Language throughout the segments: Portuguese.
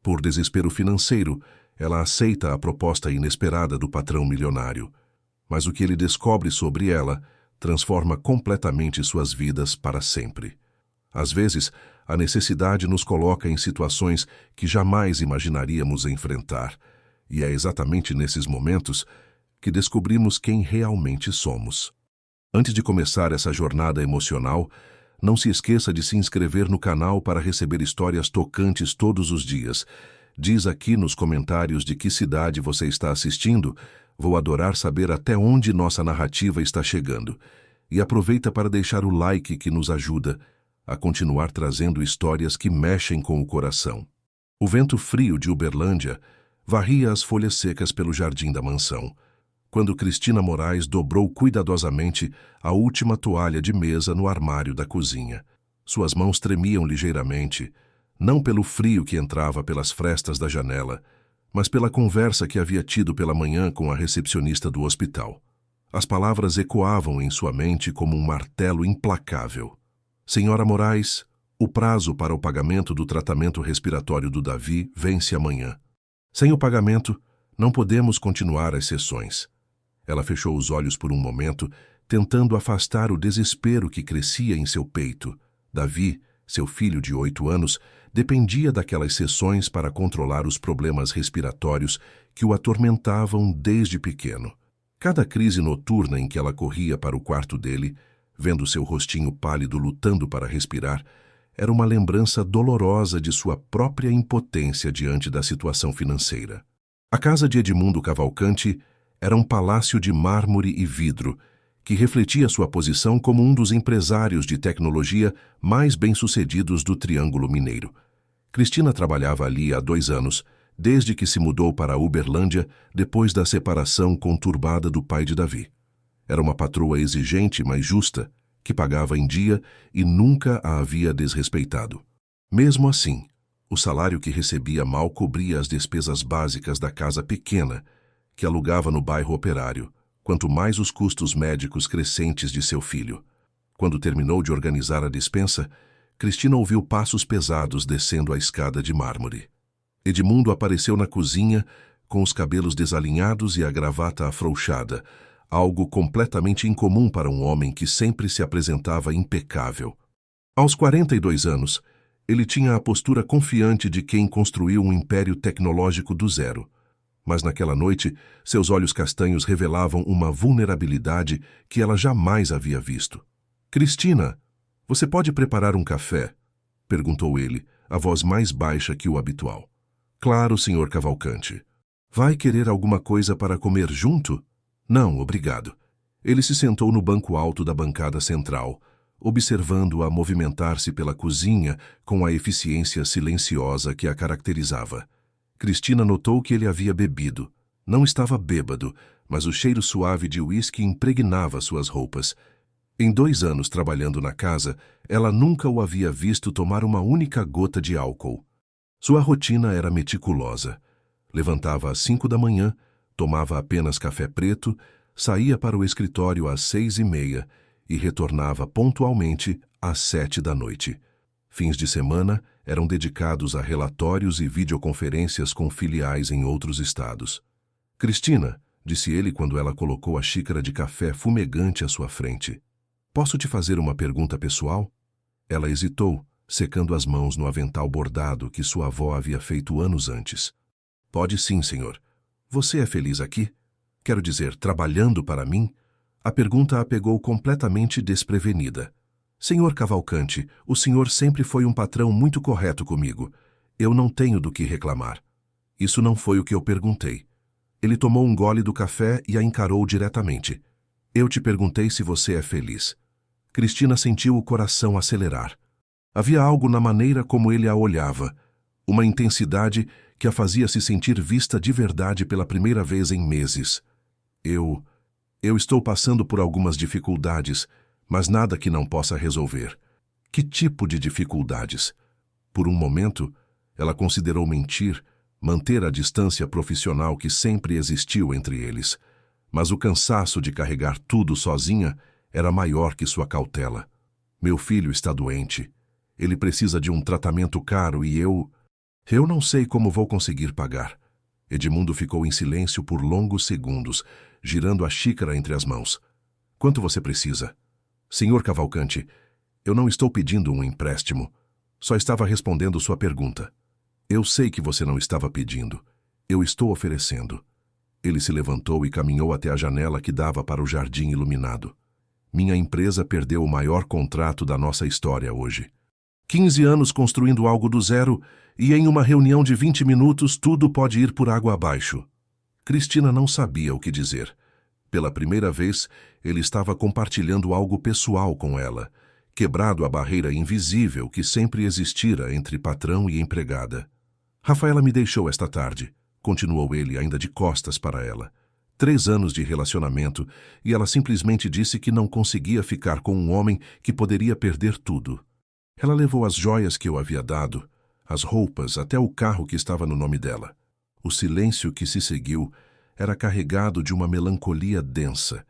Por desespero financeiro, ela aceita a proposta inesperada do patrão milionário. Mas o que ele descobre sobre ela transforma completamente suas vidas para sempre. Às vezes, a necessidade nos coloca em situações que jamais imaginaríamos enfrentar, e é exatamente nesses momentos que descobrimos quem realmente somos. Antes de começar essa jornada emocional, não se esqueça de se inscrever no canal para receber histórias tocantes todos os dias. Diz aqui nos comentários de que cidade você está assistindo. Vou adorar saber até onde nossa narrativa está chegando. E aproveita para deixar o like que nos ajuda a continuar trazendo histórias que mexem com o coração. O vento frio de Uberlândia varria as folhas secas pelo jardim da mansão, quando Cristina Moraes dobrou cuidadosamente a última toalha de mesa no armário da cozinha. Suas mãos tremiam ligeiramente, não pelo frio que entrava pelas frestas da janela, mas pela conversa que havia tido pela manhã com a recepcionista do hospital. As palavras ecoavam em sua mente como um martelo implacável. Senhora Moraes, o prazo para o pagamento do tratamento respiratório do Davi vence amanhã. Sem o pagamento, não podemos continuar as sessões. Ela fechou os olhos por um momento, tentando afastar o desespero que crescia em seu peito. Davi, seu filho de 8 anos, dependia daquelas sessões para controlar os problemas respiratórios que o atormentavam desde pequeno. Cada crise noturna em que ela corria para o quarto dele, vendo seu rostinho pálido lutando para respirar, era uma lembrança dolorosa de sua própria impotência diante da situação financeira. A casa de Edmundo Cavalcante era um palácio de mármore e vidro, que refletia sua posição como um dos empresários de tecnologia mais bem-sucedidos do Triângulo Mineiro. Cristina trabalhava ali há 2 anos, desde que se mudou para Uberlândia depois da separação conturbada do pai de Davi. Era uma patroa exigente, mas justa, que pagava em dia e nunca a havia desrespeitado. Mesmo assim, o salário que recebia mal cobria as despesas básicas da casa pequena, que alugava no bairro Operário, quanto mais os custos médicos crescentes de seu filho. Quando terminou de organizar a despensa, Cristina ouviu passos pesados descendo a escada de mármore. Edmundo apareceu na cozinha, com os cabelos desalinhados e a gravata afrouxada, algo completamente incomum para um homem que sempre se apresentava impecável. Aos 42 anos, ele tinha a postura confiante de quem construiu um império tecnológico do zero. Mas naquela noite, seus olhos castanhos revelavam uma vulnerabilidade que ela jamais havia visto. "Cristina, você pode preparar um café?" perguntou ele, a voz mais baixa que o habitual. "Claro, senhor Cavalcante. Vai querer alguma coisa para comer junto?" "Não, obrigado." Ele se sentou no banco alto da bancada central, observando-a movimentar-se pela cozinha com a eficiência silenciosa que a caracterizava. Cristina notou que ele havia bebido. Não estava bêbado, mas o cheiro suave de uísque impregnava suas roupas. Em 2 anos trabalhando na casa, ela nunca o havia visto tomar uma única gota de álcool. Sua rotina era meticulosa. Levantava às 5 da manhã, tomava apenas café preto, saía para o escritório às 6h30 e retornava pontualmente às 7 da noite. Fins de semana eram dedicados a relatórios e videoconferências com filiais em outros estados. "Cristina", disse ele quando ela colocou a xícara de café fumegante à sua frente, "posso te fazer uma pergunta pessoal?" Ela hesitou, secando as mãos no avental bordado que sua avó havia feito anos antes. "Pode sim, senhor. Você é feliz aqui? Quero dizer, trabalhando para mim?" A pergunta a pegou completamente desprevenida. "Senhor Cavalcante, o senhor sempre foi um patrão muito correto comigo. Eu não tenho do que reclamar." "Isso não foi o que eu perguntei." Ele tomou um gole do café e a encarou diretamente. "Eu te perguntei se você é feliz." Cristina sentiu o coração acelerar. Havia algo na maneira como ele a olhava, uma intensidade que a fazia se sentir vista de verdade pela primeira vez em meses. Eu estou passando por algumas dificuldades, mas nada que não possa resolver." "Que tipo de dificuldades?" Por um momento, ela considerou mentir, manter a distância profissional que sempre existiu entre eles. Mas o cansaço de carregar tudo sozinha era maior que sua cautela. "Meu filho está doente. Ele precisa de um tratamento caro e eu..." Eu não sei como vou conseguir pagar. Edmundo ficou em silêncio por longos segundos, girando a xícara entre as mãos. Quanto você precisa? Senhor Cavalcante, eu não estou pedindo um empréstimo. Só estava respondendo sua pergunta. Eu sei que você não estava pedindo. Eu estou oferecendo. Ele se levantou e caminhou até a janela que dava para o jardim iluminado. Minha empresa perdeu o maior contrato da nossa história hoje. 15 anos construindo algo do zero e em uma reunião de 20 minutos tudo pode ir por água abaixo. Cristina não sabia o que dizer. Pela primeira vez, ele estava compartilhando algo pessoal com ela, quebrado a barreira invisível que sempre existira entre patrão e empregada. Rafaela me deixou esta tarde, continuou ele ainda de costas para ela. 3 anos de relacionamento e ela simplesmente disse que não conseguia ficar com um homem que poderia perder tudo. Ela levou as joias que eu havia dado, as roupas, até o carro que estava no nome dela. O silêncio que se seguiu era carregado de uma melancolia densa.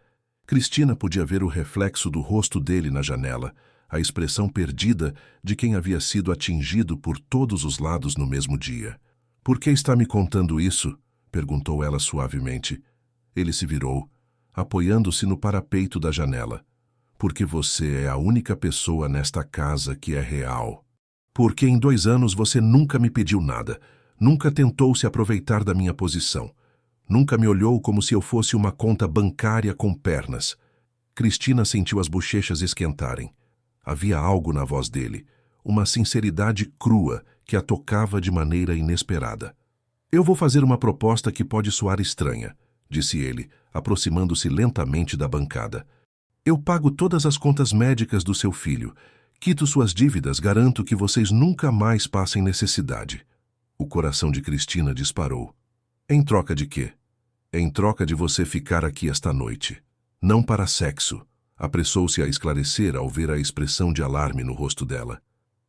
Cristina podia ver o reflexo do rosto dele na janela, a expressão perdida de quem havia sido atingido por todos os lados no mesmo dia. "Por que está me contando isso?" perguntou ela suavemente. Ele se virou, apoiando-se no parapeito da janela. "Porque você é a única pessoa nesta casa que é real. Porque em 2 anos você nunca me pediu nada, nunca tentou se aproveitar da minha posição. Nunca me olhou como se eu fosse uma conta bancária com pernas." Cristina sentiu as bochechas esquentarem. Havia algo na voz dele, uma sinceridade crua que a tocava de maneira inesperada. "Eu vou fazer uma proposta que pode soar estranha", disse ele, aproximando-se lentamente da bancada. "Eu pago todas as contas médicas do seu filho, quito suas dívidas, garanto que vocês nunca mais passem necessidade." O coração de Cristina disparou. "Em troca de quê?" "Em troca de você ficar aqui esta noite. Não para sexo." Apressou-se a esclarecer ao ver a expressão de alarme no rosto dela.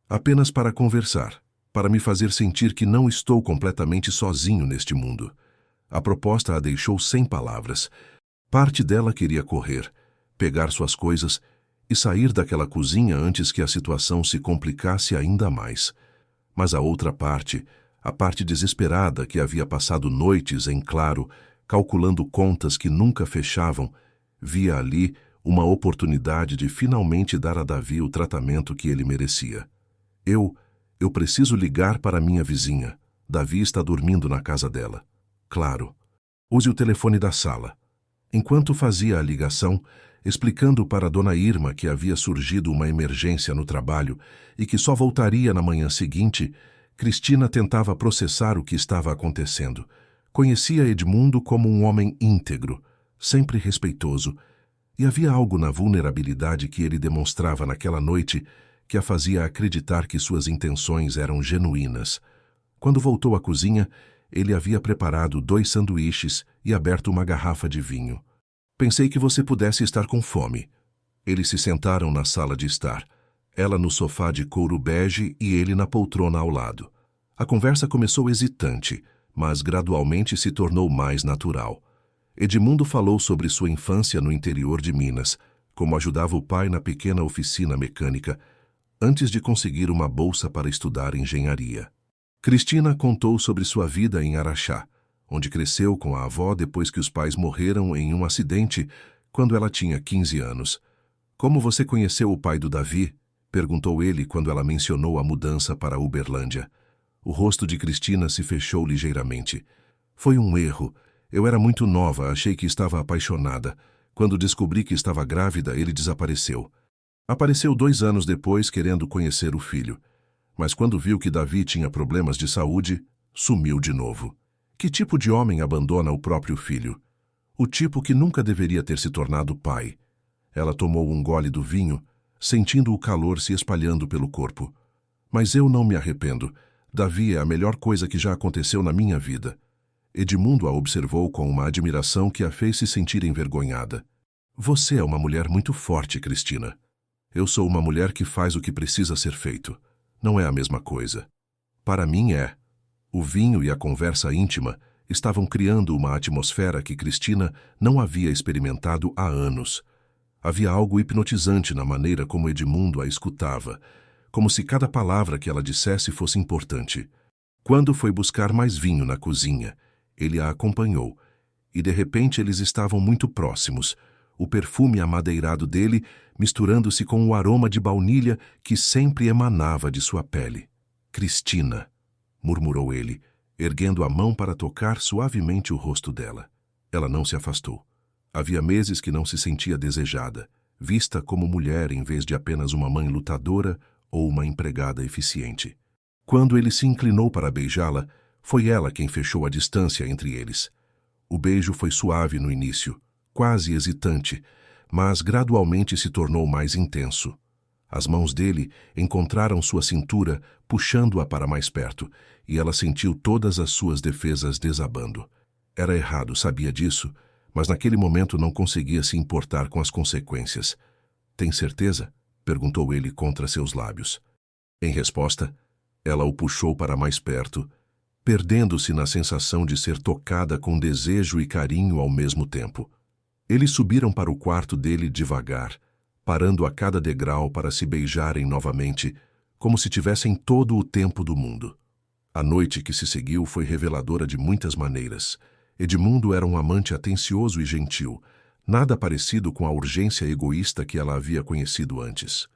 "Apenas para conversar, para me fazer sentir que não estou completamente sozinho neste mundo." A proposta a deixou sem palavras. Parte dela queria correr, pegar suas coisas e sair daquela cozinha antes que a situação se complicasse ainda mais. Mas a outra parte, a parte desesperada que havia passado noites em claro, calculando contas que nunca fechavam, via ali uma oportunidade de finalmente dar a Davi o tratamento que ele merecia. Eu preciso ligar para minha vizinha. Davi está dormindo na casa dela." "Claro. Use o telefone da sala." Enquanto fazia a ligação, explicando para Dona Irma que havia surgido uma emergência no trabalho e que só voltaria na manhã seguinte, Cristina tentava processar o que estava acontecendo. Conhecia Edmundo como um homem íntegro, sempre respeitoso, e havia algo na vulnerabilidade que ele demonstrava naquela noite que a fazia acreditar que suas intenções eram genuínas. Quando voltou à cozinha, ele havia preparado 2 sanduíches e aberto uma garrafa de vinho. "Pensei que você pudesse estar com fome." Eles se sentaram na sala de estar, ela no sofá de couro bege e ele na poltrona ao lado. A conversa começou hesitante, mas gradualmente se tornou mais natural. Edmundo falou sobre sua infância no interior de Minas, como ajudava o pai na pequena oficina mecânica, antes de conseguir uma bolsa para estudar engenharia. Cristina contou sobre sua vida em Araxá, onde cresceu com a avó depois que os pais morreram em um acidente quando ela tinha 15 anos. "Como você conheceu o pai do Davi?" perguntou ele quando ela mencionou a mudança para Uberlândia. O rosto de Cristina se fechou ligeiramente. "Foi um erro. Eu era muito nova, achei que estava apaixonada. Quando descobri que estava grávida, ele desapareceu. Apareceu 2 anos depois querendo conhecer o filho. Mas quando viu que Davi tinha problemas de saúde, sumiu de novo. Que tipo de homem abandona o próprio filho? O tipo que nunca deveria ter se tornado pai." Ela tomou um gole do vinho, sentindo o calor se espalhando pelo corpo. "Mas eu não me arrependo. Davi é a melhor coisa que já aconteceu na minha vida." Edmundo a observou com uma admiração que a fez se sentir envergonhada. "Você é uma mulher muito forte, Cristina. Eu sou uma mulher que faz o que precisa ser feito. Não é a mesma coisa." "Para mim é." O vinho e a conversa íntima estavam criando uma atmosfera que Cristina não havia experimentado há anos. Havia algo hipnotizante na maneira como Edmundo a escutava, como se cada palavra que ela dissesse fosse importante. Quando foi buscar mais vinho na cozinha, ele a acompanhou, e de repente eles estavam muito próximos, o perfume amadeirado dele misturando-se com o aroma de baunilha que sempre emanava de sua pele. Cristina, murmurou ele, erguendo a mão para tocar suavemente o rosto dela. Ela não se afastou. Havia meses que não se sentia desejada, vista como mulher em vez de apenas uma mãe lutadora ou uma empregada eficiente. Quando ele se inclinou para beijá-la, foi ela quem fechou a distância entre eles. O beijo foi suave no início, quase hesitante, mas gradualmente se tornou mais intenso. As mãos dele encontraram sua cintura, puxando-a para mais perto, e ela sentiu todas as suas defesas desabando. Era errado, sabia disso, mas naquele momento não conseguia se importar com as consequências. "Tem certeza?" perguntou ele contra seus lábios. Em resposta, ela o puxou para mais perto, perdendo-se na sensação de ser tocada com desejo e carinho ao mesmo tempo. Eles subiram para o quarto dele devagar, parando a cada degrau para se beijarem novamente, como se tivessem todo o tempo do mundo. A noite que se seguiu foi reveladora de muitas maneiras. Edmundo era um amante atencioso e gentil, nada parecido com a urgência egoísta que ela havia conhecido antes.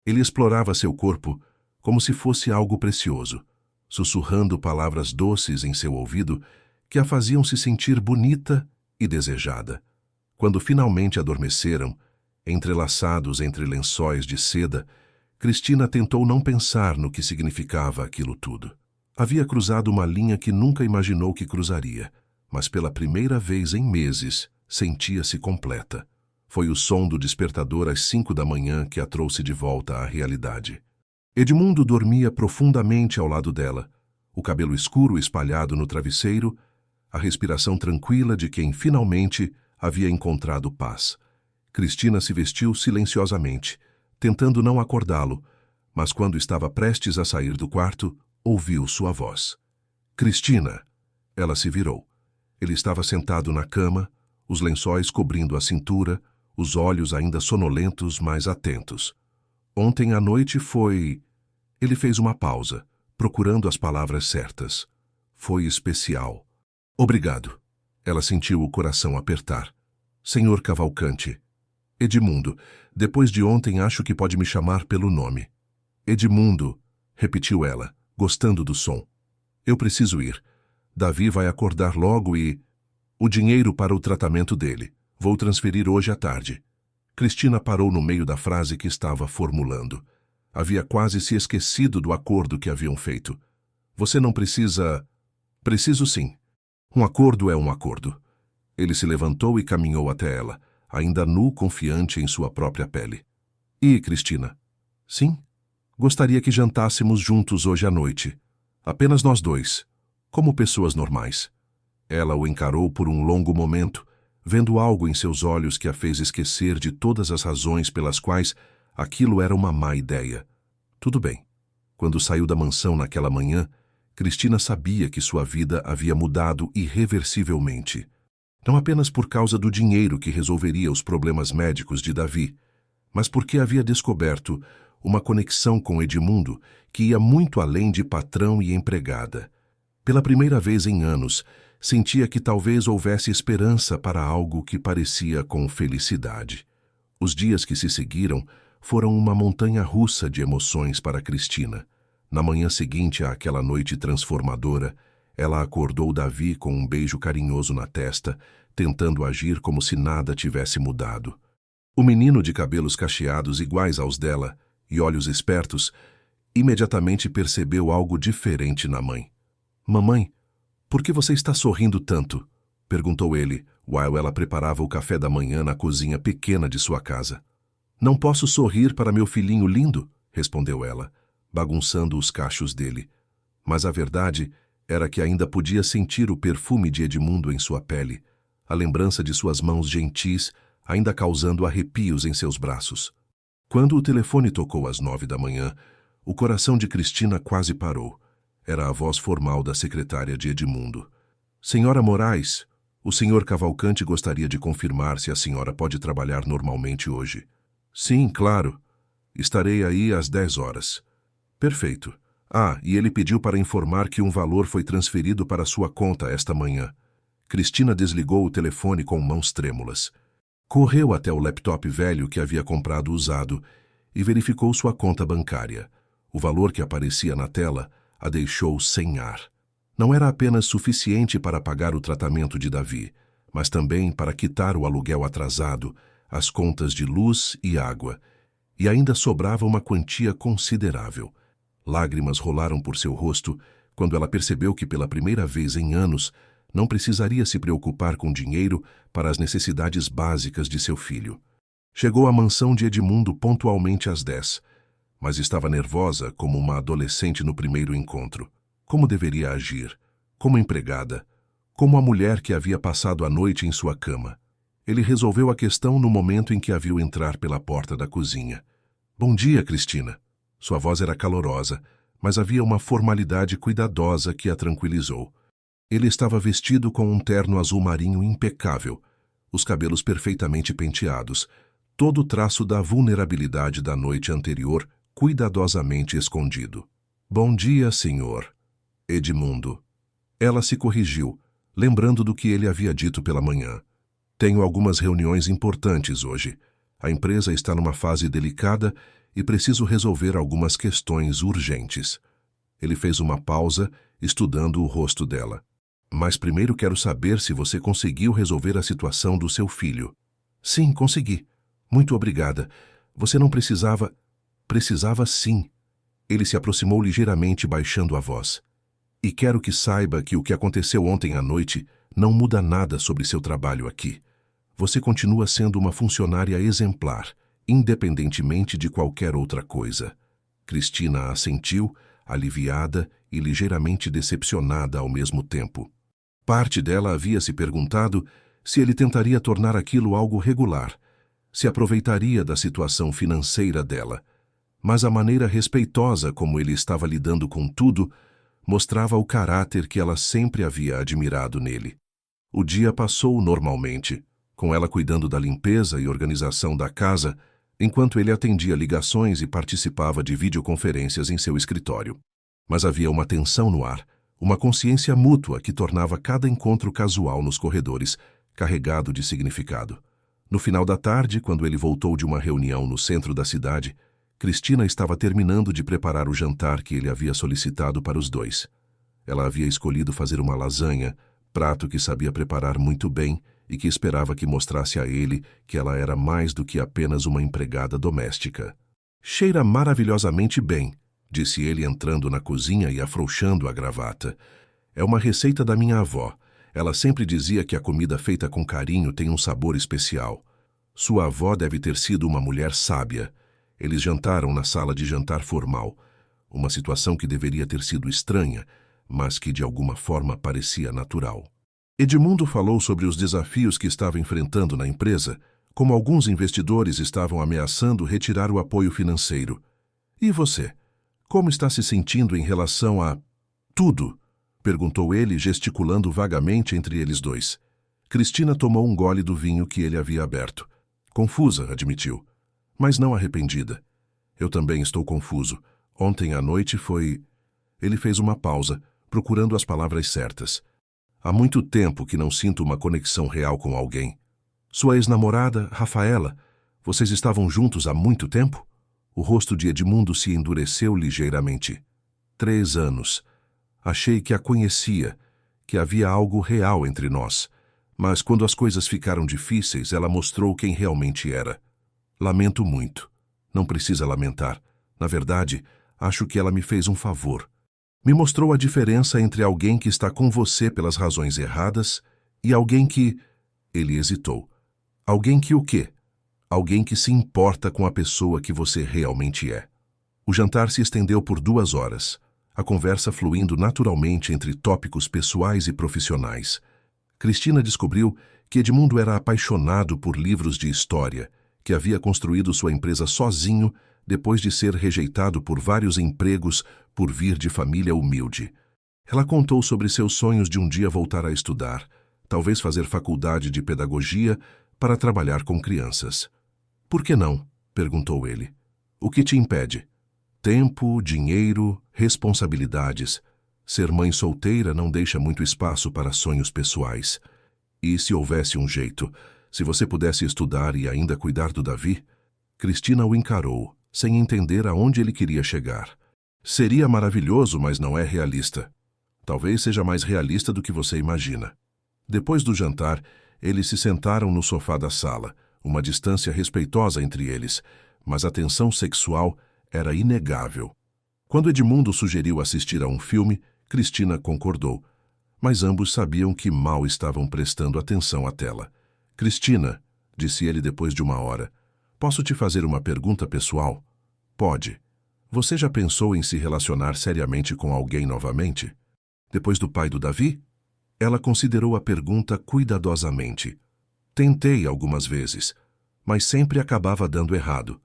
Ele explorava seu corpo como se fosse algo precioso, sussurrando palavras doces em seu ouvido que a faziam se sentir bonita e desejada. Quando finalmente adormeceram, entrelaçados entre lençóis de seda, Cristina tentou não pensar no que significava aquilo tudo. Havia cruzado uma linha que nunca imaginou que cruzaria, mas pela primeira vez em meses sentia-se completa. Foi o som do despertador às 5 da manhã que a trouxe de volta à realidade. Edmundo dormia profundamente ao lado dela, o cabelo escuro espalhado no travesseiro, a respiração tranquila de quem finalmente havia encontrado paz. Cristina se vestiu silenciosamente, tentando não acordá-lo, mas quando estava prestes a sair do quarto, ouviu sua voz. "Cristina!" Ela se virou. Ele estava sentado na cama, os lençóis cobrindo a cintura, os olhos ainda sonolentos, mas atentos. "Ontem à noite foi..." Ele fez uma pausa, procurando as palavras certas. "Foi especial." "Obrigado." Ela sentiu o coração apertar. "Senhor Cavalcante." "Edmundo, depois de ontem acho que pode me chamar pelo nome." "Edmundo", repetiu ela, gostando do som. "Eu preciso ir. Davi vai acordar logo e... o dinheiro para o tratamento dele. Vou transferir hoje à tarde." Cristina parou no meio da frase que estava formulando. Havia quase se esquecido do acordo que haviam feito. "Você não precisa..." "Preciso sim. Um acordo é um acordo." Ele se levantou e caminhou até ela, ainda nu, confiante em sua própria pele. "E, Cristina?" "Sim? Gostaria que jantássemos juntos hoje à noite. Apenas nós dois, como pessoas normais." Ela o encarou por um longo momento, vendo algo em seus olhos que a fez esquecer de todas as razões pelas quais aquilo era uma má ideia. Tudo bem. Quando saiu da mansão naquela manhã, Cristina sabia que sua vida havia mudado irreversivelmente. Não apenas por causa do dinheiro que resolveria os problemas médicos de Davi, mas porque havia descoberto uma conexão com Edmundo que ia muito além de patrão e empregada. Pela primeira vez em anos, sentia que talvez houvesse esperança para algo que parecia com felicidade. Os dias que se seguiram foram uma montanha-russa de emoções para Cristina. Na manhã seguinte àquela noite transformadora, ela acordou Davi com um beijo carinhoso na testa, tentando agir como se nada tivesse mudado. O menino de cabelos cacheados iguais aos dela e olhos espertos, imediatamente percebeu algo diferente na mãe. "Mamãe, por que você está sorrindo tanto?" perguntou ele, while ela preparava o café da manhã na cozinha pequena de sua casa. "Não posso sorrir para meu filhinho lindo?" respondeu ela, bagunçando os cachos dele. Mas a verdade era que ainda podia sentir o perfume de Edmundo em sua pele, a lembrança de suas mãos gentis ainda causando arrepios em seus braços. Quando o telefone tocou às 9 da manhã, o coração de Cristina quase parou. Era a voz formal da secretária de Edmundo. "Senhora Moraes, o senhor Cavalcante gostaria de confirmar se a senhora pode trabalhar normalmente hoje." "Sim, claro. Estarei aí às 10 horas." "Perfeito. Ah, e ele pediu para informar que um valor foi transferido para sua conta esta manhã. Cristina desligou o telefone com mãos trêmulas. Correu até o laptop velho que havia comprado usado e verificou sua conta bancária. O valor que aparecia na tela a deixou sem ar. Não era apenas suficiente para pagar o tratamento de Davi, mas também para quitar o aluguel atrasado, as contas de luz e água, e ainda sobrava uma quantia considerável. Lágrimas rolaram por seu rosto quando ela percebeu que pela primeira vez em anos não precisaria se preocupar com dinheiro para as necessidades básicas de seu filho. Chegou à mansão de Edmundo pontualmente às 10, mas estava nervosa como uma adolescente no primeiro encontro. Como deveria agir? Como empregada? Como a mulher que havia passado a noite em sua cama? Ele resolveu a questão no momento em que a viu entrar pela porta da cozinha. Bom dia, Cristina. Sua voz era calorosa, mas havia uma formalidade cuidadosa que a tranquilizou. Ele estava vestido com um terno azul marinho impecável, os cabelos perfeitamente penteados, todo o traço da vulnerabilidade da noite anterior cuidadosamente escondido. Bom dia, senhor Edmundo. Ela se corrigiu, lembrando do que ele havia dito pela manhã. Tenho algumas reuniões importantes hoje. A empresa está numa fase delicada e preciso resolver algumas questões urgentes. Ele fez uma pausa, estudando o rosto dela. Mas primeiro quero saber se você conseguiu resolver a situação do seu filho. Sim, consegui. Muito obrigada. Você não precisava... Precisava sim. Ele se aproximou ligeiramente, baixando a voz. E quero que saiba que o que aconteceu ontem à noite não muda nada sobre seu trabalho aqui. Você continua sendo uma funcionária exemplar, independentemente de qualquer outra coisa. Cristina assentiu, aliviada e ligeiramente decepcionada ao mesmo tempo. Parte dela havia se perguntado se ele tentaria tornar aquilo algo regular, se aproveitaria da situação financeira dela. Mas a maneira respeitosa como ele estava lidando com tudo mostrava o caráter que ela sempre havia admirado nele. O dia passou normalmente, com ela cuidando da limpeza e organização da casa, enquanto ele atendia ligações e participava de videoconferências em seu escritório. Mas havia uma tensão no ar, uma consciência mútua que tornava cada encontro casual nos corredores carregado de significado. No final da tarde, quando ele voltou de uma reunião no centro da cidade, Cristina estava terminando de preparar o jantar que ele havia solicitado para os dois. Ela havia escolhido fazer uma lasanha, prato que sabia preparar muito bem e que esperava que mostrasse a ele que ela era mais do que apenas uma empregada doméstica. Cheira maravilhosamente bem, disse ele entrando na cozinha e afrouxando a gravata. É uma receita da minha avó. Ela sempre dizia que a comida feita com carinho tem um sabor especial. Sua avó deve ter sido uma mulher sábia. Eles jantaram na sala de jantar formal, uma situação que deveria ter sido estranha, mas que de alguma forma parecia natural. Edmundo falou sobre os desafios que estava enfrentando na empresa, como alguns investidores estavam ameaçando retirar o apoio financeiro. E você? Como está se sentindo em relação a tudo? Perguntou ele, gesticulando vagamente entre eles dois. Cristina tomou um gole do vinho que ele havia aberto. Confusa, admitiu, mas não arrependida. Eu também estou confuso. Ontem à noite foi... Ele fez uma pausa, procurando as palavras certas. Há muito tempo que não sinto uma conexão real com alguém. Sua ex-namorada, Rafaela, vocês estavam juntos há muito tempo? O rosto de Edmundo se endureceu ligeiramente. 3 anos. Achei que a conhecia, que havia algo real entre nós. Mas quando as coisas ficaram difíceis, ela mostrou quem realmente era. Lamento muito. Não precisa lamentar. Na verdade, acho que ela me fez um favor. Me mostrou a diferença entre alguém que está com você pelas razões erradas e alguém que... Ele hesitou. Alguém que o quê? Alguém que se importa com a pessoa que você realmente é. O jantar se estendeu por 2 horas, a conversa fluindo naturalmente entre tópicos pessoais e profissionais. Cristina descobriu que Edmundo era apaixonado por livros de história, que havia construído sua empresa sozinho depois de ser rejeitado por vários empregos por vir de família humilde. Ela contou sobre seus sonhos de um dia voltar a estudar, talvez fazer faculdade de pedagogia para trabalhar com crianças. Por que não? Perguntou ele. O que te impede? Tempo, dinheiro, responsabilidades. Ser mãe solteira não deixa muito espaço para sonhos pessoais. E se houvesse um jeito, se você pudesse estudar e ainda cuidar do Davi? Cristina o encarou, sem entender aonde ele queria chegar. Seria maravilhoso, mas não é realista. Talvez seja mais realista do que você imagina. Depois do jantar, eles se sentaram no sofá da sala, uma distância respeitosa entre eles, mas a tensão sexual era inegável. Quando Edmundo sugeriu assistir a um filme, Cristina concordou, mas ambos sabiam que mal estavam prestando atenção à tela. Cristina, disse ele depois de uma hora, posso te fazer uma pergunta pessoal? Pode. Você já pensou em se relacionar seriamente com alguém novamente? Depois do pai do Davi? Ela considerou a pergunta cuidadosamente. Tentei algumas vezes, mas sempre acabava dando errado.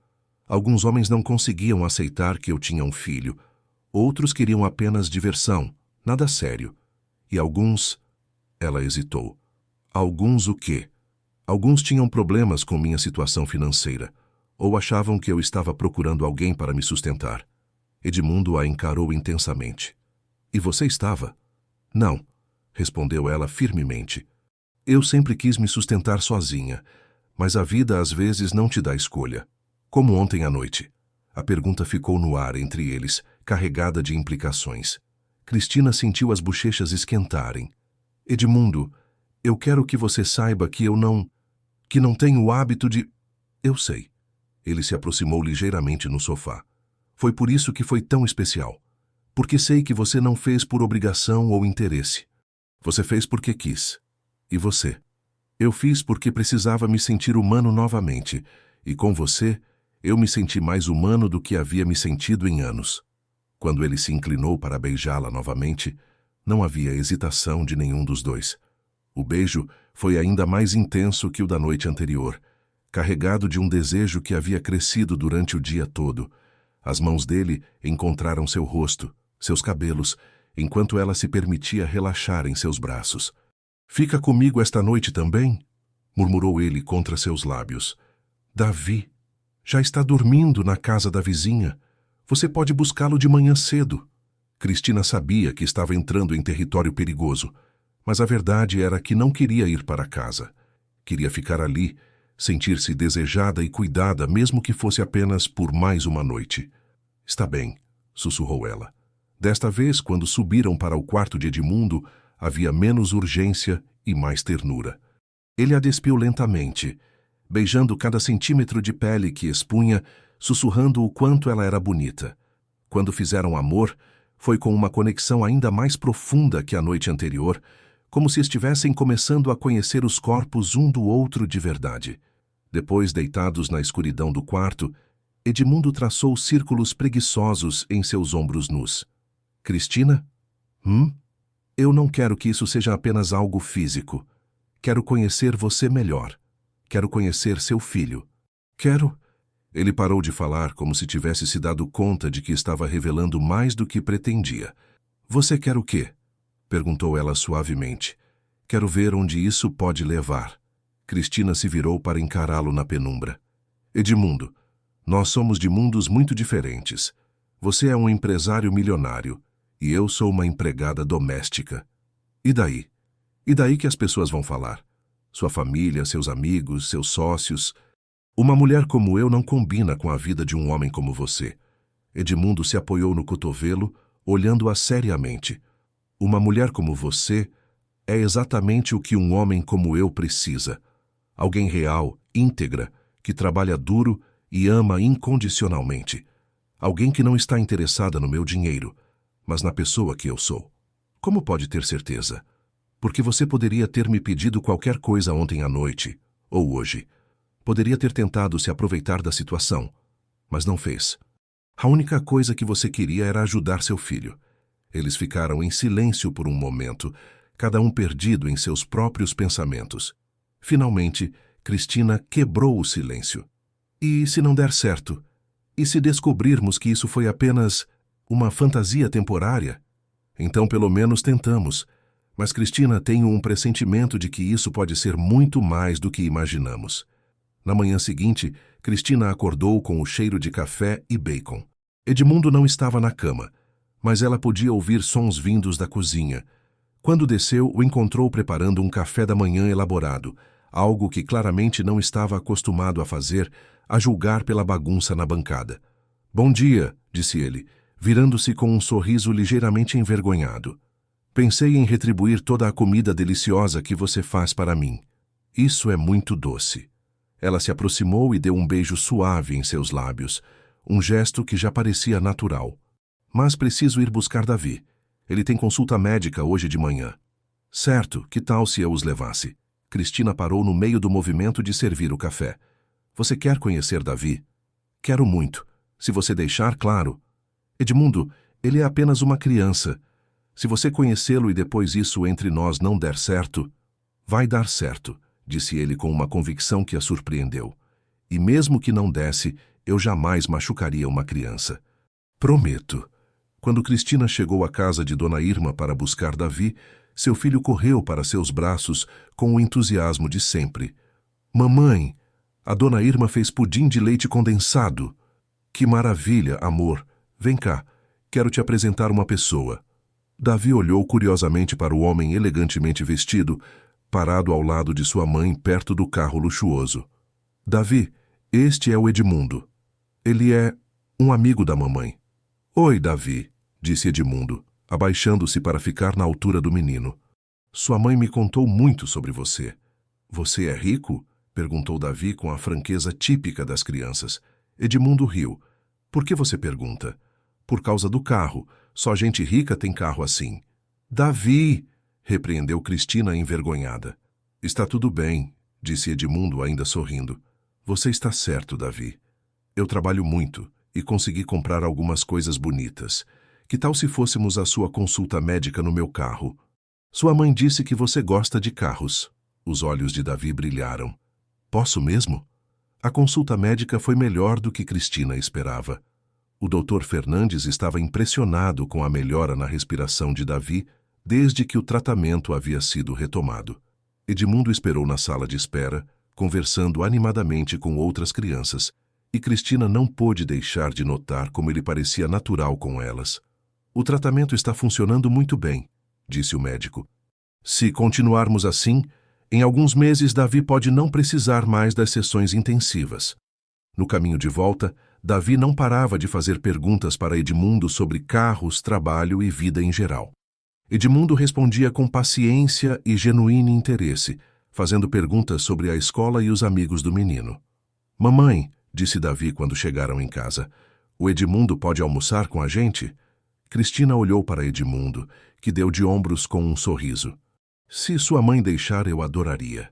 Alguns homens não conseguiam aceitar que eu tinha um filho. Outros queriam apenas diversão, nada sério. E alguns... Ela hesitou. Alguns o quê? Alguns tinham problemas com minha situação financeira, ou achavam que eu estava procurando alguém para me sustentar. Edmundo a encarou intensamente. E você estava? Não, respondeu ela firmemente. Eu sempre quis me sustentar sozinha, mas a vida às vezes não te dá escolha. Como ontem à noite. A pergunta ficou no ar entre eles, carregada de implicações. Cristina sentiu as bochechas esquentarem. Edmundo, eu quero que você saiba que que não tenho o hábito de... Eu sei. Ele se aproximou ligeiramente no sofá. Foi por isso que foi tão especial. Porque sei que você não fez por obrigação ou interesse. Você fez porque quis. E você? Eu fiz porque precisava me sentir humano novamente. E com você, eu me senti mais humano do que havia me sentido em anos. Quando ele se inclinou para beijá-la novamente, não havia hesitação de nenhum dos dois. O beijo foi ainda mais intenso que o da noite anterior, carregado de um desejo que havia crescido durante o dia todo. As mãos dele encontraram seu rosto, seus cabelos, enquanto ela se permitia relaxar em seus braços. Fica comigo esta noite também? Murmurou ele contra seus lábios. Davi, já está dormindo na casa da vizinha. Você pode buscá-lo de manhã cedo. Cristina sabia que estava entrando em território perigoso, mas a verdade era que não queria ir para casa. Queria ficar ali, sentir-se desejada e cuidada, mesmo que fosse apenas por mais uma noite. Está bem, sussurrou ela. Desta vez, quando subiram para o quarto de Edmundo, havia menos urgência e mais ternura. Ele a despiu lentamente, beijando cada centímetro de pele que expunha, sussurrando o quanto ela era bonita. Quando fizeram amor, foi com uma conexão ainda mais profunda que a noite anterior, como se estivessem começando a conhecer os corpos um do outro de verdade. Depois, deitados na escuridão do quarto, Edmundo traçou círculos preguiçosos em seus ombros nus. Cristina? Eu não quero que isso seja apenas algo físico. Quero conhecer você melhor. Quero conhecer seu filho. Quero... Ele parou de falar como se tivesse se dado conta de que estava revelando mais do que pretendia. Você quer o quê? Perguntou ela suavemente. Quero ver onde isso pode levar. Cristina se virou para encará-lo na penumbra. Edmundo, nós somos de mundos muito diferentes. Você é um empresário milionário e eu sou uma empregada doméstica. E daí? E daí que as pessoas vão falar? Sua família, seus amigos, seus sócios... Uma mulher como eu não combina com a vida de um homem como você. Edmundo se apoiou no cotovelo, olhando-a seriamente. Uma mulher como você é exatamente o que um homem como eu precisa. Alguém real, íntegra, que trabalha duro e ama incondicionalmente. Alguém que não está interessada no meu dinheiro, mas na pessoa que eu sou. Como pode ter certeza? Porque você poderia ter me pedido qualquer coisa ontem à noite, ou hoje. Poderia ter tentado se aproveitar da situação, mas não fez. A única coisa que você queria era ajudar seu filho. Eles ficaram em silêncio por um momento, cada um perdido em seus próprios pensamentos. Finalmente, Cristina quebrou o silêncio. E se não der certo? E se descobrirmos que isso foi apenas uma fantasia temporária? Então, pelo menos tentamos. Mas, Cristina, tenho um pressentimento de que isso pode ser muito mais do que imaginamos. Na manhã seguinte, Cristina acordou com o cheiro de café e bacon. Edmundo não estava na cama, mas ela podia ouvir sons vindos da cozinha. Quando desceu, o encontrou preparando um café da manhã elaborado, algo que claramente não estava acostumado a fazer, a julgar pela bagunça na bancada. "Bom dia", disse ele, virando-se com um sorriso ligeiramente envergonhado. "Pensei em retribuir toda a comida deliciosa que você faz para mim. Isso é muito doce." Ela se aproximou e deu um beijo suave em seus lábios, um gesto que já parecia natural. "Mas preciso ir buscar Davi. Ele tem consulta médica hoje de manhã." "Certo, que tal se eu os levasse?" Cristina parou no meio do movimento de servir o café. "Você quer conhecer Davi?" "Quero muito. Se você deixar, claro." "Edmundo, ele é apenas uma criança. Se você conhecê-lo e depois isso entre nós não der certo..." "Vai dar certo", disse ele com uma convicção que a surpreendeu. "E mesmo que não desse, eu jamais machucaria uma criança." "Prometo." Quando Cristina chegou à casa de Dona Irma para buscar Davi, seu filho correu para seus braços com o entusiasmo de sempre. "Mamãe, a Dona Irma fez pudim de leite condensado." "Que maravilha, amor. Vem cá, quero te apresentar uma pessoa." Davi olhou curiosamente para o homem elegantemente vestido, parado ao lado de sua mãe perto do carro luxuoso. "Davi, este é o Edmundo. Ele é um amigo da mamãe." "Oi, Davi", disse Edmundo, abaixando-se para ficar na altura do menino. "Sua mãe me contou muito sobre você." "Você é rico?" perguntou Davi com a franqueza típica das crianças. Edmundo riu. "Por que você pergunta?" "Por causa do carro. Só gente rica tem carro assim." "Davi!" repreendeu Cristina envergonhada. "Está tudo bem", disse Edmundo ainda sorrindo. "Você está certo, Davi. Eu trabalho muito e consegui comprar algumas coisas bonitas. Que tal se fôssemos à sua consulta médica no meu carro?" "Sua mãe disse que você gosta de carros." Os olhos de Davi brilharam. "Posso mesmo?" A consulta médica foi melhor do que Cristina esperava. O Dr. Fernandes estava impressionado com a melhora na respiração de Davi desde que o tratamento havia sido retomado. Edmundo esperou na sala de espera, conversando animadamente com outras crianças, e Cristina não pôde deixar de notar como ele parecia natural com elas. "O tratamento está funcionando muito bem", disse o médico. "Se continuarmos assim, em alguns meses Davi pode não precisar mais das sessões intensivas." No caminho de volta, Davi não parava de fazer perguntas para Edmundo sobre carros, trabalho e vida em geral. Edmundo respondia com paciência e genuíno interesse, fazendo perguntas sobre a escola e os amigos do menino. "Mamãe", disse Davi quando chegaram em casa, "o Edmundo pode almoçar com a gente?" Cristina olhou para Edmundo, que deu de ombros com um sorriso. "Se sua mãe deixar, eu adoraria."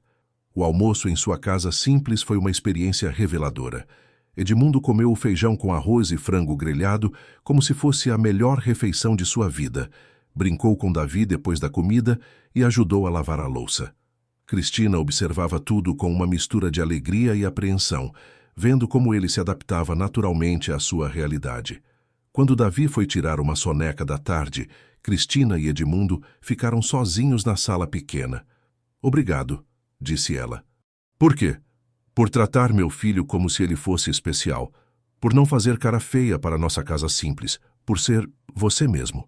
O almoço em sua casa simples foi uma experiência reveladora. Edmundo comeu o feijão com arroz e frango grelhado como se fosse a melhor refeição de sua vida, brincou com Davi depois da comida e ajudou a lavar a louça. Cristina observava tudo com uma mistura de alegria e apreensão, vendo como ele se adaptava naturalmente à sua realidade. Quando Davi foi tirar uma soneca da tarde, Cristina e Edmundo ficaram sozinhos na sala pequena. "Obrigado", disse ela. "Por quê?" "Por tratar meu filho como se ele fosse especial, por não fazer cara feia para nossa casa simples, por ser você mesmo."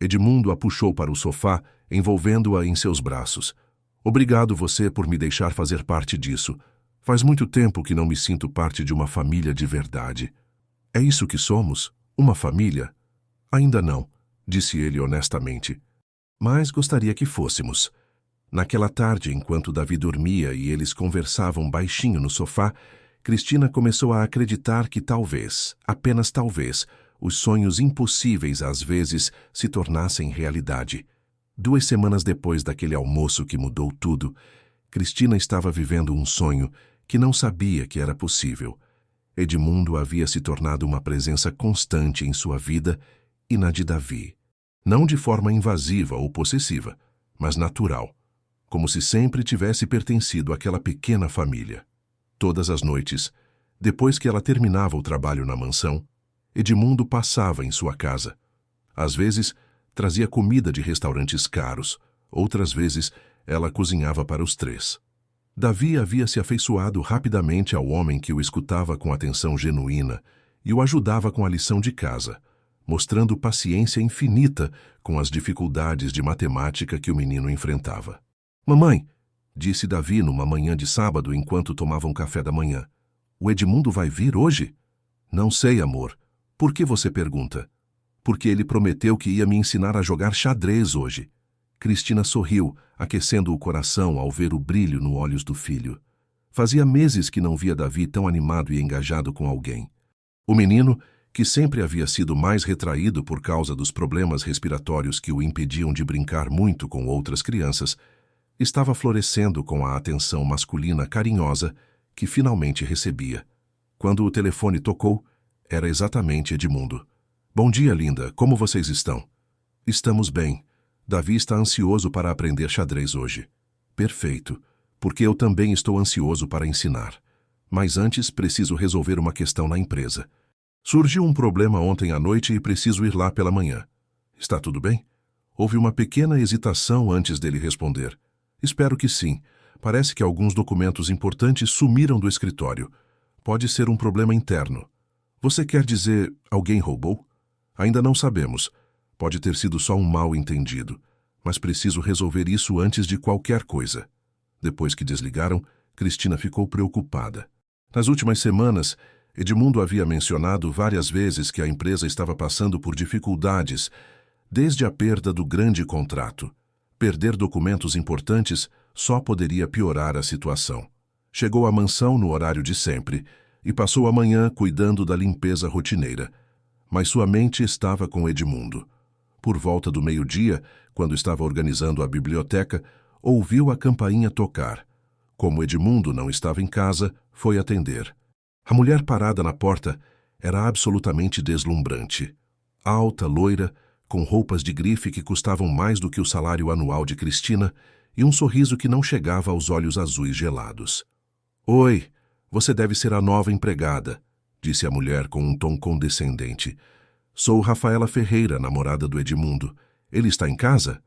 Edmundo a puxou para o sofá, envolvendo-a em seus braços. "Obrigado você por me deixar fazer parte disso. Faz muito tempo que não me sinto parte de uma família de verdade." "É isso que somos? Uma família?" "Ainda não", disse ele honestamente. "Mas gostaria que fôssemos." Naquela tarde, enquanto Davi dormia e eles conversavam baixinho no sofá, Cristina começou a acreditar que talvez, apenas talvez, os sonhos impossíveis às vezes se tornassem realidade. 2 semanas depois daquele almoço que mudou tudo, Cristina estava vivendo um sonho que não sabia que era possível. Edmundo havia se tornado uma presença constante em sua vida e na de Davi. Não de forma invasiva ou possessiva, mas natural, como se sempre tivesse pertencido àquela pequena família. Todas as noites, depois que ela terminava o trabalho na mansão, Edmundo passava em sua casa. Às vezes, trazia comida de restaurantes caros, outras vezes, ela cozinhava para os 3. Davi havia se afeiçoado rapidamente ao homem que o escutava com atenção genuína e o ajudava com a lição de casa, mostrando paciência infinita com as dificuldades de matemática que o menino enfrentava. Mamãe, disse Davi numa manhã de sábado enquanto tomavam café da manhã, o Edmundo vai vir hoje? Não sei, amor. Por que você pergunta? Porque ele prometeu que ia me ensinar a jogar xadrez hoje. Cristina sorriu, aquecendo o coração ao ver o brilho nos olhos do filho. Fazia meses que não via Davi tão animado e engajado com alguém. O menino, que sempre havia sido mais retraído por causa dos problemas respiratórios que o impediam de brincar muito com outras crianças, estava florescendo com a atenção masculina carinhosa que finalmente recebia. Quando o telefone tocou, era exatamente Edmundo. Bom dia, linda. Como vocês estão? Estamos bem. Davi está ansioso para aprender xadrez hoje. Perfeito, porque eu também estou ansioso para ensinar. Mas antes preciso resolver uma questão na empresa. Surgiu um problema ontem à noite e preciso ir lá pela manhã. Está tudo bem? Houve uma pequena hesitação antes dele responder. Espero que sim. Parece que alguns documentos importantes sumiram do escritório. Pode ser um problema interno. Você quer dizer, alguém roubou? Ainda não sabemos. Pode ter sido só um mal-entendido. Mas preciso resolver isso antes de qualquer coisa. Depois que desligaram, Cristina ficou preocupada. Nas últimas semanas, Edmundo havia mencionado várias vezes que a empresa estava passando por dificuldades, desde a perda do grande contrato. Perder documentos importantes só poderia piorar a situação. Chegou à mansão no horário de sempre e passou a manhã cuidando da limpeza rotineira. Mas sua mente estava com Edmundo. Por volta do meio-dia, quando estava organizando a biblioteca, ouviu a campainha tocar. Como Edmundo não estava em casa, foi atender. A mulher parada na porta era absolutamente deslumbrante. Alta, loira, com roupas de grife que custavam mais do que o salário anual de Cristina e um sorriso que não chegava aos olhos azuis gelados. Oi, você deve ser a nova empregada, disse a mulher com um tom condescendente. Sou Rafaela Ferreira, namorada do Edmundo. Ele está em casa?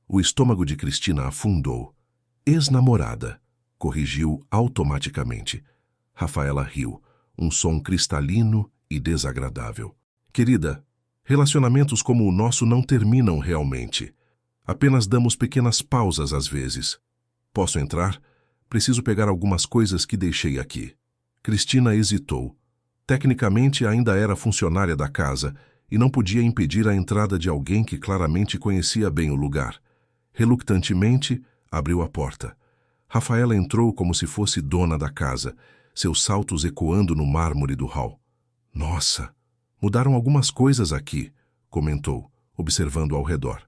O estômago de Cristina afundou. Ex-namorada, corrigiu automaticamente. Rafaela riu, um som cristalino e desagradável. Querida, relacionamentos como o nosso não terminam realmente. Apenas damos pequenas pausas às vezes. Posso entrar? Preciso pegar algumas coisas que deixei aqui. Cristina hesitou. Tecnicamente ainda era funcionária da casa e não podia impedir a entrada de alguém que claramente conhecia bem o lugar. Relutantemente, abriu a porta. Rafaela entrou como se fosse dona da casa, seus saltos ecoando no mármore do hall. Nossa, mudaram algumas coisas aqui, comentou, observando ao redor.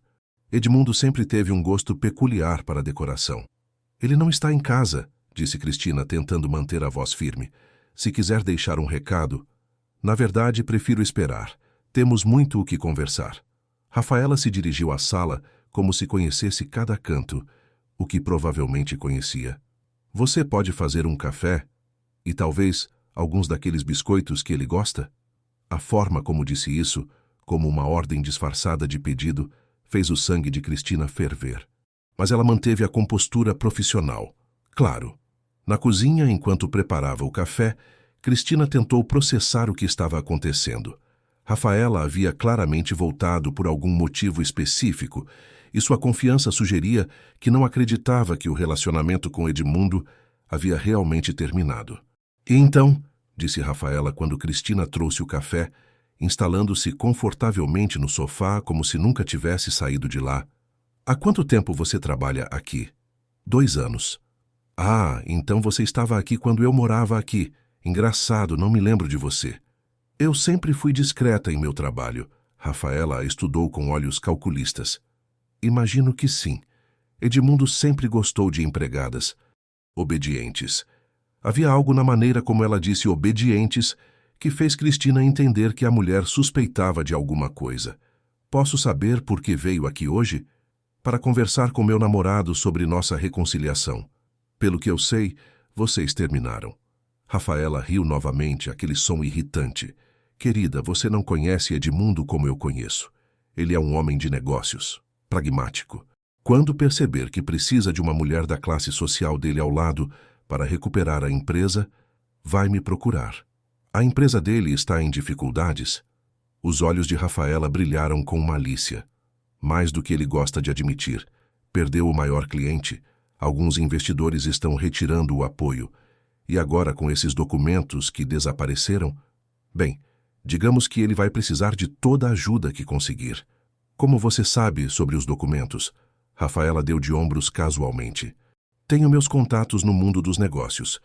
Edmundo sempre teve um gosto peculiar para a decoração. Ele não está em casa, disse Cristina, tentando manter a voz firme. Se quiser deixar um recado... Na verdade, prefiro esperar. Temos muito o que conversar. Rafaela se dirigiu à sala como se conhecesse cada canto, o que provavelmente conhecia. Você pode fazer um café e talvez alguns daqueles biscoitos que ele gosta? A forma como disse isso, como uma ordem disfarçada de pedido, fez o sangue de Cristina ferver. Mas ela manteve a compostura profissional. Claro. Na cozinha, enquanto preparava o café, Cristina tentou processar o que estava acontecendo. Rafaela havia claramente voltado por algum motivo específico, e sua confiança sugeria que não acreditava que o relacionamento com Edmundo havia realmente terminado. E então, disse Rafaela quando Cristina trouxe o café, instalando-se confortavelmente no sofá como se nunca tivesse saído de lá. Há quanto tempo você trabalha aqui? 2 anos. Ah, então você estava aqui quando eu morava aqui. Engraçado, não me lembro de você. Eu sempre fui discreta em meu trabalho. Rafaela a estudou com olhos calculistas. Imagino que sim. Edmundo sempre gostou de empregadas. Obedientes. Havia algo na maneira como ela disse obedientes que fez Cristina entender que a mulher suspeitava de alguma coisa. Posso saber por que veio aqui hoje? Para conversar com meu namorado sobre nossa reconciliação. Pelo que eu sei, vocês terminaram. Rafaela riu novamente, aquele som irritante. Querida, você não conhece Edmundo como eu conheço. Ele é um homem de negócios, pragmático. Quando perceber que precisa de uma mulher da classe social dele ao lado para recuperar a empresa, vai me procurar. A empresa dele está em dificuldades? Os olhos de Rafaela brilharam com malícia. Mais do que ele gosta de admitir. Perdeu o maior cliente. Alguns investidores estão retirando o apoio. E agora, com esses documentos que desapareceram? Bem, digamos que ele vai precisar de toda a ajuda que conseguir. Como você sabe sobre os documentos? Rafaela deu de ombros casualmente. Tenho meus contatos no mundo dos negócios.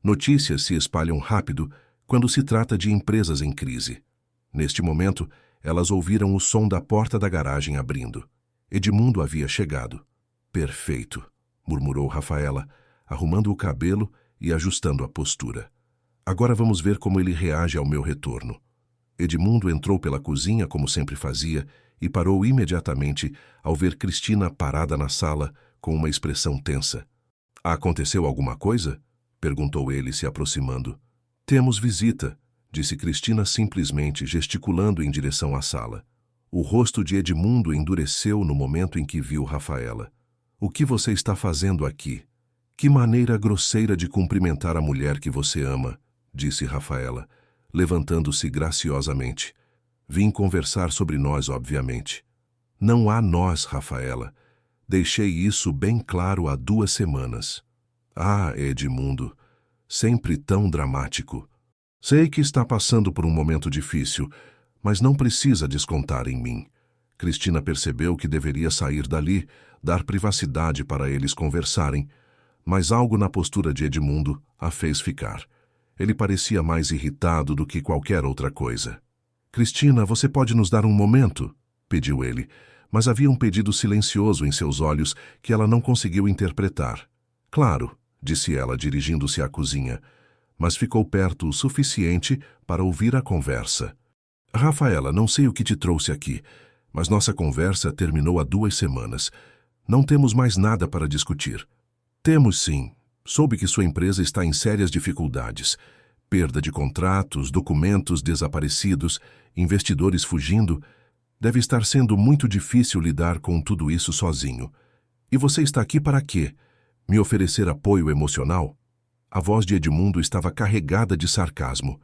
Notícias se espalham rápido quando se trata de empresas em crise. Neste momento, elas ouviram o som da porta da garagem abrindo. Edmundo havia chegado. Perfeito, murmurou Rafaela, arrumando o cabelo e ajustando a postura. Agora vamos ver como ele reage ao meu retorno. Edmundo entrou pela cozinha como sempre fazia e parou imediatamente ao ver Cristina parada na sala com uma expressão tensa. Aconteceu alguma coisa? Perguntou ele, se aproximando. Temos visita, disse Cristina simplesmente, gesticulando em direção à sala. O rosto de Edmundo endureceu no momento em que viu Rafaela. O que você está fazendo aqui? Que maneira grosseira de cumprimentar a mulher que você ama, disse Rafaela, levantando-se graciosamente. Vim conversar sobre nós, obviamente. Não há nós, Rafaela. Deixei isso bem claro há 2 semanas. Ah, Edmundo, sempre tão dramático. Sei que está passando por um momento difícil, mas não precisa descontar em mim. Cristina percebeu que deveria sair dali, dar privacidade para eles conversarem, mas algo na postura de Edmundo a fez ficar. Ele parecia mais irritado do que qualquer outra coisa. Cristina, você pode nos dar um momento? Pediu ele, mas havia um pedido silencioso em seus olhos que ela não conseguiu interpretar. Claro, disse ela, dirigindo-se à cozinha, mas ficou perto o suficiente para ouvir a conversa. Rafaela, não sei o que te trouxe aqui, mas nossa conversa terminou há 2 semanas. Não temos mais nada para discutir. Temos sim. Soube que sua empresa está em sérias dificuldades. Perda de contratos, documentos desaparecidos, investidores fugindo. Deve estar sendo muito difícil lidar com tudo isso sozinho. E você está aqui para quê? Me oferecer apoio emocional? A voz de Edmundo estava carregada de sarcasmo.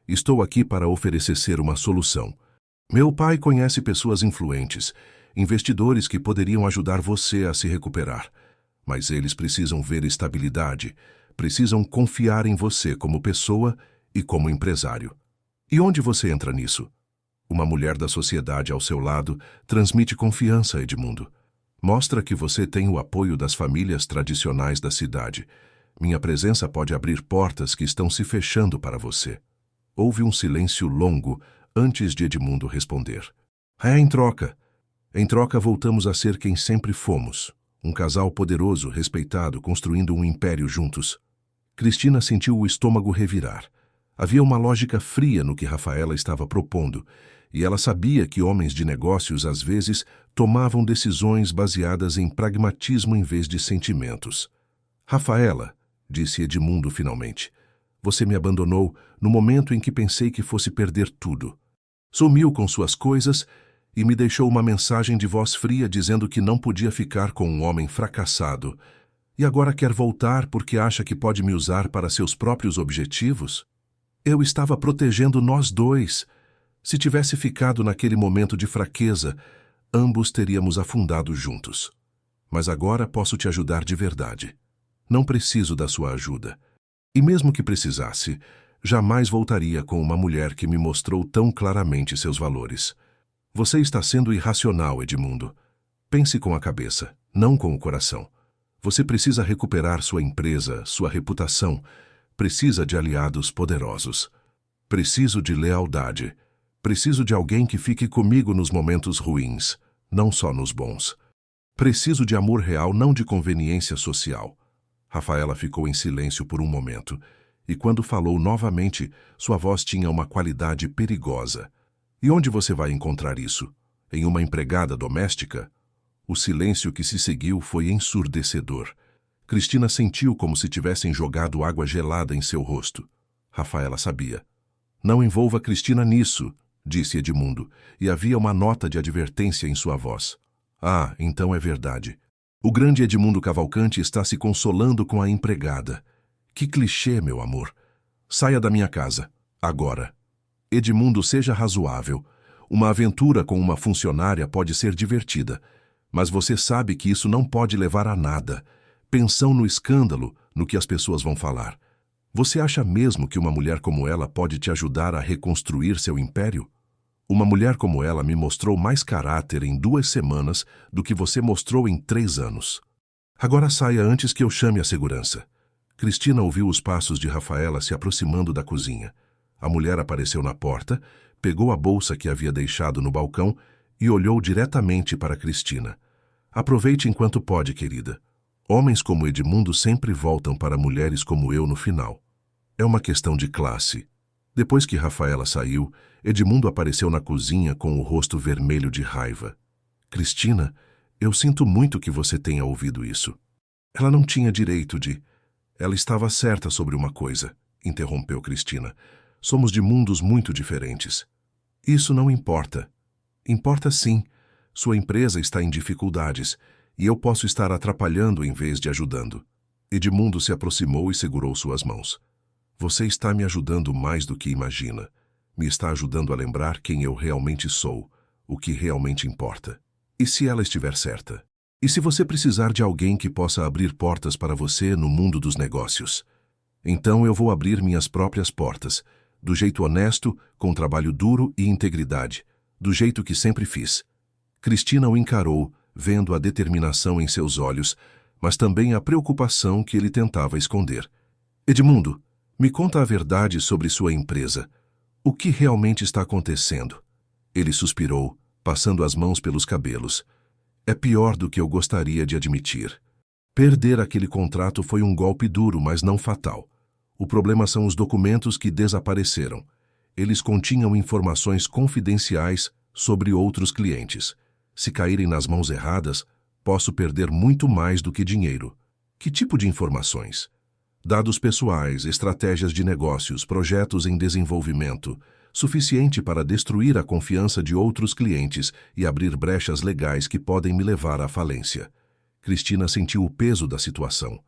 Estou aqui para oferecer ser uma solução. Meu pai conhece pessoas influentes, investidores que poderiam ajudar você a se recuperar. Mas eles precisam ver estabilidade, precisam confiar em você como pessoa e como empresário. E onde você entra nisso? Uma mulher da sociedade ao seu lado transmite confiança, Edmundo. Mostra que você tem o apoio das famílias tradicionais da cidade. Minha presença pode abrir portas que estão se fechando para você. Houve um silêncio longo antes de Edmundo responder. Em troca. Em troca voltamos a ser quem sempre fomos. Um casal poderoso, respeitado, construindo um império juntos. Cristina sentiu o estômago revirar. Havia uma lógica fria no que Rafaela estava propondo, e ela sabia que homens de negócios, às vezes, tomavam decisões baseadas em pragmatismo em vez de sentimentos. Rafaela, disse Edmundo finalmente, você me abandonou no momento em que pensei que fosse perder tudo. Sumiu com suas coisas e me deixou uma mensagem de voz fria dizendo que não podia ficar com um homem fracassado. E agora quer voltar porque acha que pode me usar para seus próprios objetivos? Eu estava protegendo nós dois. Se tivesse ficado naquele momento de fraqueza, ambos teríamos afundado juntos. Mas agora posso te ajudar de verdade. Não preciso da sua ajuda. E mesmo que precisasse, jamais voltaria com uma mulher que me mostrou tão claramente seus valores. Você está sendo irracional, Edmundo. Pense com a cabeça, não com o coração. Você precisa recuperar sua empresa, sua reputação. Precisa de aliados poderosos. Preciso de lealdade. Preciso de alguém que fique comigo nos momentos ruins, não só nos bons. Preciso de amor real, não de conveniência social. Rafaela ficou em silêncio por um momento, e quando falou novamente, sua voz tinha uma qualidade perigosa. E onde você vai encontrar isso? Em uma empregada doméstica? O silêncio que se seguiu foi ensurdecedor. Cristina sentiu como se tivessem jogado água gelada em seu rosto. Rafaela sabia. Não envolva Cristina nisso, disse Edmundo, e havia uma nota de advertência em sua voz. Ah, então é verdade. O grande Edmundo Cavalcante está se consolando com a empregada. Que clichê, meu amor. Saia da minha casa. Agora, Edmundo, seja razoável. Uma aventura com uma funcionária pode ser divertida, mas você sabe que isso não pode levar a nada. Pensão no escândalo, no que as pessoas vão falar. Você acha mesmo que uma mulher como ela pode te ajudar a reconstruir seu império? Uma mulher como ela me mostrou mais caráter em 2 semanas do que você mostrou em 3 anos. Agora saia antes que eu chame a segurança. Cristina ouviu os passos de Rafaela se aproximando da cozinha. A mulher apareceu na porta, pegou a bolsa que havia deixado no balcão e olhou diretamente para Cristina. Aproveite enquanto pode, querida. Homens como Edmundo sempre voltam para mulheres como eu no final. É uma questão de classe. Depois que Rafaela saiu, Edmundo apareceu na cozinha com o rosto vermelho de raiva. Cristina, eu sinto muito que você tenha ouvido isso. Ela não tinha direito de... Ela estava certa sobre uma coisa, interrompeu Cristina. Somos de mundos muito diferentes. Isso não importa. Importa sim. Sua empresa está em dificuldades e eu posso estar atrapalhando em vez de ajudando. Edmundo se aproximou e segurou suas mãos. Você está me ajudando mais do que imagina. Me está ajudando a lembrar quem eu realmente sou, o que realmente importa. E se ela estiver certa? E se você precisar de alguém que possa abrir portas para você no mundo dos negócios? Então eu vou abrir minhas próprias portas, do jeito honesto, com trabalho duro e integridade, do jeito que sempre fiz. Cristina o encarou, vendo a determinação em seus olhos, mas também a preocupação que ele tentava esconder. Edmundo, me conta a verdade sobre sua empresa. O que realmente está acontecendo? Ele suspirou, passando as mãos pelos cabelos. É pior do que eu gostaria de admitir. Perder aquele contrato foi um golpe duro, mas não fatal. O problema são os documentos que desapareceram. Eles continham informações confidenciais sobre outros clientes. Se caírem nas mãos erradas, posso perder muito mais do que dinheiro. Que tipo de informações? Dados pessoais, estratégias de negócios, projetos em desenvolvimento, suficiente para destruir a confiança de outros clientes e abrir brechas legais que podem me levar à falência. Cristina sentiu o peso da situação.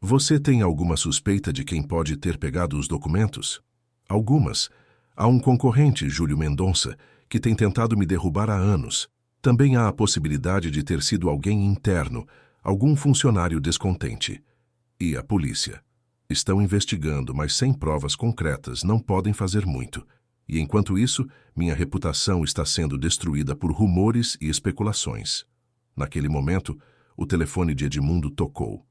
Você tem alguma suspeita de quem pode ter pegado os documentos? Algumas. Há um concorrente, Júlio Mendonça, que tem tentado me derrubar há anos. Também há a possibilidade de ter sido alguém interno, algum funcionário descontente. E a polícia. Estão investigando, mas sem provas concretas não podem fazer muito. E enquanto isso, minha reputação está sendo destruída por rumores e especulações. Naquele momento, o telefone de Edmundo tocou.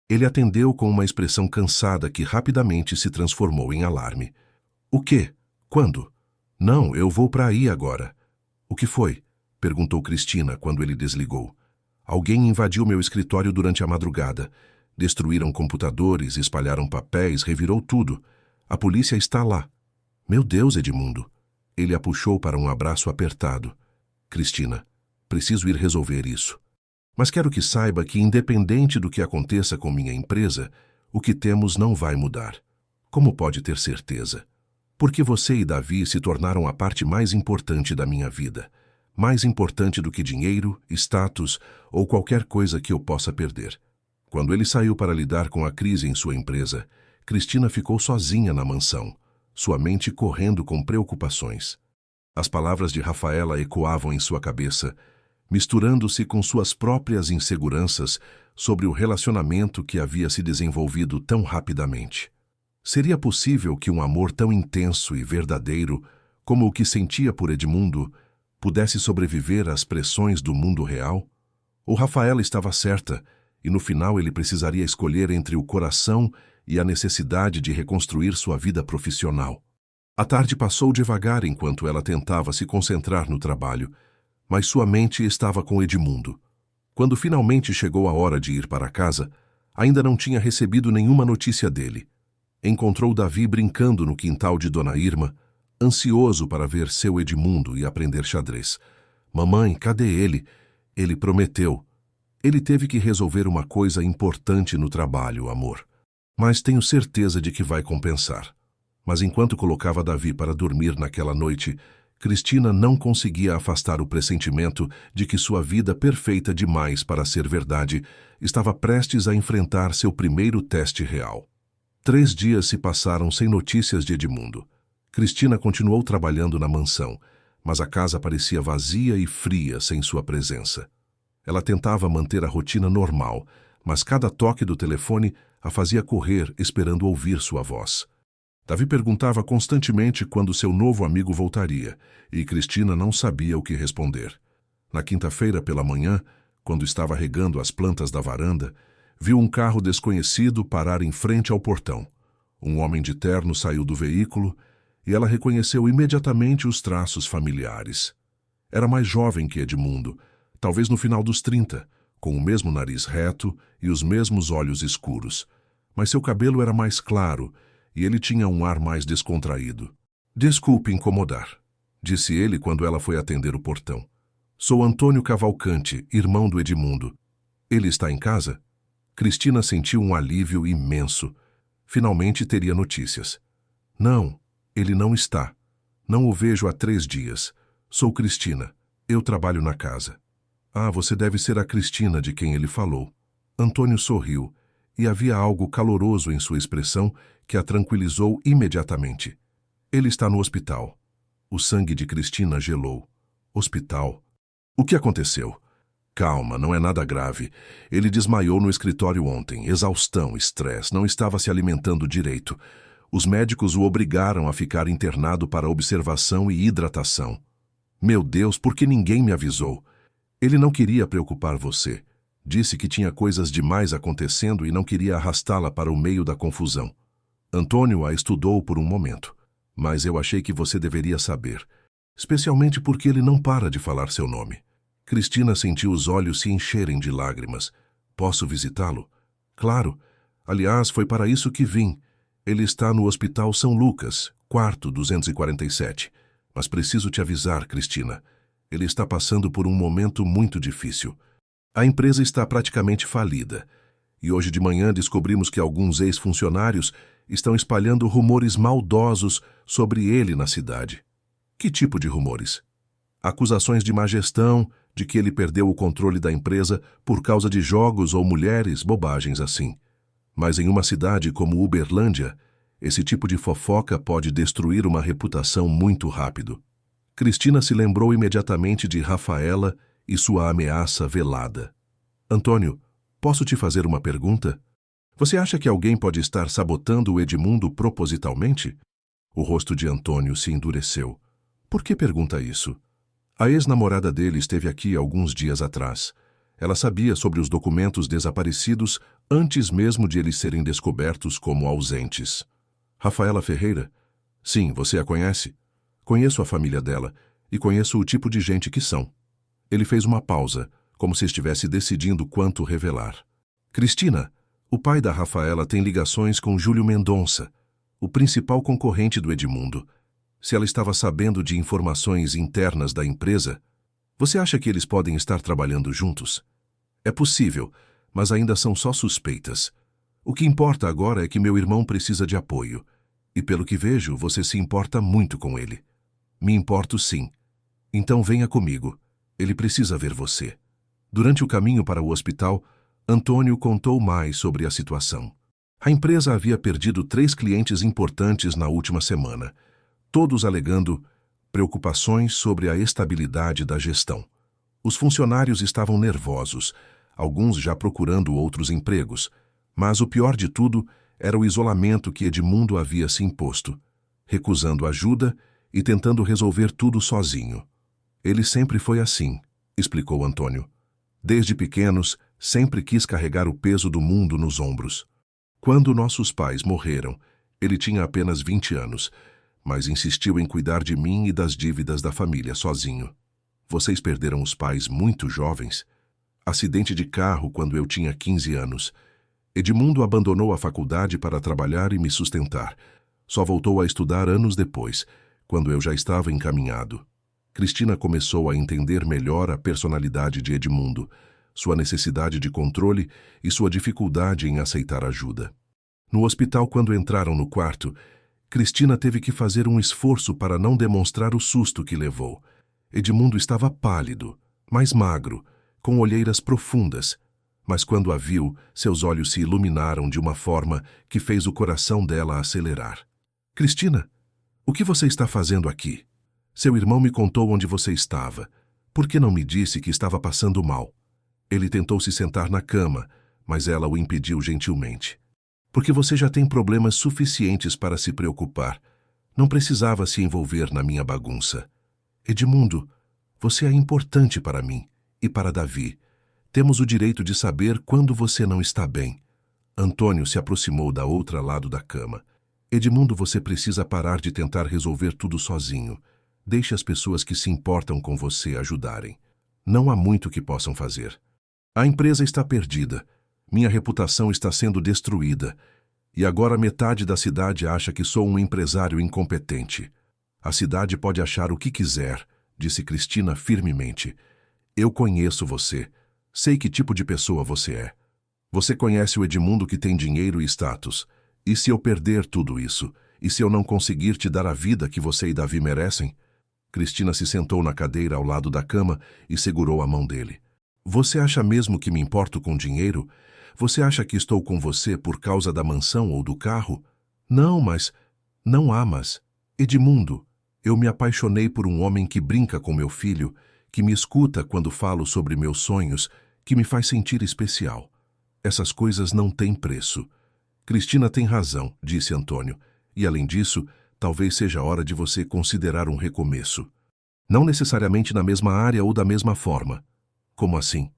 Ele atendeu com uma expressão cansada que rapidamente se transformou em alarme. O quê? Quando? Não, eu vou para aí agora. O que foi? Perguntou Cristina quando ele desligou. Alguém invadiu meu escritório durante a madrugada. Destruíram computadores, espalharam papéis, revirou tudo. A polícia está lá. Meu Deus, Edmundo. Ele a puxou para um abraço apertado. Cristina, preciso ir resolver isso. Mas quero que saiba que, independente do que aconteça com minha empresa, o que temos não vai mudar. Como pode ter certeza? Porque você e Davi se tornaram a parte mais importante da minha vida. Mais importante do que dinheiro, status ou qualquer coisa que eu possa perder. Quando ele saiu para lidar com a crise em sua empresa, Cristina ficou sozinha na mansão, sua mente correndo com preocupações. As palavras de Rafaela ecoavam em sua cabeça, misturando-se com suas próprias inseguranças sobre o relacionamento que havia se desenvolvido tão rapidamente. Seria possível que um amor tão intenso e verdadeiro como o que sentia por Edmundo pudesse sobreviver às pressões do mundo real? Ou Rafaela estava certa e no final ele precisaria escolher entre o coração e a necessidade de reconstruir sua vida profissional? A tarde passou devagar enquanto ela tentava se concentrar no trabalho, mas sua mente estava com Edmundo. Quando finalmente chegou a hora de ir para casa, ainda não tinha recebido nenhuma notícia dele. Encontrou Davi brincando no quintal de Dona Irma, ansioso para ver seu Edmundo e aprender xadrez. Mamãe, cadê ele? Ele prometeu. Ele teve que resolver uma coisa importante no trabalho, amor. Mas tenho certeza de que vai compensar. Mas enquanto colocava Davi para dormir naquela noite, Cristina não conseguia afastar o pressentimento de que sua vida perfeita demais para ser verdade estava prestes a enfrentar seu primeiro teste real. 3 dias se passaram sem notícias de Edmundo. Cristina continuou trabalhando na mansão, mas a casa parecia vazia e fria sem sua presença. Ela tentava manter a rotina normal, mas cada toque do telefone a fazia correr esperando ouvir sua voz. Davi perguntava constantemente quando seu novo amigo voltaria, e Cristina não sabia o que responder. Na quinta-feira pela manhã, quando estava regando as plantas da varanda, viu um carro desconhecido parar em frente ao portão. Um homem de terno saiu do veículo e ela reconheceu imediatamente os traços familiares. Era mais jovem que Edmundo, talvez no final dos 30, com o mesmo nariz reto e os mesmos olhos escuros, mas seu cabelo era mais claro e ele tinha um ar mais descontraído. "Desculpe incomodar", disse ele quando ela foi atender o portão. "Sou Antônio Cavalcante, irmão do Edmundo. Ele está em casa?" Cristina sentiu um alívio imenso. Finalmente teria notícias. "Não, ele não está. Não o vejo há 3 dias. Sou Cristina. Eu trabalho na casa." "Ah, você deve ser a Cristina de quem ele falou." Antônio sorriu, e havia algo caloroso em sua expressão que a tranquilizou imediatamente. "Ele está no hospital." O sangue de Cristina gelou. "Hospital? O que aconteceu?" "Calma, não é nada grave. Ele desmaiou no escritório ontem. Exaustão, estresse, não estava se alimentando direito. Os médicos o obrigaram a ficar internado para observação e hidratação." "Meu Deus, por que ninguém me avisou?" "Ele não queria preocupar você. Disse que tinha coisas demais acontecendo e não queria arrastá-la para o meio da confusão." Antônio a estudou por um momento. "Mas eu achei que você deveria saber. Especialmente porque ele não para de falar seu nome." Cristina sentiu os olhos se encherem de lágrimas. "Posso visitá-lo?" "Claro. Aliás, foi para isso que vim. Ele está no Hospital São Lucas, quarto 247. Mas preciso te avisar, Cristina. Ele está passando por um momento muito difícil. A empresa está praticamente falida. E hoje de manhã descobrimos que alguns ex-funcionários estão espalhando rumores maldosos sobre ele na cidade." "Que tipo de rumores?" "Acusações de má gestão, de que ele perdeu o controle da empresa por causa de jogos ou mulheres, bobagens assim. Mas em uma cidade como Uberlândia, esse tipo de fofoca pode destruir uma reputação muito rápido." Cristina se lembrou imediatamente de Rafaela e sua ameaça velada. "Antônio, posso te fazer uma pergunta? Você acha que alguém pode estar sabotando o Edmundo propositalmente?" O rosto de Antônio se endureceu. "Por que pergunta isso?" "A ex-namorada dele esteve aqui alguns dias atrás. Ela sabia sobre os documentos desaparecidos antes mesmo de eles serem descobertos como ausentes." "Rafaela Ferreira?" "Sim, você a conhece?" "Conheço a família dela e conheço o tipo de gente que são." Ele fez uma pausa, como se estivesse decidindo quanto revelar. "Cristina, o pai da Rafaela tem ligações com Júlio Mendonça, o principal concorrente do Edmundo. Se ela estava sabendo de informações internas da empresa, você acha que eles podem estar trabalhando juntos?" "É possível, mas ainda são só suspeitas. O que importa agora é que meu irmão precisa de apoio. E pelo que vejo, você se importa muito com ele." "Me importo sim. Então venha comigo. Ele precisa ver você." Durante o caminho para o hospital, Antônio contou mais sobre a situação. A empresa havia perdido 3 clientes importantes na última semana, todos alegando preocupações sobre a estabilidade da gestão. Os funcionários estavam nervosos, alguns já procurando outros empregos, mas o pior de tudo era o isolamento que Edmundo havia se imposto, recusando ajuda e tentando resolver tudo sozinho. "Ele sempre foi assim", explicou Antônio. "Desde pequenos, sempre quis carregar o peso do mundo nos ombros. Quando nossos pais morreram, ele tinha apenas 20 anos, mas insistiu em cuidar de mim e das dívidas da família sozinho. Vocês perderam os pais muito jovens? Acidente de carro quando eu tinha 15 anos. Edmundo abandonou a faculdade para trabalhar e me sustentar. Só voltou a estudar anos depois, quando eu já estava encaminhado." Cristina começou a entender melhor a personalidade de Edmundo, sua necessidade de controle e sua dificuldade em aceitar ajuda. No hospital, quando entraram no quarto, Cristina teve que fazer um esforço para não demonstrar o susto que levou. Edmundo estava pálido, mais magro, com olheiras profundas, mas quando a viu, seus olhos se iluminaram de uma forma que fez o coração dela acelerar. "Cristina, O que você está fazendo aqui? Seu irmão me contou onde você estava. Por que não me disse que estava passando mal? Ele tentou se sentar na cama, mas ela o impediu gentilmente. Porque você já tem problemas suficientes para se preocupar. Não precisava se envolver na minha bagunça. Edmundo, você é importante para mim e para Davi. Temos o direito de saber quando você não está bem. Antônio se aproximou da outra lado da cama. Edmundo, você precisa parar de tentar resolver tudo sozinho. Deixe as pessoas que se importam com você ajudarem. Não há muito que possam fazer. A empresa está perdida. Minha reputação está sendo destruída. E agora metade da cidade acha que sou um empresário incompetente. A cidade pode achar o que quiser, disse Cristina firmemente. Eu conheço você. Sei que tipo de pessoa você é. Você conhece o Edmundo que tem dinheiro e status. E se eu perder tudo isso? E se eu não conseguir te dar a vida que você e Davi merecem? Cristina se sentou na cadeira ao lado da cama e segurou a mão dele. Você acha mesmo que me importo com dinheiro? Você acha que estou com você por causa da mansão ou do carro? Não, mas... Não há mas. Edmundo, eu me apaixonei por um homem que brinca com meu filho, que me escuta quando falo sobre meus sonhos, que me faz sentir especial. Essas coisas não têm preço. Cristina tem razão, disse Antônio, e além disso, talvez seja a hora de você considerar um recomeço. Não necessariamente na mesma área ou da mesma forma. Como assim?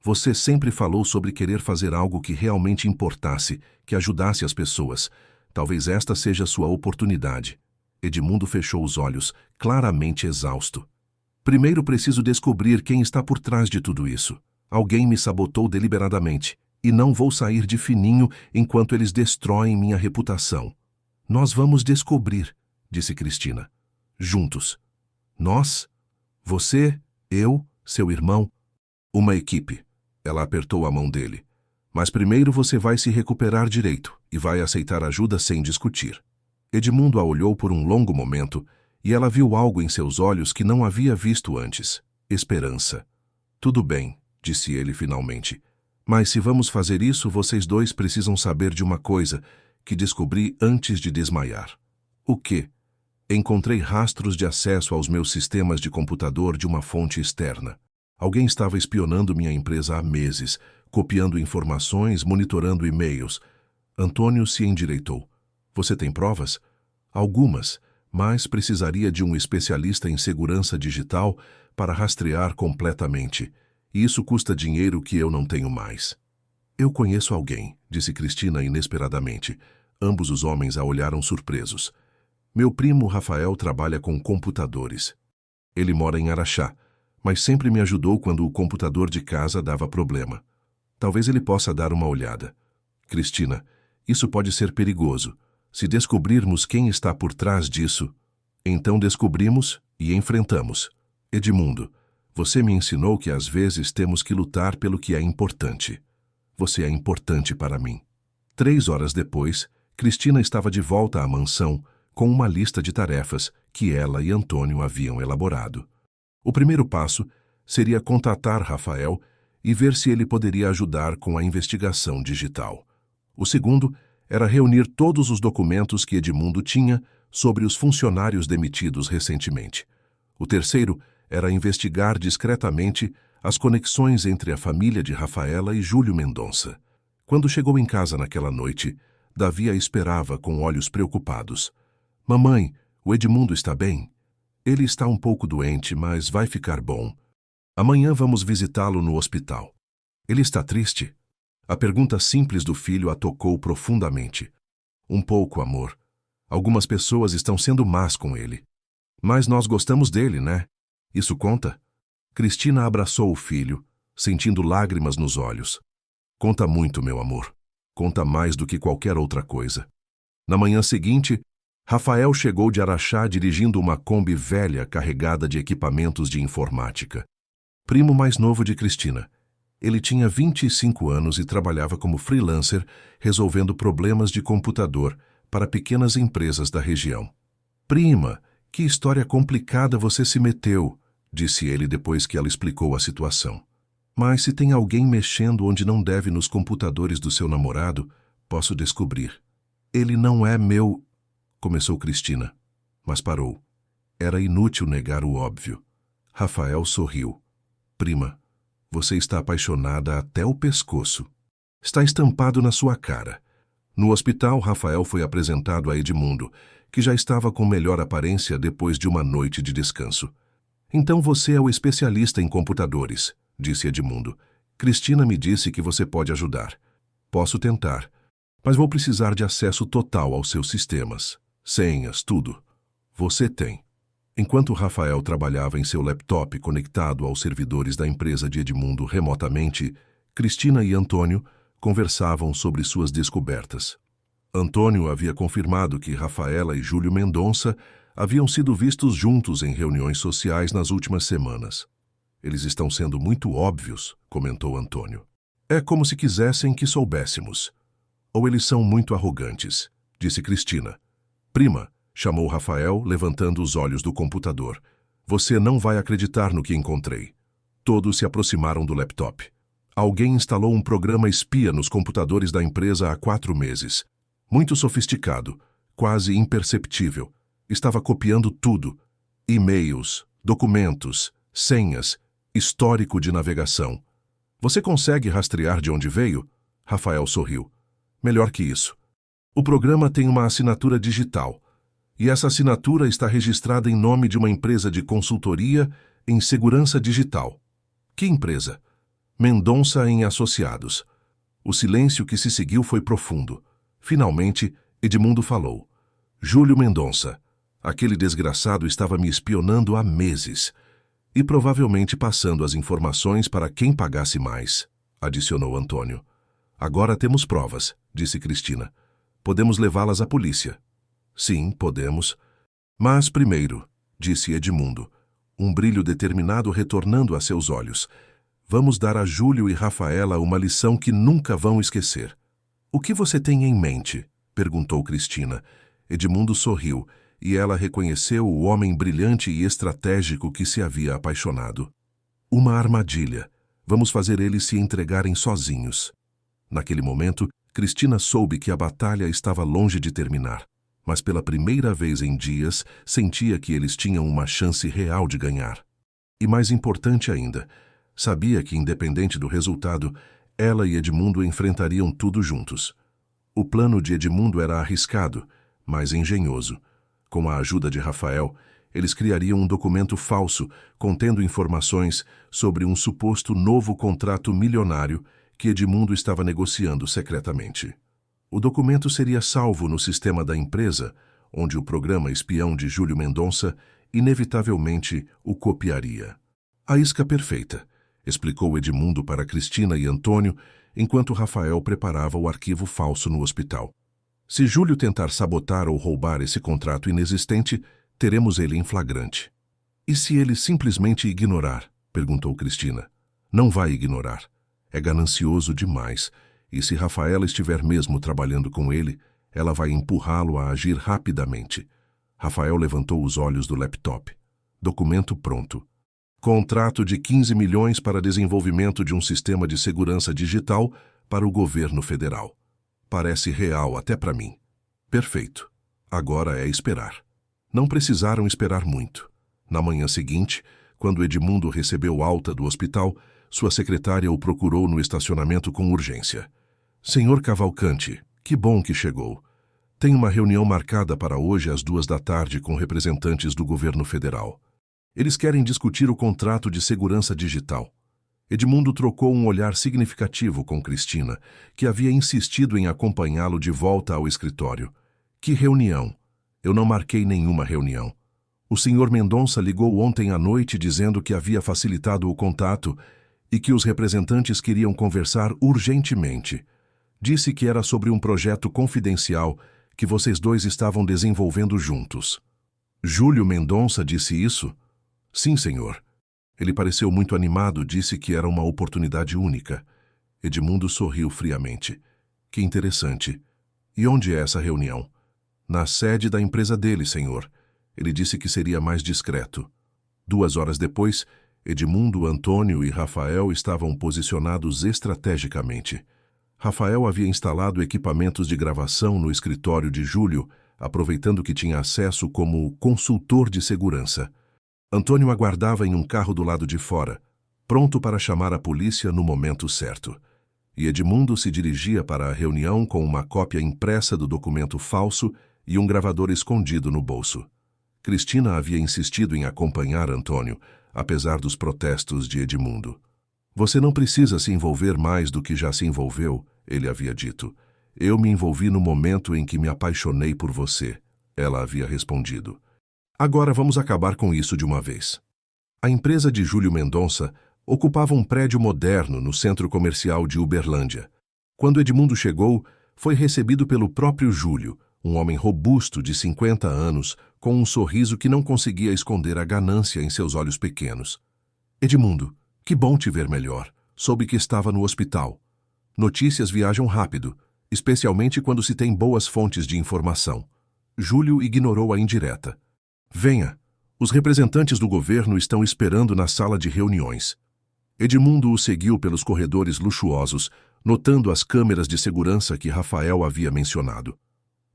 Você sempre falou sobre querer fazer algo que realmente importasse, que ajudasse as pessoas. Talvez esta seja sua oportunidade. Edmundo fechou os olhos, claramente exausto. Primeiro preciso descobrir quem está por trás de tudo isso. Alguém me sabotou deliberadamente, e não vou sair de fininho enquanto eles destroem minha reputação. Nós vamos descobrir, disse Cristina. Juntos. Nós? Você, eu, seu irmão? Uma equipe. Ela apertou a mão dele. Mas primeiro você vai se recuperar direito e vai aceitar ajuda sem discutir. Edmundo a olhou por um longo momento e ela viu algo em seus olhos que não havia visto antes. Esperança. Tudo bem, disse ele finalmente. Mas se vamos fazer isso, vocês dois precisam saber de uma coisa que descobri antes de desmaiar. O quê? Encontrei rastros de acesso aos meus sistemas de computador de uma fonte externa. Alguém estava espionando minha empresa há meses, copiando informações, monitorando e-mails. Antônio se endireitou. Você tem provas? Algumas, mas precisaria de um especialista em segurança digital para rastrear completamente. E isso custa dinheiro que eu não tenho mais. Eu conheço alguém, disse Cristina inesperadamente. Ambos os homens a olharam surpresos. Meu primo Rafael trabalha com computadores. Ele mora em Araxá, mas sempre me ajudou quando o computador de casa dava problema. Talvez ele possa dar uma olhada. Cristina, isso pode ser perigoso. Se descobrirmos quem está por trás disso, então descobrimos e enfrentamos. Edmundo, você me ensinou que às vezes temos que lutar pelo que é importante. Você é importante para mim. 3 horas depois, Cristina estava de volta à mansão com uma lista de tarefas que ela e Antônio haviam elaborado. O primeiro passo seria contatar Rafael e ver se ele poderia ajudar com a investigação digital. O segundo era reunir todos os documentos que Edmundo tinha sobre os funcionários demitidos recentemente. O terceiro era investigar discretamente as conexões entre a família de Rafaela e Júlio Mendonça. Quando chegou em casa naquela noite, Davi a esperava com olhos preocupados. Mamãe, o Edmundo está bem? Ele está um pouco doente, mas vai ficar bom. Amanhã vamos visitá-lo no hospital. Ele está triste? A pergunta simples do filho a tocou profundamente. Um pouco, amor. Algumas pessoas estão sendo más com ele. Mas nós gostamos dele, né? Isso conta? Cristina abraçou o filho, sentindo lágrimas nos olhos. Conta muito, meu amor. Conta mais do que qualquer outra coisa. Na manhã seguinte, Rafael chegou de Araxá dirigindo uma Kombi velha carregada de equipamentos de informática. Primo mais novo de Cristina. Ele tinha 25 anos e trabalhava como freelancer, resolvendo problemas de computador para pequenas empresas da região. Prima, que história complicada você se meteu, disse ele depois que ela explicou a situação. Mas se tem alguém mexendo onde não deve nos computadores do seu namorado, posso descobrir. Ele não é meu... Começou Cristina. Mas parou. Era inútil negar o óbvio. Rafael sorriu. Prima, você está apaixonada até o pescoço. Está estampado na sua cara. No hospital, Rafael foi apresentado a Edmundo, que já estava com melhor aparência depois de uma noite de descanso. Então você é o especialista em computadores, disse Edmundo. Cristina me disse que você pode ajudar. Posso tentar, mas vou precisar de acesso total aos seus sistemas. Senhas, tudo. Você tem. Enquanto Rafael trabalhava em seu laptop conectado aos servidores da empresa de Edmundo remotamente, Cristina e Antônio conversavam sobre suas descobertas. Antônio havia confirmado que Rafaela e Júlio Mendonça haviam sido vistos juntos em reuniões sociais nas últimas semanas. Eles estão sendo muito óbvios, comentou Antônio. É como se quisessem que soubéssemos. Ou eles são muito arrogantes, disse Cristina. Prima, chamou Rafael, levantando os olhos do computador. Você não vai acreditar no que encontrei. Todos se aproximaram do laptop. Alguém instalou um programa espia nos computadores da empresa há 4 meses. Muito sofisticado, quase imperceptível. Estava copiando tudo. E-mails, documentos, senhas, histórico de navegação. Você consegue rastrear de onde veio? Rafael sorriu. Melhor que isso. O programa tem uma assinatura digital. E essa assinatura está registrada em nome de uma empresa de consultoria em segurança digital. Que empresa? Mendonça em Associados. O silêncio que se seguiu foi profundo. Finalmente, Edmundo falou. Júlio Mendonça. Aquele desgraçado estava me espionando há meses. E provavelmente passando as informações para quem pagasse mais, adicionou Antônio. Agora temos provas, disse Cristina. Podemos levá-las à polícia. Sim, podemos. Mas primeiro, disse Edmundo, um brilho determinado retornando a seus olhos. Vamos dar a Júlio e Rafaela uma lição que nunca vão esquecer. O que você tem em mente? Perguntou Cristina. Edmundo sorriu, e ela reconheceu o homem brilhante e estratégico que se havia apaixonado. Uma armadilha. Vamos fazer eles se entregarem sozinhos. Naquele momento, Cristina soube que a batalha estava longe de terminar, mas pela primeira vez em dias sentia que eles tinham uma chance real de ganhar. E mais importante ainda, sabia que, independente do resultado, ela e Edmundo enfrentariam tudo juntos. O plano de Edmundo era arriscado, mas engenhoso. Com a ajuda de Rafael, eles criariam um documento falso contendo informações sobre um suposto novo contrato milionário que Edmundo estava negociando secretamente. O documento seria salvo no sistema da empresa, onde o programa espião de Júlio Mendonça inevitavelmente o copiaria. A isca perfeita, explicou Edmundo para Cristina e Antônio, enquanto Rafael preparava o arquivo falso no hospital. Se Júlio tentar sabotar ou roubar esse contrato inexistente, teremos ele em flagrante. E se ele simplesmente ignorar? Perguntou Cristina. Não vai ignorar. É ganancioso demais, e se Rafaela estiver mesmo trabalhando com ele, ela vai empurrá-lo a agir rapidamente. Rafael levantou os olhos do laptop. Documento pronto. Contrato de 15 milhões para desenvolvimento de um sistema de segurança digital para o governo federal. Parece real até para mim. Perfeito. Agora é esperar. Não precisaram esperar muito. Na manhã seguinte, quando Edmundo recebeu alta do hospital, sua secretária o procurou no estacionamento com urgência. Senhor Cavalcante, que bom que chegou. Tem uma reunião marcada para hoje às 14h com representantes do governo federal. Eles querem discutir o contrato de segurança digital. Edmundo trocou um olhar significativo com Cristina, que havia insistido em acompanhá-lo de volta ao escritório. Que reunião? Eu não marquei nenhuma reunião. O senhor Mendonça ligou ontem à noite dizendo que havia facilitado o contato e que os representantes queriam conversar urgentemente. Disse que era sobre um projeto confidencial que vocês dois estavam desenvolvendo juntos. Júlio Mendonça disse isso? Sim, senhor. Ele pareceu muito animado, disse que era uma oportunidade única. Edmundo sorriu friamente. Que interessante. E onde é essa reunião? Na sede da empresa dele, senhor. Ele disse que seria mais discreto. 2 horas depois, Edmundo, Antônio e Rafael estavam posicionados estrategicamente. Rafael havia instalado equipamentos de gravação no escritório de Júlio aproveitando que tinha acesso como consultor de segurança. Antônio aguardava em um carro do lado de fora, pronto para chamar a polícia no momento certo. E Edmundo se dirigia para a reunião com uma cópia impressa do documento falso e um gravador escondido no bolso. Cristina havia insistido em acompanhar Antônio, apesar dos protestos de Edmundo. Você não precisa se envolver mais do que já se envolveu, ele havia dito. Eu me envolvi no momento em que me apaixonei por você, ela havia respondido. Agora vamos acabar com isso de uma vez. A empresa de Júlio Mendonça ocupava um prédio moderno no centro comercial de Uberlândia. Quando Edmundo chegou, foi recebido pelo próprio Júlio, um homem robusto de 50 anos, com um sorriso que não conseguia esconder a ganância em seus olhos pequenos. Edmundo, que bom te ver melhor. Soube que estava no hospital. Notícias viajam rápido, especialmente quando se tem boas fontes de informação. Júlio ignorou a indireta. Venha, os representantes do governo estão esperando na sala de reuniões. Edmundo o seguiu pelos corredores luxuosos, notando as câmeras de segurança que Rafael havia mencionado.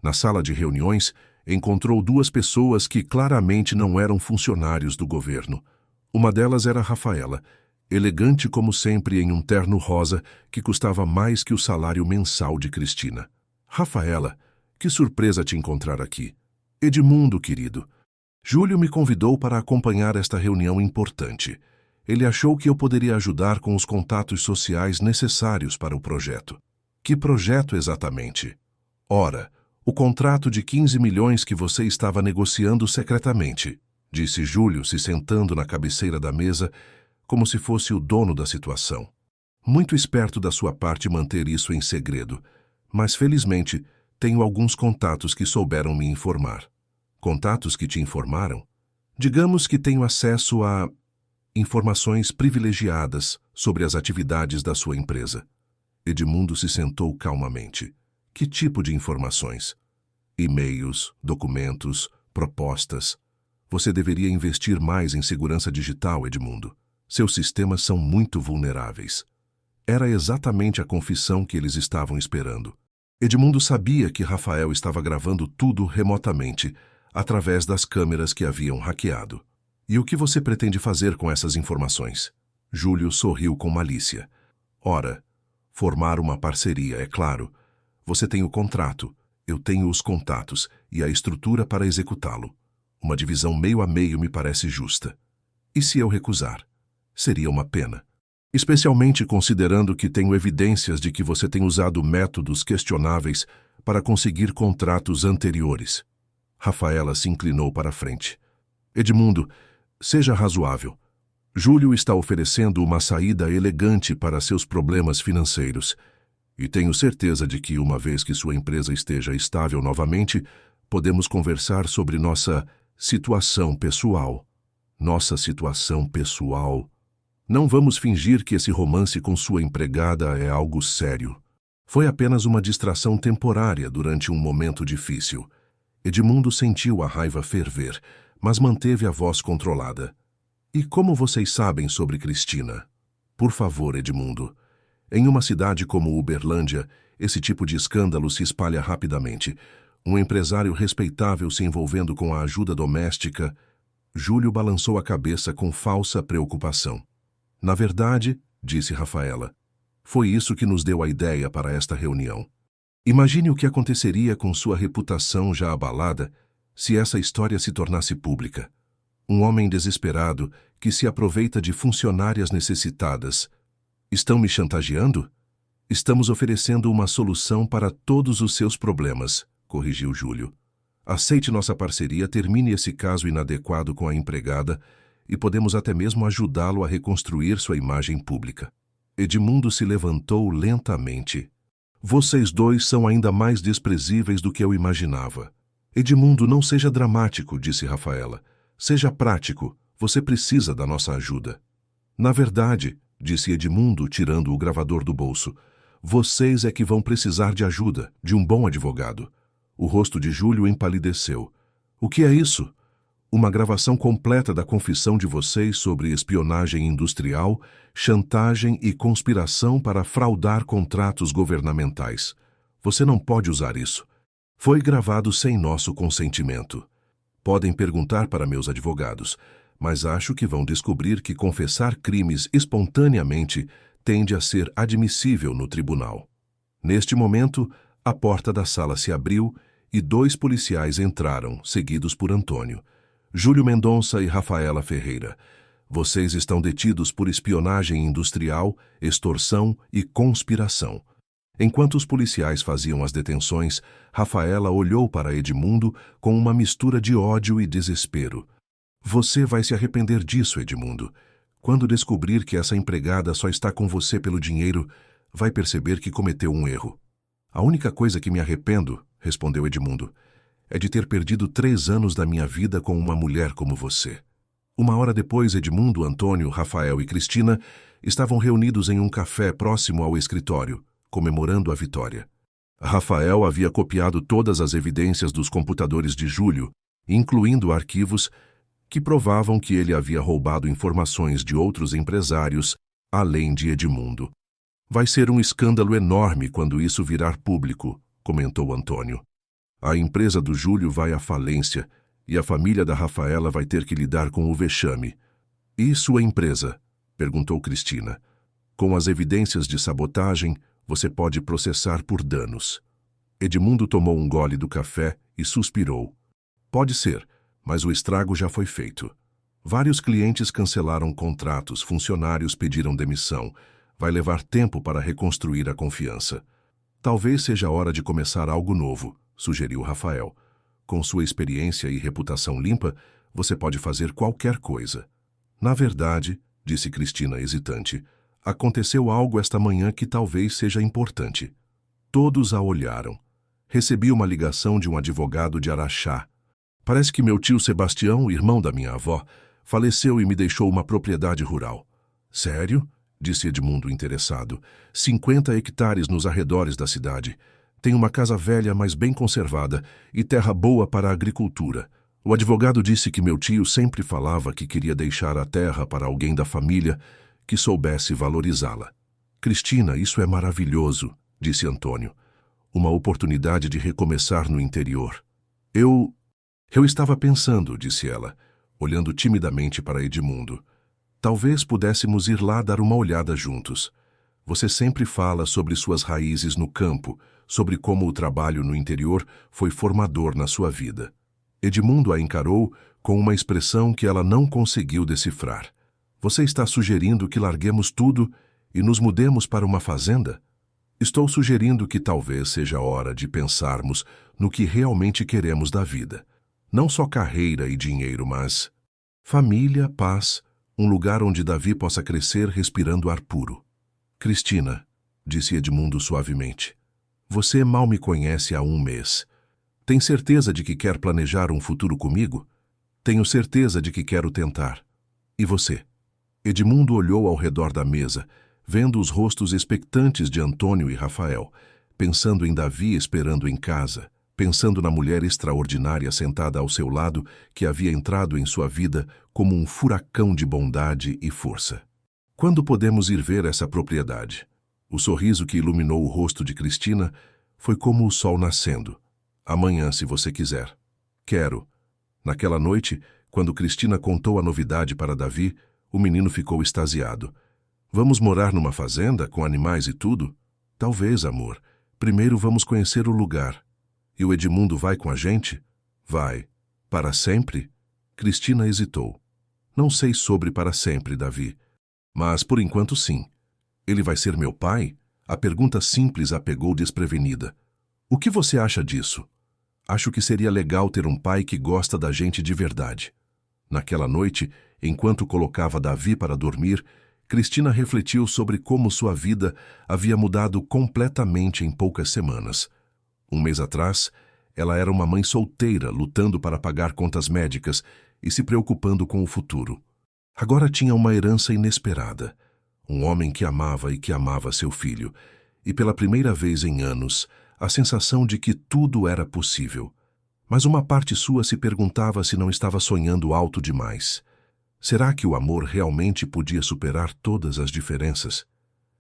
Na sala de reuniões, encontrou duas pessoas que claramente não eram funcionários do governo. Uma delas era Rafaela, elegante como sempre em um terno rosa que custava mais que o salário mensal de Cristina. Rafaela, que surpresa te encontrar aqui. Edmundo, querido. Júlio me convidou para acompanhar esta reunião importante. Ele achou que eu poderia ajudar com os contatos sociais necessários para o projeto. Que projeto exatamente? Ora, o contrato de 15 milhões que você estava negociando secretamente, disse Júlio, se sentando na cabeceira da mesa, como se fosse o dono da situação. Muito esperto da sua parte manter isso em segredo, mas felizmente tenho alguns contatos que souberam me informar. Contatos que te informaram? Digamos que tenho acesso a informações privilegiadas sobre as atividades da sua empresa. Edmundo se sentou calmamente. Que tipo de informações? E-mails, documentos, propostas. Você deveria investir mais em segurança digital, Edmundo. Seus sistemas são muito vulneráveis. Era exatamente a confissão que eles estavam esperando. Edmundo sabia que Rafael estava gravando tudo remotamente, através das câmeras que haviam hackeado. E o que você pretende fazer com essas informações? Júlio sorriu com malícia. Ora, formar uma parceria, é claro. Você tem o contrato, eu tenho os contatos e a estrutura para executá-lo. Uma divisão meio a meio me parece justa. E se eu recusar? Seria uma pena. Especialmente considerando que tenho evidências de que você tem usado métodos questionáveis para conseguir contratos anteriores. Rafaela se inclinou para a frente. Edmundo, seja razoável. Júlio está oferecendo uma saída elegante para seus problemas financeiros. E tenho certeza de que, uma vez que sua empresa esteja estável novamente, podemos conversar sobre nossa situação pessoal. Nossa situação pessoal. Não vamos fingir que esse romance com sua empregada é algo sério. Foi apenas uma distração temporária durante um momento difícil. Edmundo sentiu a raiva ferver, mas manteve a voz controlada. E como vocês sabem sobre Cristina? Por favor, Edmundo. Em uma cidade como Uberlândia, esse tipo de escândalo se espalha rapidamente. Um empresário respeitável se envolvendo com a ajuda doméstica. Júlio balançou a cabeça com falsa preocupação. Na verdade, disse Rafaela, foi isso que nos deu a ideia para esta reunião. Imagine o que aconteceria com sua reputação já abalada se essa história se tornasse pública. Um homem desesperado que se aproveita de funcionárias necessitadas. Estão me chantageando? Estamos oferecendo uma solução para todos os seus problemas, corrigiu Júlio. Aceite nossa parceria, termine esse caso inadequado com a empregada e podemos até mesmo ajudá-lo a reconstruir sua imagem pública. Edmundo se levantou lentamente. Vocês dois são ainda mais desprezíveis do que eu imaginava. Edmundo, não seja dramático, disse Rafaela. Seja prático, você precisa da nossa ajuda. Na verdade, disse Edmundo, tirando o gravador do bolso, vocês é que vão precisar de ajuda, de um bom advogado. O rosto de Júlio empalideceu. O que é isso? Uma gravação completa da confissão de vocês sobre espionagem industrial, chantagem e conspiração para fraudar contratos governamentais. Você não pode usar isso. Foi gravado sem nosso consentimento. Podem perguntar para meus advogados, mas acho que vão descobrir que confessar crimes espontaneamente tende a ser admissível no tribunal. Neste momento, a porta da sala se abriu e 2 policiais entraram, seguidos por Antônio. Júlio Mendonça e Rafaela Ferreira. Vocês estão detidos por espionagem industrial, extorsão e conspiração. Enquanto os policiais faziam as detenções, Rafaela olhou para Edmundo com uma mistura de ódio e desespero. Você vai se arrepender disso, Edmundo. Quando descobrir que essa empregada só está com você pelo dinheiro, vai perceber que cometeu um erro. A única coisa que me arrependo, respondeu Edmundo, é de ter perdido 3 anos da minha vida com uma mulher como você. Uma hora depois, Edmundo, Antônio, Rafael e Cristina estavam reunidos em um café próximo ao escritório, comemorando a vitória. Rafael havia copiado todas as evidências dos computadores de Júlio, incluindo arquivos que provavam que ele havia roubado informações de outros empresários, além de Edmundo. Vai ser um escândalo enorme quando isso virar público, comentou Antônio. A empresa do Júlio vai à falência e a família da Rafaela vai ter que lidar com o vexame. E sua empresa? Perguntou Cristina. Com as evidências de sabotagem, você pode processar por danos. Edmundo tomou um gole do café e suspirou. Pode ser, mas o estrago já foi feito. Vários clientes cancelaram contratos, funcionários pediram demissão. Vai levar tempo para reconstruir a confiança. Talvez seja a hora de começar algo novo, sugeriu Rafael. Com sua experiência e reputação limpa, você pode fazer qualquer coisa. Na verdade, disse Cristina hesitante, aconteceu algo esta manhã que talvez seja importante. Todos a olharam. Recebi uma ligação de um advogado de Araxá. Parece que meu tio Sebastião, irmão da minha avó, faleceu e me deixou uma propriedade rural. Sério? Disse Edmundo interessado. 50 hectares nos arredores da cidade. Tem uma casa velha, mas bem conservada, e terra boa para a agricultura. O advogado disse que meu tio sempre falava que queria deixar a terra para alguém da família que soubesse valorizá-la. Cristina, isso é maravilhoso, disse Antônio. Uma oportunidade de recomeçar no interior. Eu estava pensando, disse ela, olhando timidamente para Edmundo. Talvez pudéssemos ir lá dar uma olhada juntos. Você sempre fala sobre suas raízes no campo, sobre como o trabalho no interior foi formador na sua vida. Edmundo a encarou com uma expressão que ela não conseguiu decifrar. Você está sugerindo que larguemos tudo e nos mudemos para uma fazenda? Estou sugerindo que talvez seja hora de pensarmos no que realmente queremos da vida. Não só carreira e dinheiro, mas família, paz, um lugar onde Davi possa crescer respirando ar puro. Cristina, disse Edmundo suavemente, você mal me conhece há 1 mês. Tem certeza de que quer planejar um futuro comigo? Tenho certeza de que quero tentar. E você? Edmundo olhou ao redor da mesa, vendo os rostos expectantes de Antônio e Rafael, pensando em Davi esperando em casa, pensando na mulher extraordinária sentada ao seu lado que havia entrado em sua vida como um furacão de bondade e força. Quando podemos ir ver essa propriedade? O sorriso que iluminou o rosto de Cristina foi como o sol nascendo. Amanhã, se você quiser. Quero. Naquela noite, quando Cristina contou a novidade para Davi, o menino ficou extasiado. Vamos morar numa fazenda, com animais e tudo? Talvez, amor. Primeiro vamos conhecer o lugar. E o Edmundo vai com a gente? Vai. Para sempre? Cristina hesitou. Não sei sobre para sempre, Davi. Mas, por enquanto, sim. Ele vai ser meu pai? A pergunta simples a pegou desprevenida. O que você acha disso? Acho que seria legal ter um pai que gosta da gente de verdade. Naquela noite, enquanto colocava Davi para dormir, Cristina refletiu sobre como sua vida havia mudado completamente em poucas semanas. 1 mês atrás, ela era uma mãe solteira, lutando para pagar contas médicas e se preocupando com o futuro. Agora tinha uma herança inesperada. Um homem que amava e que amava seu filho. E pela primeira vez em anos, a sensação de que tudo era possível. Mas uma parte sua se perguntava se não estava sonhando alto demais. Será que o amor realmente podia superar todas as diferenças?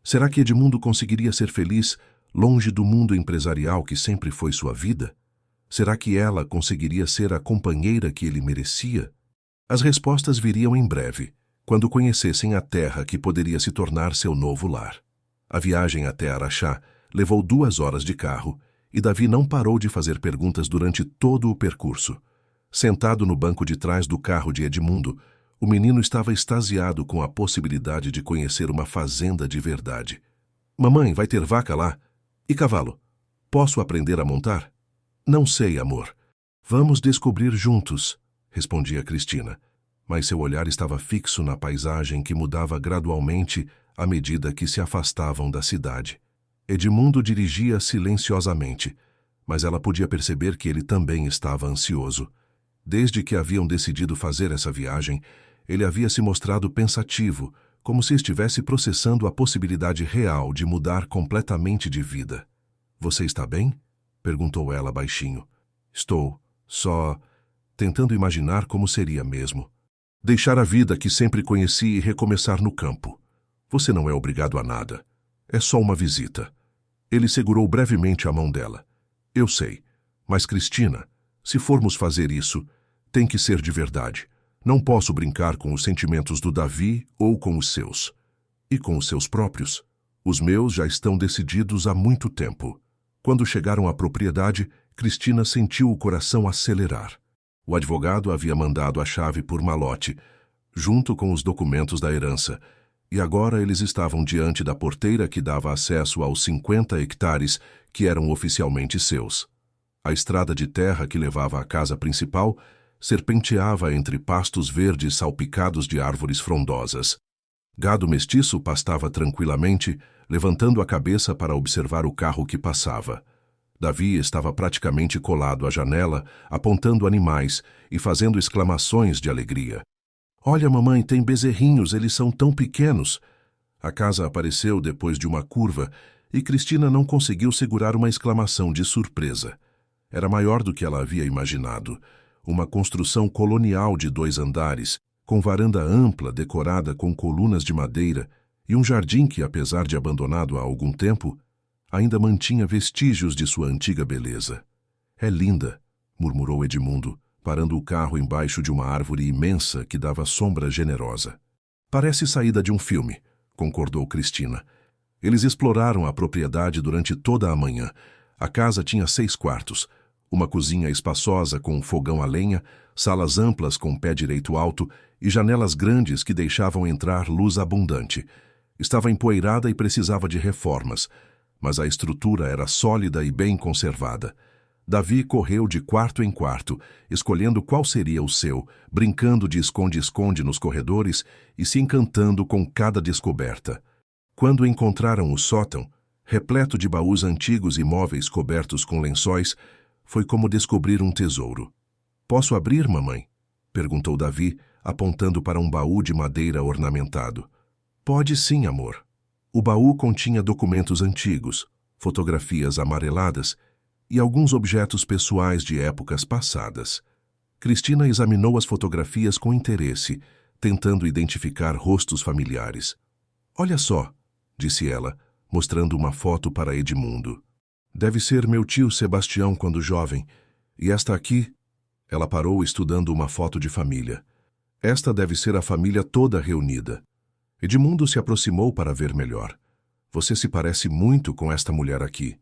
Será que Edmundo conseguiria ser feliz longe do mundo empresarial que sempre foi sua vida? Será que ela conseguiria ser a companheira que ele merecia? As respostas viriam em breve, quando conhecessem a terra que poderia se tornar seu novo lar. A viagem até Araxá levou 2 horas de carro, e Davi não parou de fazer perguntas durante todo o percurso. Sentado no banco de trás do carro de Edmundo, o menino estava extasiado com a possibilidade de conhecer uma fazenda de verdade. Mamãe, vai ter vaca lá? E cavalo? Posso aprender a montar? Não sei, amor. Vamos descobrir juntos, respondia Cristina, mas seu olhar estava fixo na paisagem que mudava gradualmente à medida que se afastavam da cidade. Edmundo dirigia silenciosamente, mas ela podia perceber que ele também estava ansioso. Desde que haviam decidido fazer essa viagem, ele havia se mostrado pensativo, como se estivesse processando a possibilidade real de mudar completamente de vida. Você está bem? Perguntou ela baixinho. Estou, só tentando imaginar como seria mesmo. Deixar a vida que sempre conheci e recomeçar no campo. Você não é obrigado a nada. É só uma visita. Ele segurou brevemente a mão dela. Eu sei, mas Cristina, se formos fazer isso, tem que ser de verdade. Não posso brincar com os sentimentos do Davi ou com os seus. E com os seus próprios. Os meus já estão decididos há muito tempo. Quando chegaram à propriedade, Cristina sentiu o coração acelerar. O advogado havia mandado a chave por malote, junto com os documentos da herança, e agora eles estavam diante da porteira que dava acesso aos 50 hectares que eram oficialmente seus. A estrada de terra que levava à casa principal serpenteava entre pastos verdes salpicados de árvores frondosas. Gado mestiço pastava tranquilamente, levantando a cabeça para observar o carro que passava. Davi estava praticamente colado à janela, apontando animais e fazendo exclamações de alegria. Olha, mamãe, tem bezerrinhos, eles são tão pequenos. A casa apareceu depois de uma curva e Cristina não conseguiu segurar uma exclamação de surpresa. Era maior do que ela havia imaginado. Uma construção colonial de 2 andares, com varanda ampla decorada com colunas de madeira e um jardim que, apesar de abandonado há algum tempo, ainda mantinha vestígios de sua antiga beleza. É linda, murmurou Edmundo, parando o carro embaixo de uma árvore imensa que dava sombra generosa. Parece saída de um filme, concordou Cristina. Eles exploraram a propriedade durante toda a manhã. A casa tinha 6 quartos, uma cozinha espaçosa com um fogão a lenha, salas amplas com pé direito alto e janelas grandes que deixavam entrar luz abundante. Estava empoeirada e precisava de reformas, mas a estrutura era sólida e bem conservada. Davi correu de quarto em quarto, escolhendo qual seria o seu, brincando de esconde-esconde nos corredores e se encantando com cada descoberta. Quando encontraram o sótão, repleto de baús antigos e móveis cobertos com lençóis, foi como descobrir um tesouro. Posso abrir, mamãe? Perguntou Davi, apontando para um baú de madeira ornamentado. Pode sim, amor. O baú continha documentos antigos, fotografias amareladas e alguns objetos pessoais de épocas passadas. Cristina examinou as fotografias com interesse, tentando identificar rostos familiares. Olha só, disse ela, mostrando uma foto para Edmundo. Deve ser meu tio Sebastião quando jovem. E esta aqui? Ela parou estudando uma foto de família. Esta deve ser a família toda reunida. Edmundo se aproximou para ver melhor. Você se parece muito com esta mulher aqui.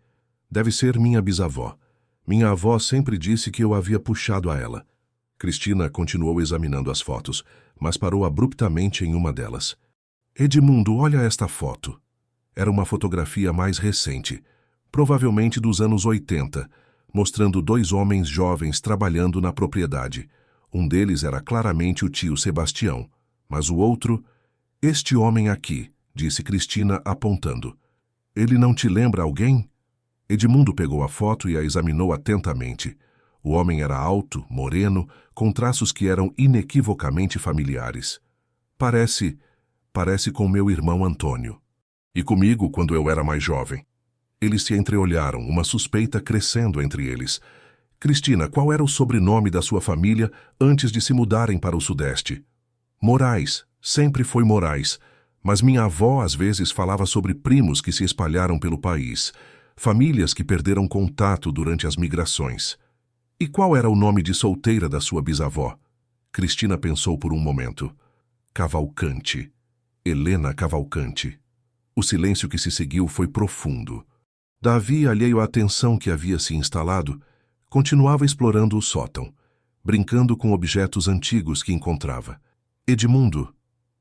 Deve ser minha bisavó. Minha avó sempre disse que eu havia puxado a ela. Cristina continuou examinando as fotos, mas parou abruptamente em uma delas. Edmundo, olha esta foto. Era uma fotografia mais recente, provavelmente dos anos 80, mostrando 2 homens jovens trabalhando na propriedade. Um deles era claramente o tio Sebastião, mas o outro... Este homem aqui, disse Cristina apontando. Ele não te lembra alguém? Edmundo pegou a foto e a examinou atentamente. O homem era alto, moreno, com traços que eram inequivocamente familiares. Parece com meu irmão Antônio. E comigo quando eu era mais jovem. Eles se entreolharam, uma suspeita crescendo entre eles. Cristina, qual era o sobrenome da sua família antes de se mudarem para o Sudeste? Moraes, sempre foi Moraes, mas minha avó às vezes falava sobre primos que se espalharam pelo país, famílias que perderam contato durante as migrações. E qual era o nome de solteira da sua bisavó? Cristina pensou por um momento. Cavalcante. Helena Cavalcante. O silêncio que se seguiu foi profundo. Davi, alheio à tensão que havia se instalado, continuava explorando o sótão, brincando com objetos antigos que encontrava. Edmundo,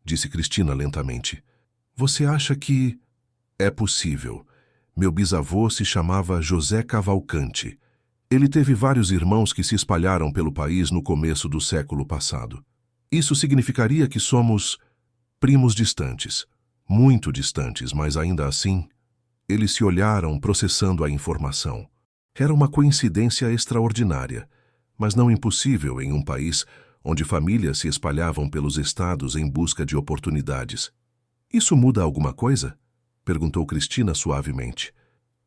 disse Cristina lentamente, você acha que... É possível. Meu bisavô se chamava José Cavalcante. Ele teve vários irmãos que se espalharam pelo país no começo do século passado. Isso significaria que somos primos distantes, muito distantes, mas ainda assim... Eles se olharam processando a informação. Era uma coincidência extraordinária, mas não impossível em um país onde famílias se espalhavam pelos estados em busca de oportunidades. Isso muda alguma coisa? Perguntou Cristina suavemente.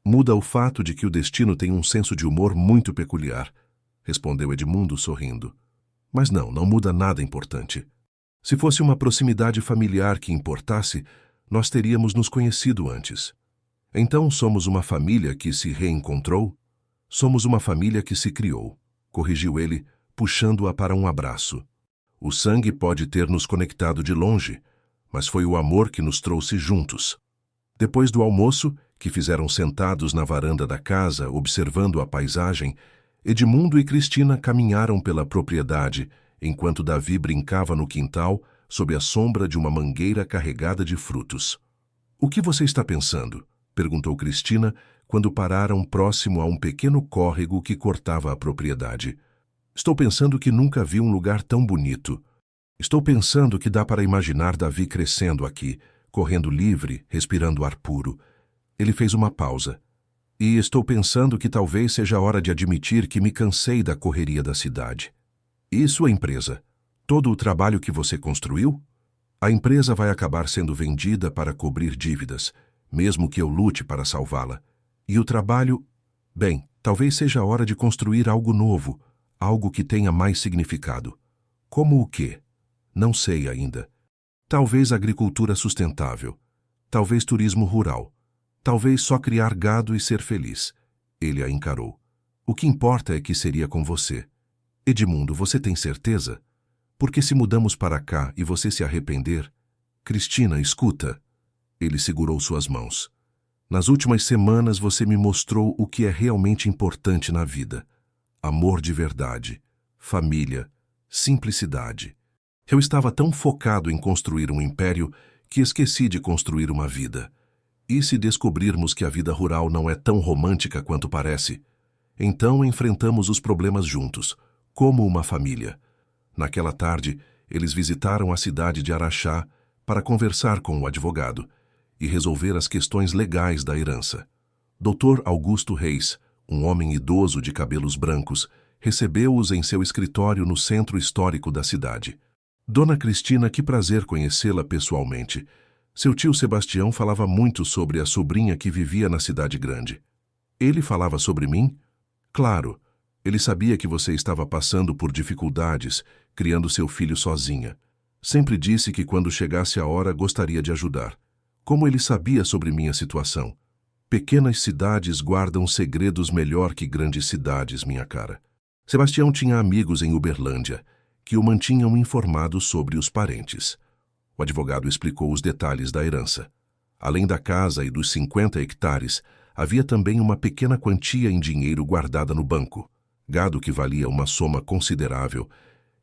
Muda o fato de que o destino tem um senso de humor muito peculiar, respondeu Edmundo sorrindo. Mas não muda nada importante. Se fosse uma proximidade familiar que importasse, nós teríamos nos conhecido antes. Então somos uma família que se reencontrou? Somos uma família que se criou, corrigiu ele, puxando-a para um abraço. O sangue pode ter nos conectado de longe, mas foi o amor que nos trouxe juntos. Depois do almoço, que fizeram sentados na varanda da casa, observando a paisagem, Edmundo e Cristina caminharam pela propriedade, enquanto Davi brincava no quintal, sob a sombra de uma mangueira carregada de frutos. O que você está pensando? Perguntou Cristina, quando pararam próximo a um pequeno córrego que cortava a propriedade. Estou pensando que nunca vi um lugar tão bonito. Estou pensando que dá para imaginar Davi crescendo aqui, correndo livre, respirando ar puro. Ele fez uma pausa. E estou pensando que talvez seja a hora de admitir que me cansei da correria da cidade. E sua empresa? Todo o trabalho que você construiu? A empresa vai acabar sendo vendida para cobrir dívidas, mesmo que eu lute para salvá-la. E o trabalho... Bem, talvez seja a hora de construir algo novo, algo que tenha mais significado. Como o quê? Não sei ainda. Talvez agricultura sustentável. Talvez turismo rural. Talvez só criar gado e ser feliz. Ele a encarou. O que importa é que seria com você. Edmundo, você tem certeza? Porque se mudamos para cá e você se arrepender... Cristina, escuta... Ele segurou suas mãos. Nas últimas semanas você me mostrou o que é realmente importante na vida. Amor de verdade, família, simplicidade. Eu estava tão focado em construir um império que esqueci de construir uma vida. E se descobrirmos que a vida rural não é tão romântica quanto parece? Então enfrentamos os problemas juntos, como uma família. Naquela tarde, eles visitaram a cidade de Araxá para conversar com o advogado e resolver as questões legais da herança. Dr. Augusto Reis, um homem idoso de cabelos brancos, recebeu-os em seu escritório no centro histórico da cidade. Dona Cristina, que prazer conhecê-la pessoalmente. Seu tio Sebastião falava muito sobre a sobrinha que vivia na cidade grande. Ele falava sobre mim? Claro. Ele sabia que você estava passando por dificuldades, criando seu filho sozinha. Sempre disse que quando chegasse a hora gostaria de ajudar. Como ele sabia sobre minha situação? Pequenas cidades guardam segredos melhor que grandes cidades, minha cara. Sebastião tinha amigos em Uberlândia, que o mantinham informado sobre os parentes. O advogado explicou os detalhes da herança. Além da casa e dos 50 hectares, havia também uma pequena quantia em dinheiro guardada no banco, gado que valia uma soma considerável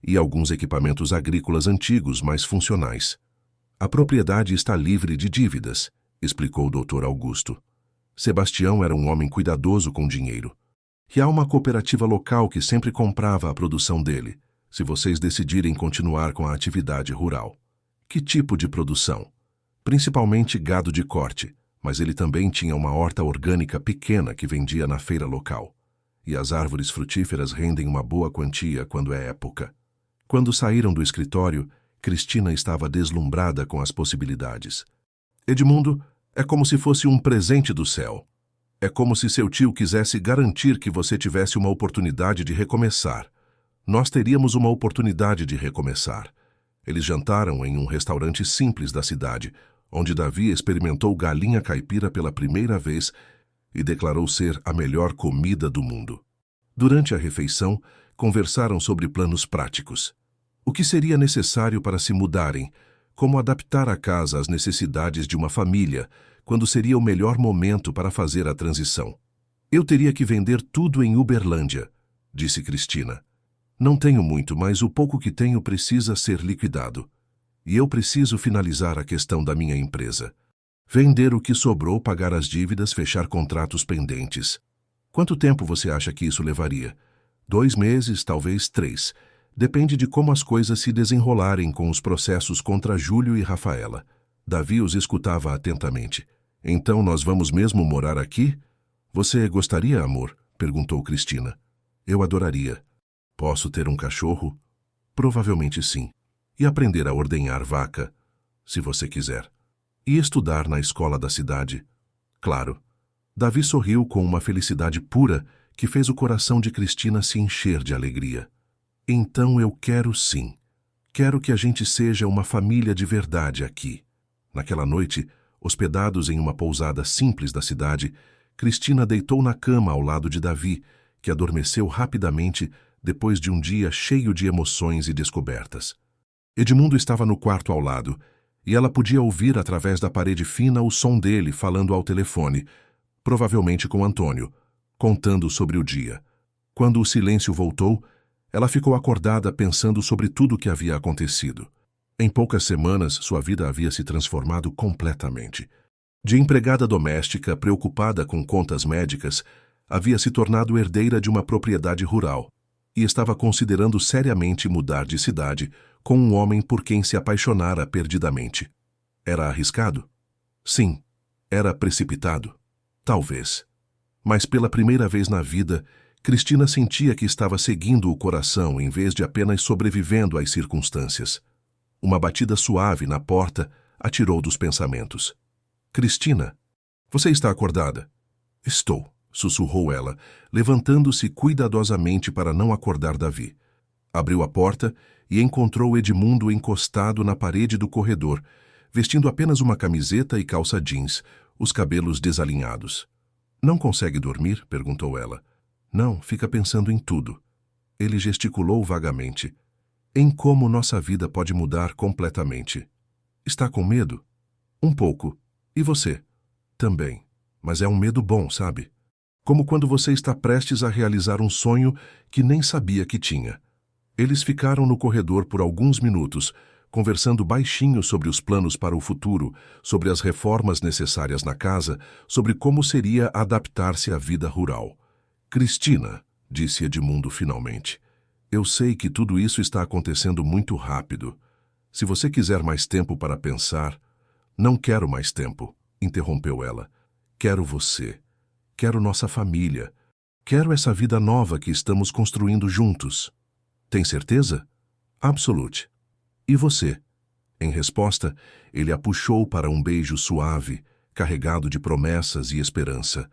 e alguns equipamentos agrícolas antigos, mas funcionais. A propriedade está livre de dívidas, explicou o Dr. Augusto. Sebastião era um homem cuidadoso com dinheiro. E há uma cooperativa local que sempre comprava a produção dele, se vocês decidirem continuar com a atividade rural. Que tipo de produção? Principalmente gado de corte, mas ele também tinha uma horta orgânica pequena que vendia na feira local. E as árvores frutíferas rendem uma boa quantia quando é época. Quando saíram do escritório, Cristina estava deslumbrada com as possibilidades. Edmundo, é como se fosse um presente do céu. É como se seu tio quisesse garantir que você tivesse uma oportunidade de recomeçar. Nós teríamos uma oportunidade de recomeçar. Eles jantaram em um restaurante simples da cidade, onde Davi experimentou galinha caipira pela primeira vez e declarou ser a melhor comida do mundo. Durante a refeição, conversaram sobre planos práticos. O que seria necessário para se mudarem, como adaptar a casa às necessidades de uma família, quando seria o melhor momento para fazer a transição. Eu teria que vender tudo em Uberlândia, disse Cristina. Não tenho muito, mas o pouco que tenho precisa ser liquidado. E eu preciso finalizar a questão da minha empresa. Vender o que sobrou, pagar as dívidas, fechar contratos pendentes. Quanto tempo você acha que isso levaria? 2 meses, talvez 3. Depende de como as coisas se desenrolarem com os processos contra Júlio e Rafaela. Davi os escutava atentamente. Então nós vamos mesmo morar aqui? Você gostaria, amor? Perguntou Cristina. Eu adoraria. Posso ter um cachorro? Provavelmente sim. E aprender a ordenhar vaca, se você quiser. E estudar na escola da cidade? Claro. Davi sorriu com uma felicidade pura que fez o coração de Cristina se encher de alegria. Então eu quero sim. Quero que a gente seja uma família de verdade aqui. Naquela noite, hospedados em uma pousada simples da cidade, Cristina deitou na cama ao lado de Davi, que adormeceu rapidamente depois de um dia cheio de emoções e descobertas. Edmundo estava no quarto ao lado, e ela podia ouvir através da parede fina o som dele falando ao telefone, provavelmente com Antônio, contando sobre o dia. Quando o silêncio voltou, ela ficou acordada pensando sobre tudo o que havia acontecido. Em poucas semanas, sua vida havia se transformado completamente. De empregada doméstica, preocupada com contas médicas, havia se tornado herdeira de uma propriedade rural e estava considerando seriamente mudar de cidade com um homem por quem se apaixonara perdidamente. Era arriscado? Sim. Era precipitado? Talvez. Mas pela primeira vez na vida, Cristina sentia que estava seguindo o coração em vez de apenas sobrevivendo às circunstâncias. Uma batida suave na porta a tirou dos pensamentos. Cristina, você está acordada? Estou, sussurrou ela, levantando-se cuidadosamente para não acordar Davi. Abriu a porta e encontrou Edmundo encostado na parede do corredor, vestindo apenas uma camiseta e calça jeans, os cabelos desalinhados. Não consegue dormir? Perguntou ela. Não, fica pensando em tudo. Ele gesticulou vagamente. Em como nossa vida pode mudar completamente. Está com medo? Um pouco. E você? Também. Mas é um medo bom, sabe? Como quando você está prestes a realizar um sonho que nem sabia que tinha. Eles ficaram no corredor por alguns minutos, conversando baixinho sobre os planos para o futuro, sobre as reformas necessárias na casa, sobre como seria adaptar-se à vida rural. Cristina, disse Edmundo finalmente, eu sei que tudo isso está acontecendo muito rápido. Se você quiser mais tempo para pensar... Não quero mais tempo, interrompeu ela. Quero você. Quero nossa família. Quero essa vida nova que estamos construindo juntos. Tem certeza? Absolute. E você? Em resposta, ele a puxou para um beijo suave, carregado de promessas e esperança.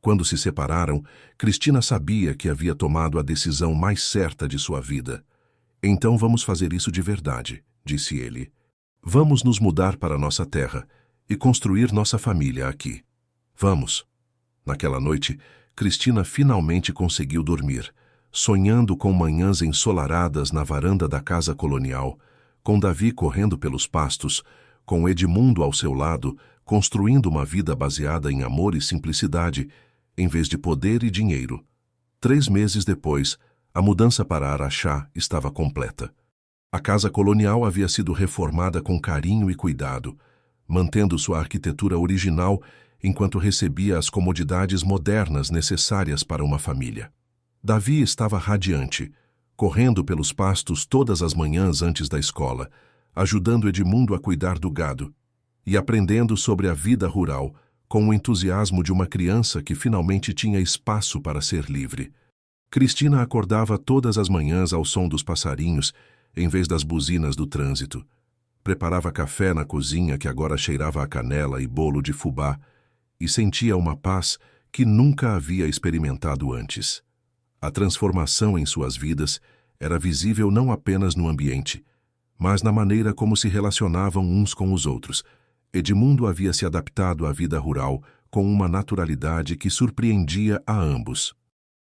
Quando se separaram, Cristina sabia que havia tomado a decisão mais certa de sua vida. Então vamos fazer isso de verdade, disse ele. Vamos nos mudar para nossa terra e construir nossa família aqui. Vamos. Naquela noite, Cristina finalmente conseguiu dormir, sonhando com manhãs ensolaradas na varanda da casa colonial, com Davi correndo pelos pastos, com Edmundo ao seu lado, construindo uma vida baseada em amor e simplicidade, em vez de poder e dinheiro. 3 meses depois, a mudança para Araxá estava completa. A casa colonial havia sido reformada com carinho e cuidado, mantendo sua arquitetura original enquanto recebia as comodidades modernas necessárias para uma família. Davi estava radiante, correndo pelos pastos todas as manhãs antes da escola, ajudando Edmundo a cuidar do gado e aprendendo sobre a vida rural com o entusiasmo de uma criança que finalmente tinha espaço para ser livre. Cristina acordava todas as manhãs ao som dos passarinhos, em vez das buzinas do trânsito. Preparava café na cozinha que agora cheirava a canela e bolo de fubá, e sentia uma paz que nunca havia experimentado antes. A transformação em suas vidas era visível não apenas no ambiente, mas na maneira como se relacionavam uns com os outros. Edmundo havia se adaptado à vida rural com uma naturalidade que surpreendia a ambos.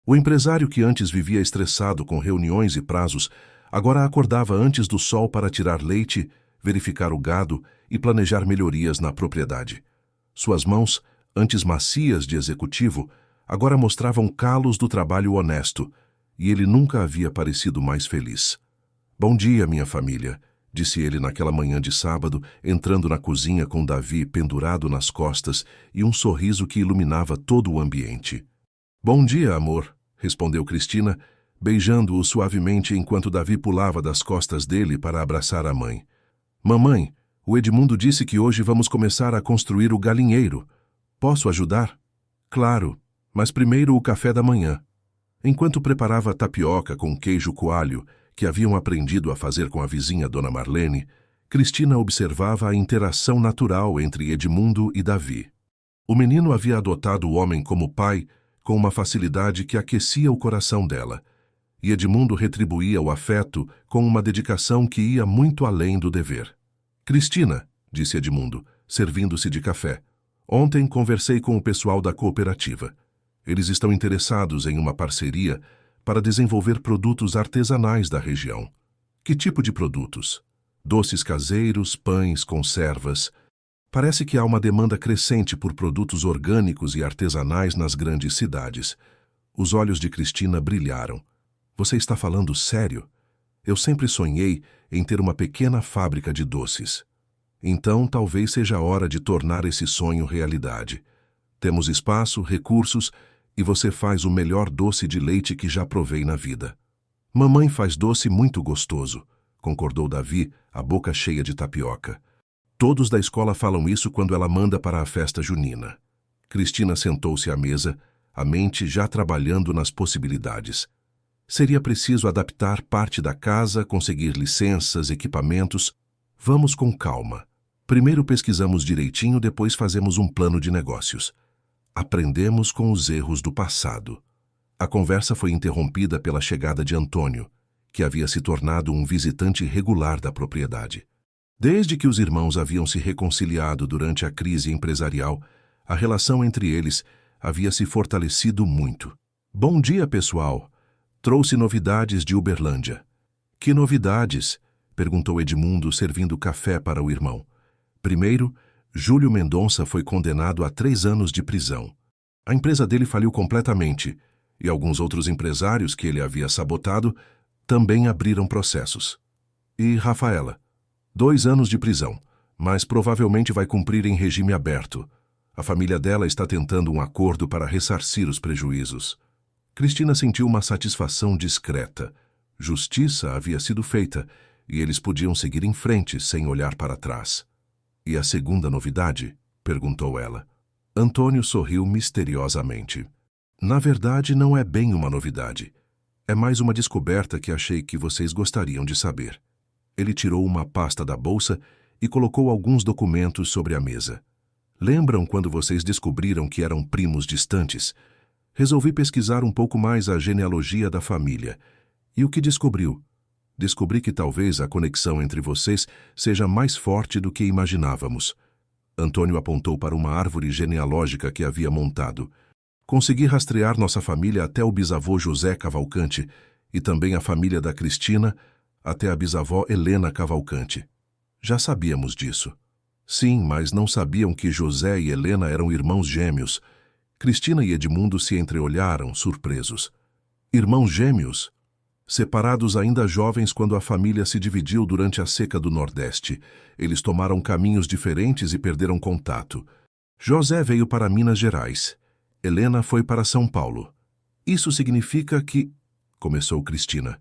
O empresário que antes vivia estressado com reuniões e prazos, agora acordava antes do sol para tirar leite, verificar o gado e planejar melhorias na propriedade. Suas mãos, antes macias de executivo, agora mostravam calos do trabalho honesto, e ele nunca havia parecido mais feliz. "Bom dia, minha família", disse ele naquela manhã de sábado, entrando na cozinha com Davi pendurado nas costas e um sorriso que iluminava todo o ambiente. "Bom dia, amor", respondeu Cristina, beijando-o suavemente enquanto Davi pulava das costas dele para abraçar a mãe. "Mamãe, o Edmundo disse que hoje vamos começar a construir o galinheiro. Posso ajudar?" "Claro, mas primeiro o café da manhã." Enquanto preparava tapioca com queijo coalho, que haviam aprendido a fazer com a vizinha Dona Marlene, Cristina observava a interação natural entre Edmundo e Davi. O menino havia adotado o homem como pai com uma facilidade que aquecia o coração dela, e Edmundo retribuía o afeto com uma dedicação que ia muito além do dever. "Cristina", disse Edmundo, servindo-se de café, "ontem conversei com o pessoal da cooperativa. Eles estão interessados em uma parceria para desenvolver produtos artesanais da região." "Que tipo de produtos?" "Doces caseiros, pães, conservas. Parece que há uma demanda crescente por produtos orgânicos e artesanais nas grandes cidades." Os olhos de Cristina brilharam. "Você está falando sério? Eu sempre sonhei em ter uma pequena fábrica de doces. Então, talvez seja a hora de tornar esse sonho realidade. Temos espaço, recursos, e você faz o melhor doce de leite que já provei na vida." "Mamãe faz doce muito gostoso", concordou Davi, a boca cheia de tapioca. "Todos da escola falam isso quando ela manda para a festa junina." Cristina sentou-se à mesa, a mente já trabalhando nas possibilidades. Seria preciso adaptar parte da casa, conseguir licenças, equipamentos. "Vamos com calma. Primeiro pesquisamos direitinho, depois fazemos um plano de negócios. Aprendemos com os erros do passado." A conversa foi interrompida pela chegada de Antônio, que havia se tornado um visitante regular da propriedade. Desde que os irmãos haviam se reconciliado durante a crise empresarial, a relação entre eles havia se fortalecido muito. "Bom dia, pessoal. Trouxe novidades de Uberlândia." "Que novidades?" perguntou Edmundo, servindo café para o irmão. "Primeiro, Júlio Mendonça foi condenado a 3 anos de prisão. A empresa dele faliu completamente, e alguns outros empresários que ele havia sabotado também abriram processos. E Rafaela? 2 anos de prisão, mas provavelmente vai cumprir em regime aberto. A família dela está tentando um acordo para ressarcir os prejuízos." Cristina sentiu uma satisfação discreta. Justiça havia sido feita, e eles podiam seguir em frente sem olhar para trás. "E a segunda novidade?" perguntou ela. Antônio sorriu misteriosamente. "Na verdade, não é bem uma novidade. É mais uma descoberta que achei que vocês gostariam de saber." Ele tirou uma pasta da bolsa e colocou alguns documentos sobre a mesa. "Lembram quando vocês descobriram que eram primos distantes? Resolvi pesquisar um pouco mais a genealogia da família. E o que descobriu? Descobri que talvez a conexão entre vocês seja mais forte do que imaginávamos." Antônio apontou para uma árvore genealógica que havia montado. "Consegui rastrear nossa família até o bisavô José Cavalcante e também a família da Cristina até a bisavó Helena Cavalcante." "Já sabíamos disso." "Sim, mas não sabiam que José e Helena eram irmãos gêmeos." Cristina e Edmundo se entreolharam, surpresos. "Irmãos gêmeos?" Separados ainda jovens quando a família se dividiu durante a seca do Nordeste, eles tomaram caminhos diferentes e perderam contato. José veio para Minas Gerais. Helena foi para São Paulo. "Isso significa que..." começou Cristina.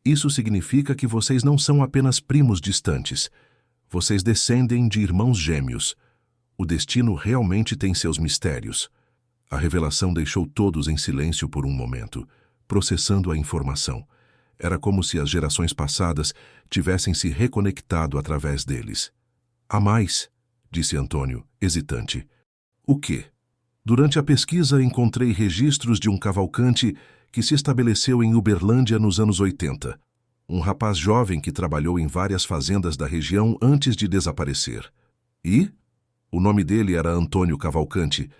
"Isso significa que vocês não são apenas primos distantes. Vocês descendem de irmãos gêmeos. O destino realmente tem seus mistérios." A revelação deixou todos em silêncio por um momento, processando a informação. Era como se as gerações passadas tivessem se reconectado através deles. "Há mais", disse Antônio, hesitante. "O quê?" "Durante a pesquisa encontrei registros de um Cavalcante que se estabeleceu em Uberlândia nos anos 80. Um rapaz jovem que trabalhou em várias fazendas da região antes de desaparecer." "E?" "O nome dele era Antônio Cavalcante.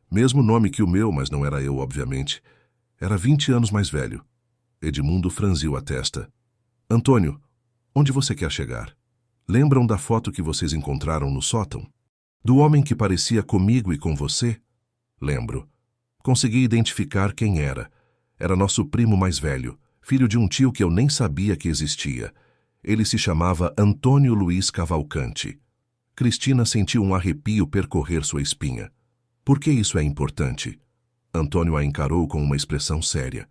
Mesmo nome que o meu, mas não era eu, obviamente. Era 20 anos mais velho. Edmundo franziu a testa. Antônio, onde você quer chegar? Lembram da foto que vocês encontraram no sótão? Do homem que parecia comigo e com você? Lembro. Consegui identificar quem era. Era nosso primo mais velho, filho de um tio que eu nem sabia que existia. Ele se chamava Antônio Luiz Cavalcante. Cristina sentiu um arrepio percorrer sua espinha. Por que isso é importante? Antônio a encarou com uma expressão séria.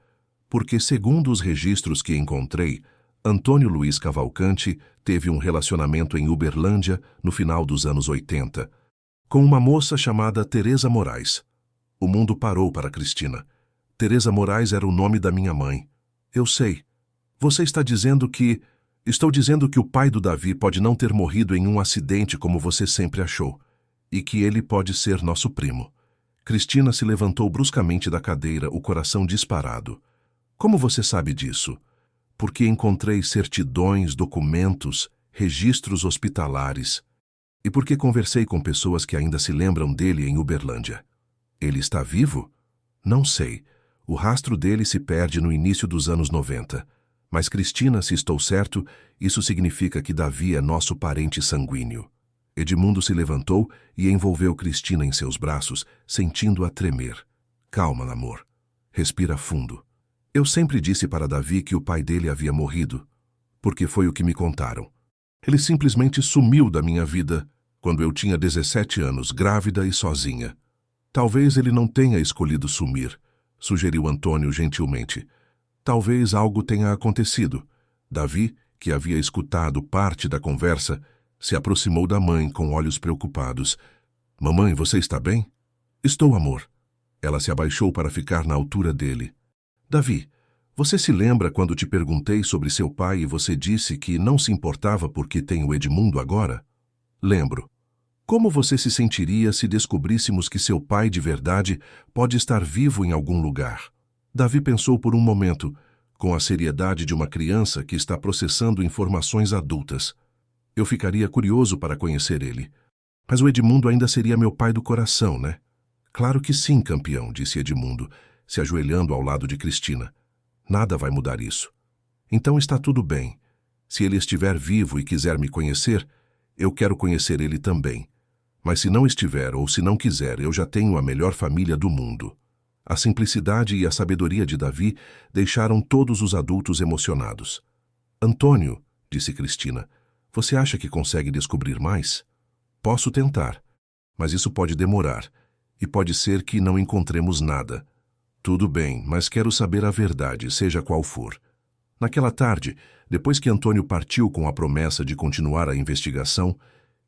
Porque, segundo os registros que encontrei, Antônio Luiz Cavalcante teve um relacionamento em Uberlândia no final dos anos 80, com uma moça chamada Teresa Moraes. O mundo parou para Cristina. Teresa Moraes era o nome da minha mãe. Eu sei. Você está dizendo que... Estou dizendo que o pai do Davi pode não ter morrido em um acidente como você sempre achou, e que ele pode ser nosso primo. Cristina se levantou bruscamente da cadeira, o coração disparado. Como você sabe disso? Porque encontrei certidões, documentos, registros hospitalares. E porque conversei com pessoas que ainda se lembram dele em Uberlândia. Ele está vivo? Não sei. O rastro dele se perde no início dos anos 90. Mas, Cristina, se estou certo, isso significa que Davi é nosso parente sanguíneo. Edmundo se levantou e envolveu Cristina em seus braços, sentindo-a tremer. Calma, amor. Respira fundo. Eu sempre disse para Davi que o pai dele havia morrido, porque foi o que me contaram. Ele simplesmente sumiu da minha vida quando eu tinha 17 anos, grávida e sozinha. Talvez ele não tenha escolhido sumir, sugeriu Antônio gentilmente. Talvez algo tenha acontecido. Davi, que havia escutado parte da conversa, se aproximou da mãe com olhos preocupados. Mamãe, você está bem? Estou, amor. Ela se abaixou para ficar na altura dele. Davi, você se lembra quando te perguntei sobre seu pai e você disse que não se importava porque tem o Edmundo agora? Lembro. Como você se sentiria se descobríssemos que seu pai de verdade pode estar vivo em algum lugar? Davi pensou por um momento, com a seriedade de uma criança que está processando informações adultas. Eu ficaria curioso para conhecer ele. Mas o Edmundo ainda seria meu pai do coração, né? Claro que sim, campeão, disse Edmundo, se ajoelhando ao lado de Cristina. Nada vai mudar isso. Então está tudo bem. Se ele estiver vivo e quiser me conhecer, eu quero conhecer ele também. Mas se não estiver ou se não quiser, eu já tenho a melhor família do mundo. A simplicidade e a sabedoria de Davi deixaram todos os adultos emocionados. Antônio, disse Cristina, você acha que consegue descobrir mais? Posso tentar, mas isso pode demorar, e pode ser que não encontremos nada. Tudo bem, mas quero saber a verdade, seja qual for. Naquela tarde, depois que Antônio partiu com a promessa de continuar a investigação,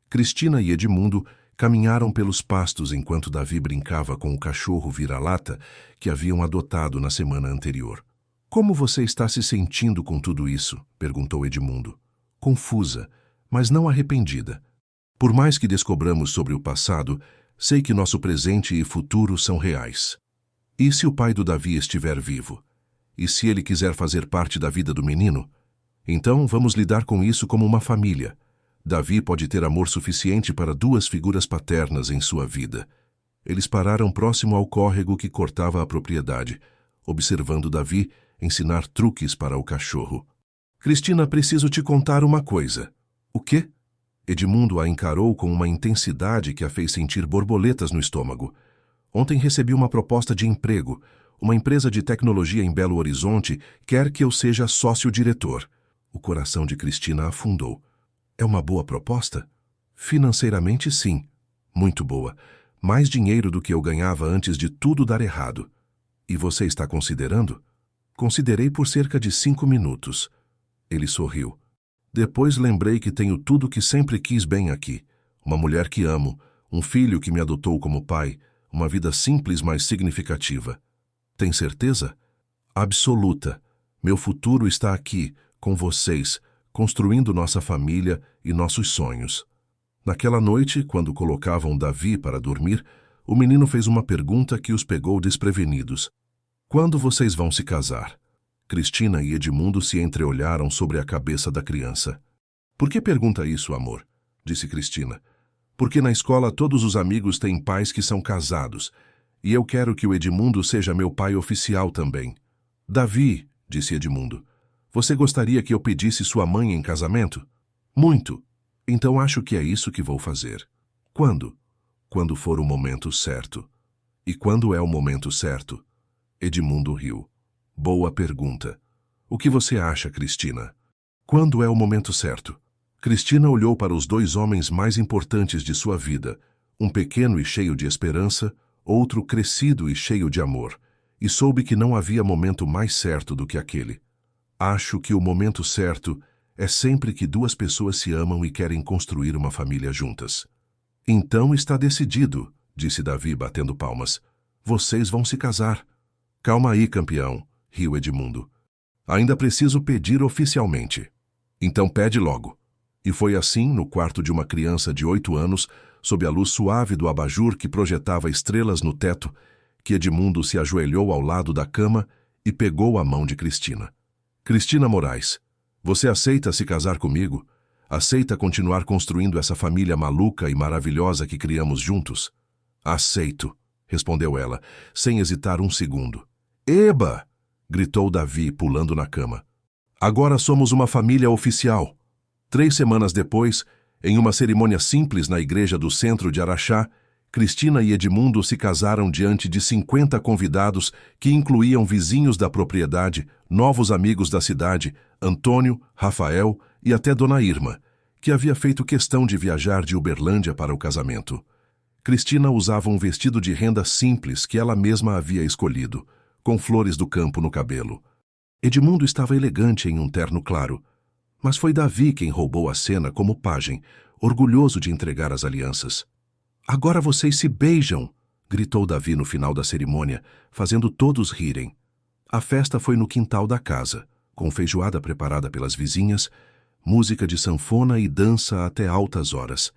Cristina e Edmundo caminharam pelos pastos enquanto Davi brincava com o cachorro vira-lata que haviam adotado na semana anterior. Como você está se sentindo com tudo isso? Perguntou Edmundo. Confusa, mas não arrependida. Por mais que descobramos sobre o passado, sei que nosso presente e futuro são reais. E se o pai do Davi estiver vivo? E se ele quiser fazer parte da vida do menino? Então vamos lidar com isso como uma família. Davi pode ter amor suficiente para 2 figuras paternas em sua vida. Eles pararam próximo ao córrego que cortava a propriedade, observando Davi ensinar truques para o cachorro. Cristina, preciso te contar uma coisa. O quê? Edmundo a encarou com uma intensidade que a fez sentir borboletas no estômago. Ontem recebi uma proposta de emprego. Uma empresa de tecnologia em Belo Horizonte quer que eu seja sócio-diretor. O coração de Cristina afundou. É uma boa proposta? Financeiramente, sim. Muito boa. Mais dinheiro do que eu ganhava antes de tudo dar errado. E você está considerando? Considerei por cerca de 5 minutos. Ele sorriu. Depois lembrei que tenho tudo que sempre quis bem aqui. Uma mulher que amo, um filho que me adotou como pai, uma vida simples, mas significativa. Tem certeza? Absoluta. Meu futuro está aqui, com vocês, construindo nossa família e nossos sonhos. Naquela noite, quando colocavam Davi para dormir, o menino fez uma pergunta que os pegou desprevenidos. Quando vocês vão se casar? Cristina e Edmundo se entreolharam sobre a cabeça da criança. Por que pergunta isso, amor? Disse Cristina. Porque na escola todos os amigos têm pais que são casados. E eu quero que o Edmundo seja meu pai oficial também. Davi, disse Edmundo, você gostaria que eu pedisse sua mãe em casamento? Muito. Então acho que é isso que vou fazer. Quando? Quando for o momento certo. E quando é o momento certo? Edmundo riu. Boa pergunta. O que você acha, Cristina? Quando é o momento certo? Cristina olhou para os dois homens mais importantes de sua vida, um pequeno e cheio de esperança, outro crescido e cheio de amor, e soube que não havia momento mais certo do que aquele. Acho que o momento certo é sempre que duas pessoas se amam e querem construir uma família juntas. Então está decidido, disse Davi batendo palmas. Vocês vão se casar. Calma aí, campeão, riu Edmundo. Ainda preciso pedir oficialmente. Então pede logo. E foi assim, no quarto de uma criança de 8 anos, sob a luz suave do abajur que projetava estrelas no teto, que Edmundo se ajoelhou ao lado da cama e pegou a mão de Cristina. Cristina Moraes, você aceita se casar comigo? Aceita continuar construindo essa família maluca e maravilhosa que criamos juntos? Aceito, respondeu ela, sem hesitar um segundo. Eba! Gritou Davi, pulando na cama. Agora somos uma família oficial. 3 semanas depois, em uma cerimônia simples na igreja do centro de Araxá, Cristina e Edmundo se casaram diante de 50 convidados que incluíam vizinhos da propriedade, novos amigos da cidade, Antônio, Rafael e até Dona Irma, que havia feito questão de viajar de Uberlândia para o casamento. Cristina usava um vestido de renda simples que ela mesma havia escolhido, com flores do campo no cabelo. Edmundo estava elegante em um terno claro, mas foi Davi quem roubou a cena como pajem, orgulhoso de entregar as alianças. Agora vocês se beijam, gritou Davi no final da cerimônia, fazendo todos rirem. A festa foi no quintal da casa, com feijoada preparada pelas vizinhas, música de sanfona e dança até altas horas.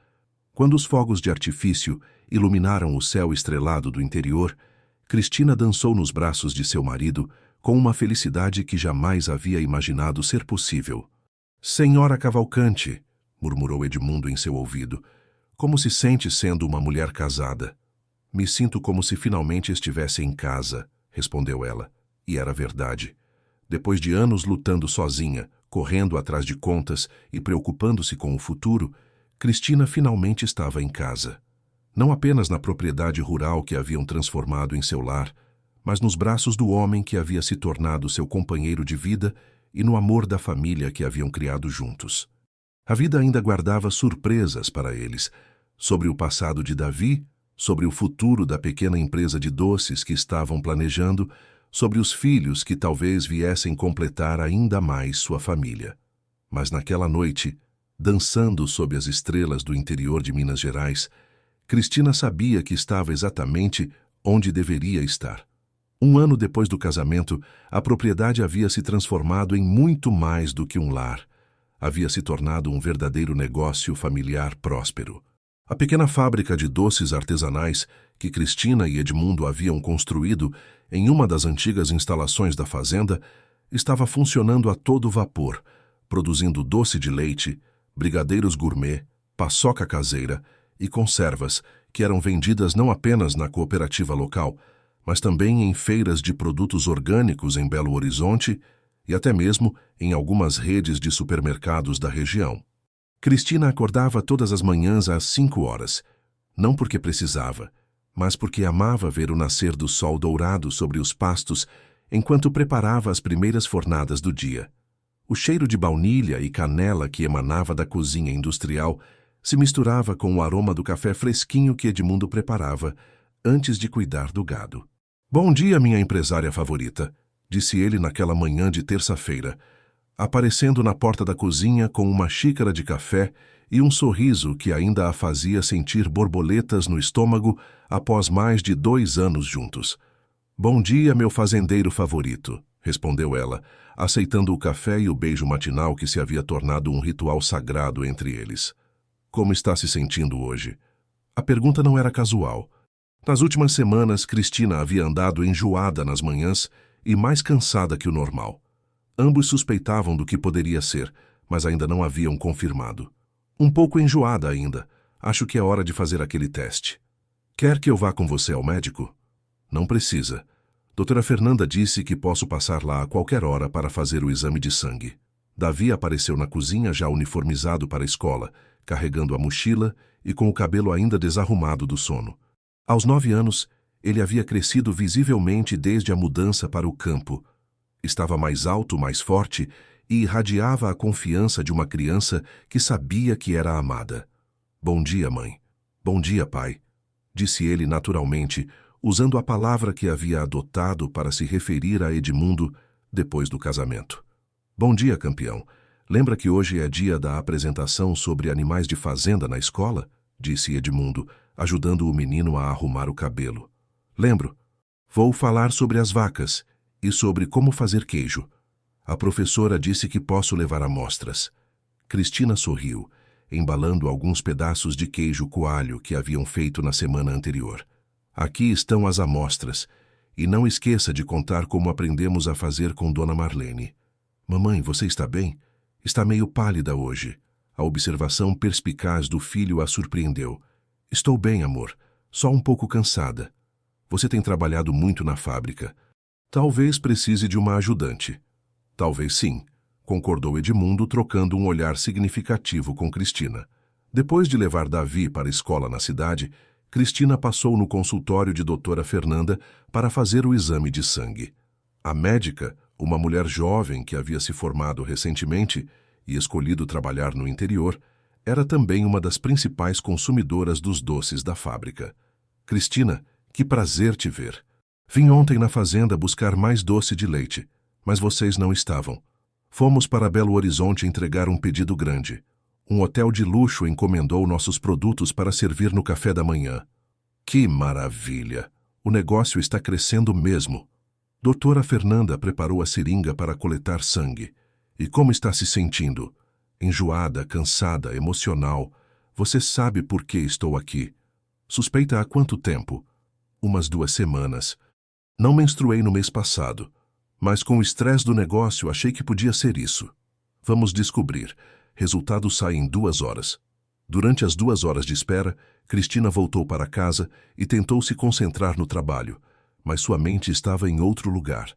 Quando os fogos de artifício iluminaram o céu estrelado do interior, Cristina dançou nos braços de seu marido com uma felicidade que jamais havia imaginado ser possível. Senhora Cavalcante, murmurou Edmundo em seu ouvido, como se sente sendo uma mulher casada? Me sinto como se finalmente estivesse em casa, respondeu ela, e era verdade. Depois de anos lutando sozinha, correndo atrás de contas e preocupando-se com o futuro, Cristina finalmente estava em casa. Não apenas na propriedade rural que haviam transformado em seu lar, mas nos braços do homem que havia se tornado seu companheiro de vida e no amor da família que haviam criado juntos. A vida ainda guardava surpresas para eles, sobre o passado de Davi, sobre o futuro da pequena empresa de doces que estavam planejando, sobre os filhos que talvez viessem completar ainda mais sua família. Mas naquela noite, dançando sob as estrelas do interior de Minas Gerais, Cristina sabia que estava exatamente onde deveria estar. 1 ano depois do casamento, a propriedade havia se transformado em muito mais do que um lar. Havia se tornado um verdadeiro negócio familiar próspero. A pequena fábrica de doces artesanais que Cristina e Edmundo haviam construído em uma das antigas instalações da fazenda estava funcionando a todo vapor, produzindo doce de leite, brigadeiros gourmet, paçoca caseira e conservas que eram vendidas não apenas na cooperativa local, mas também em feiras de produtos orgânicos em Belo Horizonte e até mesmo em algumas redes de supermercados da região. Cristina acordava todas as manhãs às 5 horas, não porque precisava, mas porque amava ver o nascer do sol dourado sobre os pastos enquanto preparava as primeiras fornadas do dia. O cheiro de baunilha e canela que emanava da cozinha industrial se misturava com o aroma do café fresquinho que Edmundo preparava antes de cuidar do gado. Bom dia, minha empresária favorita, disse ele naquela manhã de terça-feira, aparecendo na porta da cozinha com uma xícara de café e um sorriso que ainda a fazia sentir borboletas no estômago após mais de 2 anos juntos. Bom dia, meu fazendeiro favorito, respondeu ela, aceitando o café e o beijo matinal que se havia tornado um ritual sagrado entre eles. Como está se sentindo hoje? A pergunta não era casual. Nas últimas semanas, Cristina havia andado enjoada nas manhãs e mais cansada que o normal. Ambos suspeitavam do que poderia ser, mas ainda não haviam confirmado. Um pouco enjoada ainda. Acho que é hora de fazer aquele teste. Quer que eu vá com você ao médico? Não precisa. Doutora Fernanda disse que posso passar lá a qualquer hora para fazer o exame de sangue. Davi apareceu na cozinha já uniformizado para a escola, carregando a mochila e com o cabelo ainda desarrumado do sono. Aos 9 anos, ele havia crescido visivelmente desde a mudança para o campo. Estava mais alto, mais forte e irradiava a confiança de uma criança que sabia que era amada. Bom dia, mãe. Bom dia, pai, disse ele naturalmente, usando a palavra que havia adotado para se referir a Edmundo depois do casamento. Bom dia, campeão. Lembra que hoje é dia da apresentação sobre animais de fazenda na escola? Disse Edmundo, ajudando o menino a arrumar o cabelo. Lembro. Vou falar sobre as vacas e sobre como fazer queijo. A professora disse que posso levar amostras. Cristina sorriu, embalando alguns pedaços de queijo coalho que haviam feito na semana anterior. Aqui estão as amostras, e não esqueça de contar como aprendemos a fazer com Dona Marlene. Mamãe, você está bem? Está meio pálida hoje. A observação perspicaz do filho a surpreendeu. Estou bem, amor, só um pouco cansada. Você tem trabalhado muito na fábrica. Talvez precise de uma ajudante. Talvez sim, concordou Edmundo, trocando um olhar significativo com Cristina. Depois de levar Davi para a escola na cidade, Cristina passou no consultório de doutora Fernanda para fazer o exame de sangue. A médica, uma mulher jovem que havia se formado recentemente e escolhido trabalhar no interior, era também uma das principais consumidoras dos doces da fábrica. Cristina, que prazer te ver. Vim ontem na fazenda buscar mais doce de leite, mas vocês não estavam. Fomos para Belo Horizonte entregar um pedido grande. Um hotel de luxo encomendou nossos produtos para servir no café da manhã. Que maravilha! O negócio está crescendo mesmo. Doutora Fernanda preparou a seringa para coletar sangue. E como está se sentindo? Enjoada, cansada, emocional. Você sabe por que estou aqui. Suspeita há quanto tempo? Umas 2 semanas. Não menstruei no mês passado, mas com o estresse do negócio achei que podia ser isso. Vamos descobrir. Resultado sai em 2 horas. Durante as 2 horas de espera, Cristina voltou para casa e tentou se concentrar no trabalho, mas sua mente estava em outro lugar.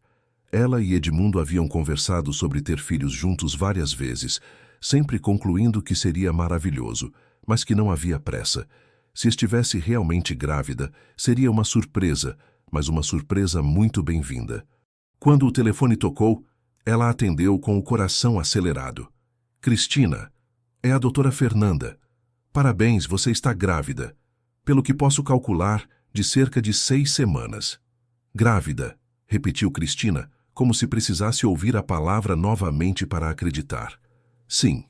Ela e Edmundo haviam conversado sobre ter filhos juntos várias vezes, sempre concluindo que seria maravilhoso, mas que não havia pressa. Se estivesse realmente grávida, seria uma surpresa, mas uma surpresa muito bem-vinda. Quando o telefone tocou, ela atendeu com o coração acelerado. Cristina, é a doutora Fernanda. Parabéns, você está grávida. Pelo que posso calcular, de cerca de 6 semanas. Grávida, repetiu Cristina, como se precisasse ouvir a palavra novamente para acreditar. Sim.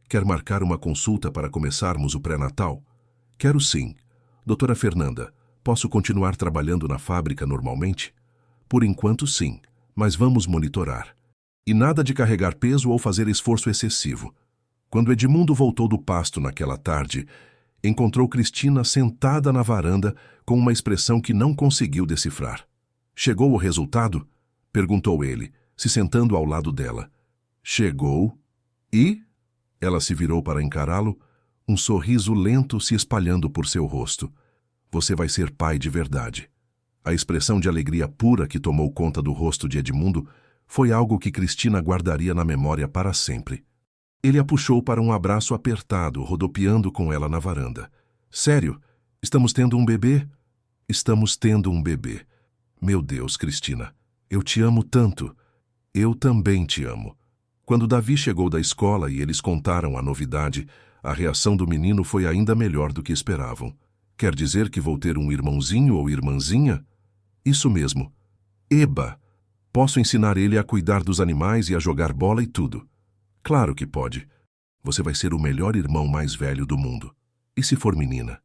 Quer marcar uma consulta para começarmos o pré-natal? Quero sim. Doutora Fernanda, posso continuar trabalhando na fábrica normalmente? Por enquanto sim, mas vamos monitorar. E nada de carregar peso ou fazer esforço excessivo. Quando Edmundo voltou do pasto naquela tarde, encontrou Cristina sentada na varanda com uma expressão que não conseguiu decifrar. Chegou o resultado? Perguntou ele, se sentando ao lado dela. Chegou. E? Ela se virou para encará-lo, um sorriso lento se espalhando por seu rosto. Você vai ser pai de verdade. A expressão de alegria pura que tomou conta do rosto de Edmundo foi algo que Cristina guardaria na memória para sempre. Ele a puxou para um abraço apertado, rodopiando com ela na varanda. Sério? Estamos tendo um bebê? Estamos tendo um bebê. Meu Deus, Cristina, eu te amo tanto. Eu também te amo. Quando Davi chegou da escola e eles contaram a novidade, a reação do menino foi ainda melhor do que esperavam. Quer dizer que vou ter um irmãozinho ou irmãzinha? Isso mesmo. Eba! Posso ensinar ele a cuidar dos animais e a jogar bola e tudo. Claro que pode. Você vai ser o melhor irmão mais velho do mundo. E se for menina?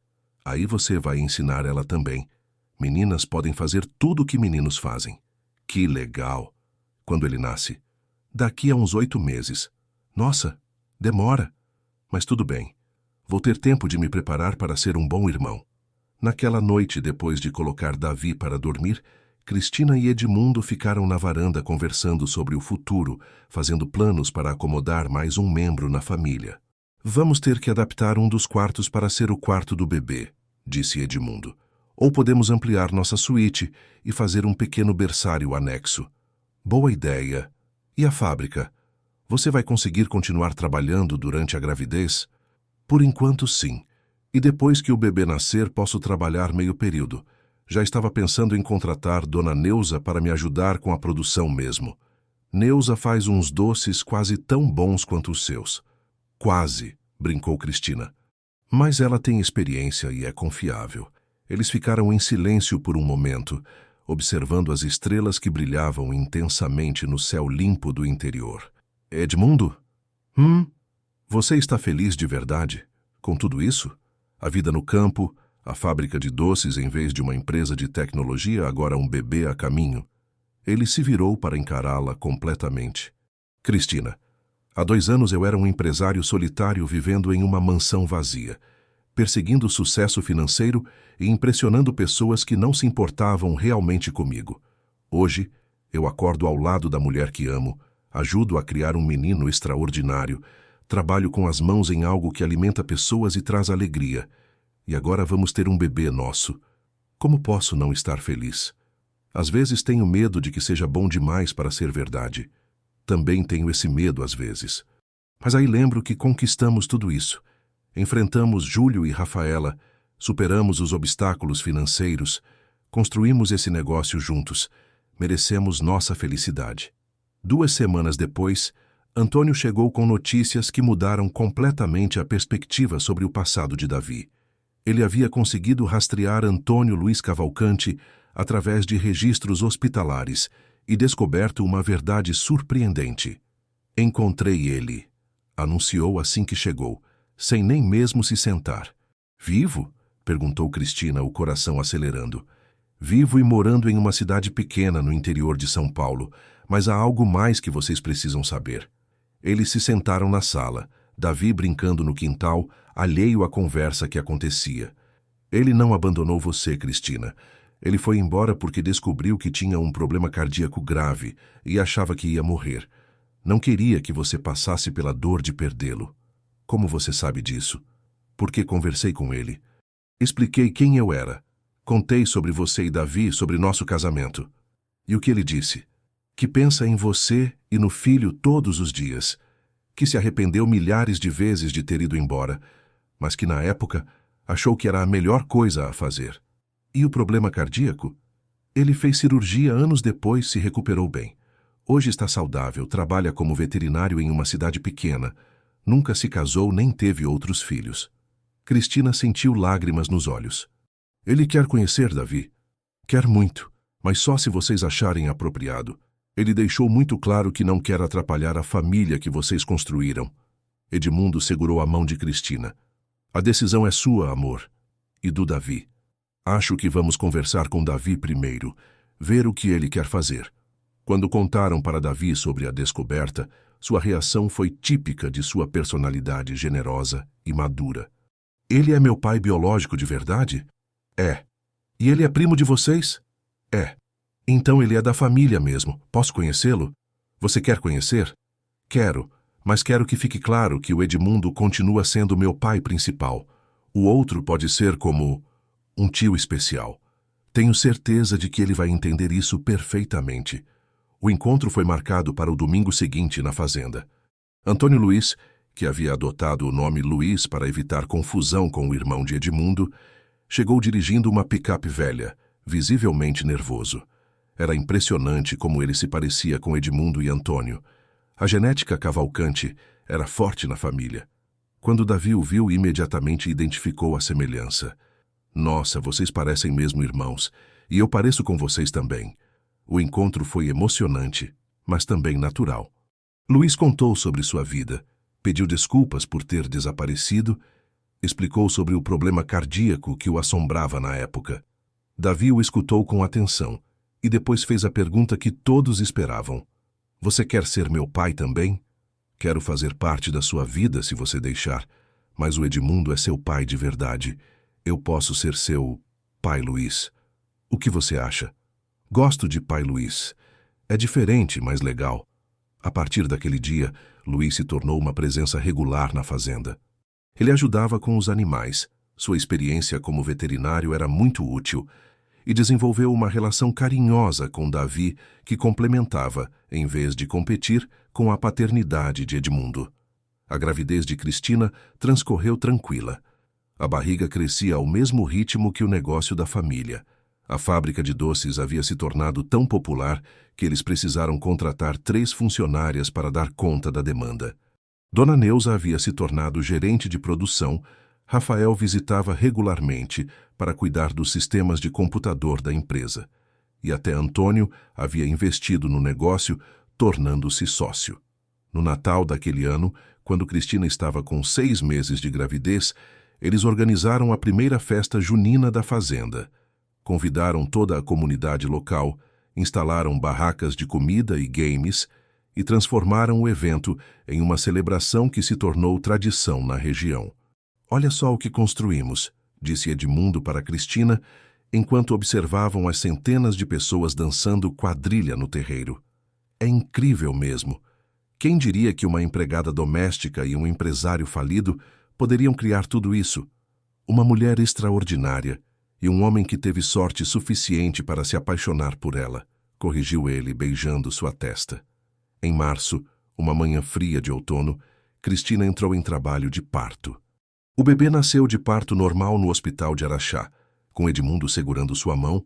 Aí você vai ensinar ela também. Meninas podem fazer tudo o que meninos fazem. Que legal! Quando ele nasce? Daqui a uns 8 meses. Nossa, demora. Mas tudo bem. Vou ter tempo de me preparar para ser um bom irmão. Naquela noite, depois de colocar Davi para dormir, Cristina e Edmundo ficaram na varanda conversando sobre o futuro, fazendo planos para acomodar mais um membro na família. Vamos ter que adaptar um dos quartos para ser o quarto do bebê, disse Edmundo. Ou podemos ampliar nossa suíte e fazer um pequeno berçário anexo. Boa ideia. E a fábrica? Você vai conseguir continuar trabalhando durante a gravidez? Por enquanto, sim. E depois que o bebê nascer, posso trabalhar meio período. Já estava pensando em contratar Dona Neuza para me ajudar com a produção mesmo. Neuza faz uns doces quase tão bons quanto os seus. Quase, brincou Cristina. Mas ela tem experiência e é confiável. Eles ficaram em silêncio por um momento, observando as estrelas que brilhavam intensamente no céu limpo do interior. Edmundo? Você está feliz de verdade com tudo isso? A vida no campo, a fábrica de doces em vez de uma empresa de tecnologia, agora um bebê a caminho. Ele se virou para encará-la completamente. Cristina, há 2 anos eu era um empresário solitário vivendo em uma mansão vazia, perseguindo sucesso financeiro e impressionando pessoas que não se importavam realmente comigo. Hoje, eu acordo ao lado da mulher que amo, ajudo a criar um menino extraordinário, trabalho com as mãos em algo que alimenta pessoas e traz alegria. E agora vamos ter um bebê nosso. Como posso não estar feliz? Às vezes tenho medo de que seja bom demais para ser verdade. Também tenho esse medo às vezes. Mas aí lembro que conquistamos tudo isso. Enfrentamos Júlio e Rafaela, superamos os obstáculos financeiros, construímos esse negócio juntos, merecemos nossa felicidade. 2 semanas depois, Antônio chegou com notícias que mudaram completamente a perspectiva sobre o passado de Davi. Ele havia conseguido rastrear Antônio Luiz Cavalcante através de registros hospitalares e descoberto uma verdade surpreendente. Encontrei ele, anunciou assim que chegou, sem nem mesmo se sentar. Vivo? Perguntou Cristina, o coração acelerando. Vivo e morando em uma cidade pequena no interior de São Paulo, mas há algo mais que vocês precisam saber. Eles se sentaram na sala, Davi brincando no quintal, alheio à conversa que acontecia. Ele não abandonou você, Cristina. Ele foi embora porque descobriu que tinha um problema cardíaco grave e achava que ia morrer. Não queria que você passasse pela dor de perdê-lo. Como você sabe disso? Porque conversei com ele. Expliquei quem eu era. Contei sobre você e Davi, sobre nosso casamento. E o que ele disse? Que pensa em você e no filho todos os dias. Que se arrependeu milhares de vezes de ter ido embora, mas que na época achou que era a melhor coisa a fazer. E o problema cardíaco? Ele fez cirurgia anos depois, se recuperou bem. Hoje está saudável, trabalha como veterinário em uma cidade pequena. Nunca se casou nem teve outros filhos. Cristina sentiu lágrimas nos olhos. Ele quer conhecer Davi. Quer muito, mas só se vocês acharem apropriado. Ele deixou muito claro que não quer atrapalhar a família que vocês construíram. Edmundo segurou a mão de Cristina. A decisão é sua, amor. E do Davi. Acho que vamos conversar com Davi primeiro, ver o que ele quer fazer. Quando contaram para Davi sobre a descoberta, sua reação foi típica de sua personalidade generosa e madura. Ele é meu pai biológico de verdade? É. E ele é primo de vocês? É. Então ele é da família mesmo. Posso conhecê-lo? Você quer conhecer? Quero, mas quero que fique claro que o Edmundo continua sendo meu pai principal. O outro pode ser como um tio especial. Tenho certeza de que ele vai entender isso perfeitamente. O encontro foi marcado para o domingo seguinte na fazenda. Antônio Luiz, que havia adotado o nome Luiz para evitar confusão com o irmão de Edmundo, chegou dirigindo uma picape velha, visivelmente nervoso. Era impressionante como ele se parecia com Edmundo e Antônio. A genética Cavalcante era forte na família. Quando Davi o viu, imediatamente identificou a semelhança. Nossa, vocês parecem mesmo irmãos, e eu pareço com vocês também. O encontro foi emocionante, mas também natural. Luiz contou sobre sua vida, pediu desculpas por ter desaparecido, explicou sobre o problema cardíaco que o assombrava na época. Davi o escutou com atenção e depois fez a pergunta que todos esperavam. Você quer ser meu pai também? Quero fazer parte da sua vida se você deixar, mas o Edmundo é seu pai de verdade. Eu posso ser seu pai, Luiz. O que você acha? Gosto de pai Luiz. É diferente, mas legal. A partir daquele dia, Luiz se tornou uma presença regular na fazenda. Ele ajudava com os animais, Sua experiência como veterinário era muito útil e desenvolveu uma relação carinhosa com Davi que complementava, em vez de competir, com a paternidade de Edmundo. A gravidez de Cristina transcorreu tranquila. A barriga crescia ao mesmo ritmo que o negócio da família. A fábrica de doces havia se tornado tão popular que eles precisaram contratar 3 funcionárias para dar conta da demanda. Dona Neuza havia se tornado gerente de produção. Rafael visitava regularmente para cuidar dos sistemas de computador da empresa. E até Antônio havia investido no negócio, tornando-se sócio. No Natal daquele ano, quando Cristina estava com 6 meses de gravidez, eles organizaram a primeira festa junina da fazenda. Convidaram toda a comunidade local, instalaram barracas de comida e games e transformaram o evento em uma celebração que se tornou tradição na região. "Olha só o que construímos", disse Edmundo para Cristina, enquanto observavam as centenas de pessoas dançando quadrilha no terreiro. "É incrível mesmo. Quem diria que uma empregada doméstica e um empresário falido poderiam criar tudo isso? Uma mulher extraordinária e um homem que teve sorte suficiente para se apaixonar por ela", corrigiu ele, beijando sua testa. Em março, uma manhã fria de outono, Cristina entrou em trabalho de parto. O bebê nasceu de parto normal no hospital de Araxá, com Edmundo segurando sua mão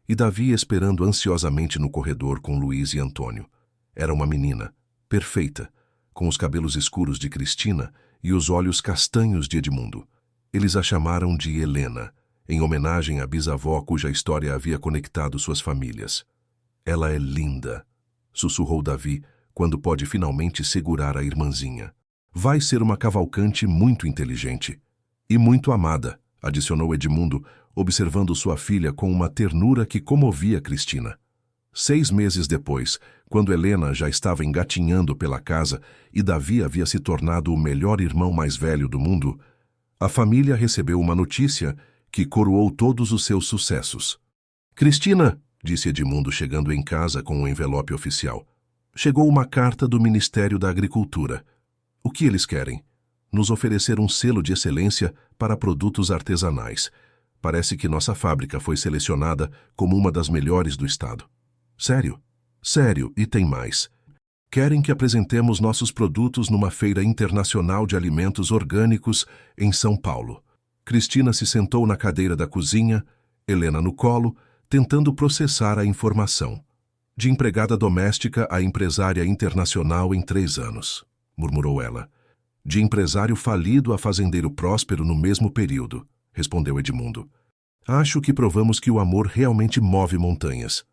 e Davi esperando ansiosamente no corredor com Luiz e Antônio. Era uma menina, perfeita, com os cabelos escuros de Cristina e os olhos castanhos de Edmundo. Eles a chamaram de Helena, em homenagem à bisavó cuja história havia conectado suas famílias. "Ela é linda", sussurrou Davi, quando pôde finalmente segurar a irmãzinha. "Vai ser uma cavalcante muito inteligente." "E muito amada", adicionou Edmundo, observando sua filha com uma ternura que comovia Cristina. 6 meses depois, quando Helena já estava engatinhando pela casa e Davi havia se tornado o melhor irmão mais velho do mundo, a família recebeu uma notícia que coroou todos os seus sucessos. "Cristina", disse Edmundo chegando em casa com um envelope oficial, "chegou uma carta do Ministério da Agricultura. O que eles querem? Nos oferecer um selo de excelência para produtos artesanais. Parece que nossa fábrica foi selecionada como uma das melhores do estado." "Sério?" "Sério, e tem mais. Querem que apresentemos nossos produtos numa feira internacional de alimentos orgânicos em São Paulo." Cristina se sentou na cadeira da cozinha, Helena no colo, tentando processar a informação. "De empregada doméstica a empresária internacional em 3 anos, murmurou ela. "De empresário falido a fazendeiro próspero no mesmo período", respondeu Edmundo. "Acho que provamos que o amor realmente move montanhas."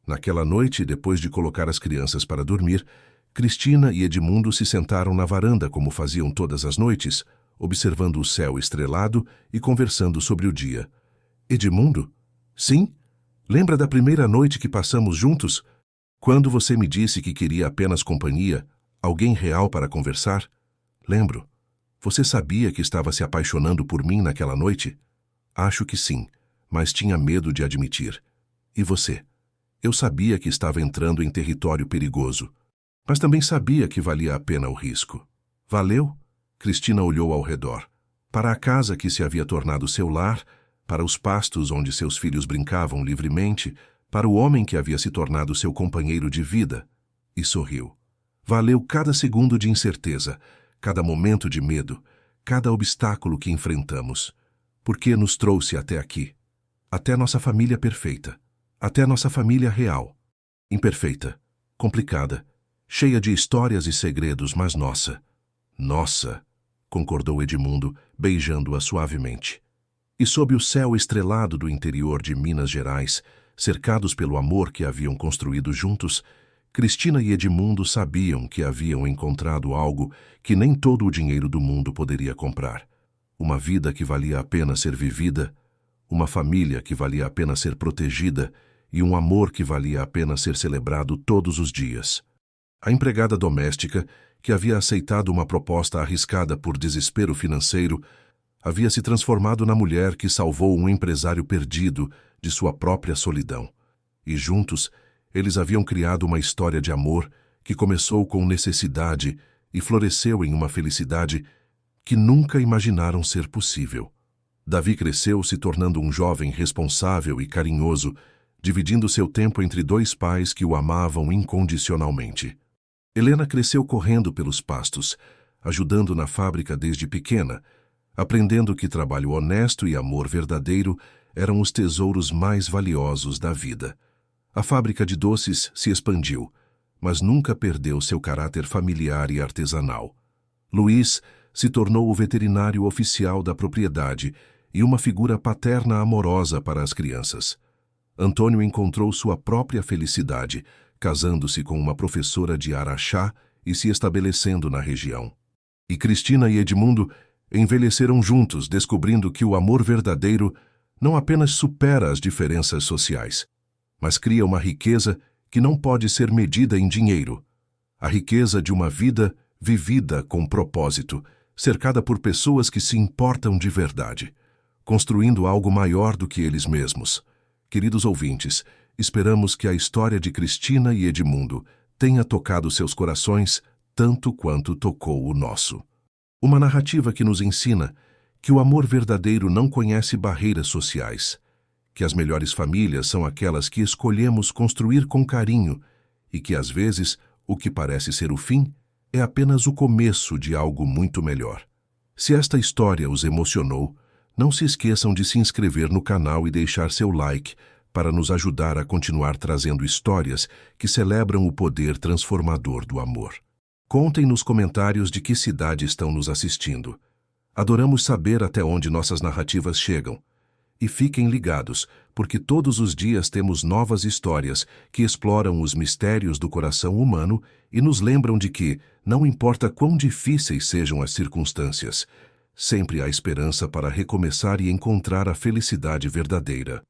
Naquela noite, depois de colocar as crianças para dormir, Cristina e Edmundo se sentaram na varanda como faziam todas as noites, observando o céu estrelado e conversando sobre o dia. "Edmundo?" "Sim? Lembra da primeira noite que passamos juntos? Quando você me disse que queria apenas companhia, alguém real para conversar?" "Lembro. Você sabia que estava se apaixonando por mim naquela noite?" "Acho que sim, mas tinha medo de admitir." "E você?" "Eu sabia que estava entrando em território perigoso, mas também sabia que valia a pena o risco." "Valeu?" Cristina olhou ao redor. Para a casa que se havia tornado seu lar, para os pastos onde seus filhos brincavam livremente, para o homem que havia se tornado seu companheiro de vida, e sorriu. "Valeu cada segundo de incerteza, cada momento de medo, cada obstáculo que enfrentamos, porque nos trouxe até aqui, até nossa família perfeita, até nossa família real. Imperfeita, complicada, cheia de histórias e segredos, mas nossa." "Nossa", concordou Edmundo, beijando-a suavemente. E sob o céu estrelado do interior de Minas Gerais, cercados pelo amor que haviam construído juntos, Cristina e Edmundo sabiam que haviam encontrado algo que nem todo o dinheiro do mundo poderia comprar. Uma vida que valia a pena ser vivida, uma família que valia a pena ser protegida e um amor que valia a pena ser celebrado todos os dias. A empregada doméstica, que havia aceitado uma proposta arriscada por desespero financeiro, havia se transformado na mulher que salvou um empresário perdido de sua própria solidão. E juntos, eles haviam criado uma história de amor que começou com necessidade e floresceu em uma felicidade que nunca imaginaram ser possível. Davi cresceu se tornando um jovem responsável e carinhoso, dividindo seu tempo entre dois pais que o amavam incondicionalmente. Helena cresceu correndo pelos pastos, ajudando na fábrica desde pequena, aprendendo que trabalho honesto e amor verdadeiro eram os tesouros mais valiosos da vida. A fábrica de doces se expandiu, mas nunca perdeu seu caráter familiar e artesanal. Luiz se tornou o veterinário oficial da propriedade e uma figura paterna amorosa para as crianças. Antônio encontrou sua própria felicidade, casando-se com uma professora de Araxá e se estabelecendo na região. E Cristina e Edmundo envelheceram juntos, descobrindo que o amor verdadeiro não apenas supera as diferenças sociais, mas cria uma riqueza que não pode ser medida em dinheiro. A riqueza de uma vida vivida com propósito, cercada por pessoas que se importam de verdade, construindo algo maior do que eles mesmos. Queridos ouvintes, esperamos que a história de Cristina e Edmundo tenha tocado seus corações tanto quanto tocou o nosso. Uma narrativa que nos ensina que o amor verdadeiro não conhece barreiras sociais, que as melhores famílias são aquelas que escolhemos construir com carinho e que, às vezes, o que parece ser o fim é apenas o começo de algo muito melhor. Se esta história os emocionou, não se esqueçam de se inscrever no canal e deixar seu like para nos ajudar a continuar trazendo histórias que celebram o poder transformador do amor. Contem nos comentários de que cidade estão nos assistindo. Adoramos saber até onde nossas narrativas chegam. E fiquem ligados, porque todos os dias temos novas histórias que exploram os mistérios do coração humano e nos lembram de que, não importa quão difíceis sejam as circunstâncias, sempre há esperança para recomeçar e encontrar a felicidade verdadeira.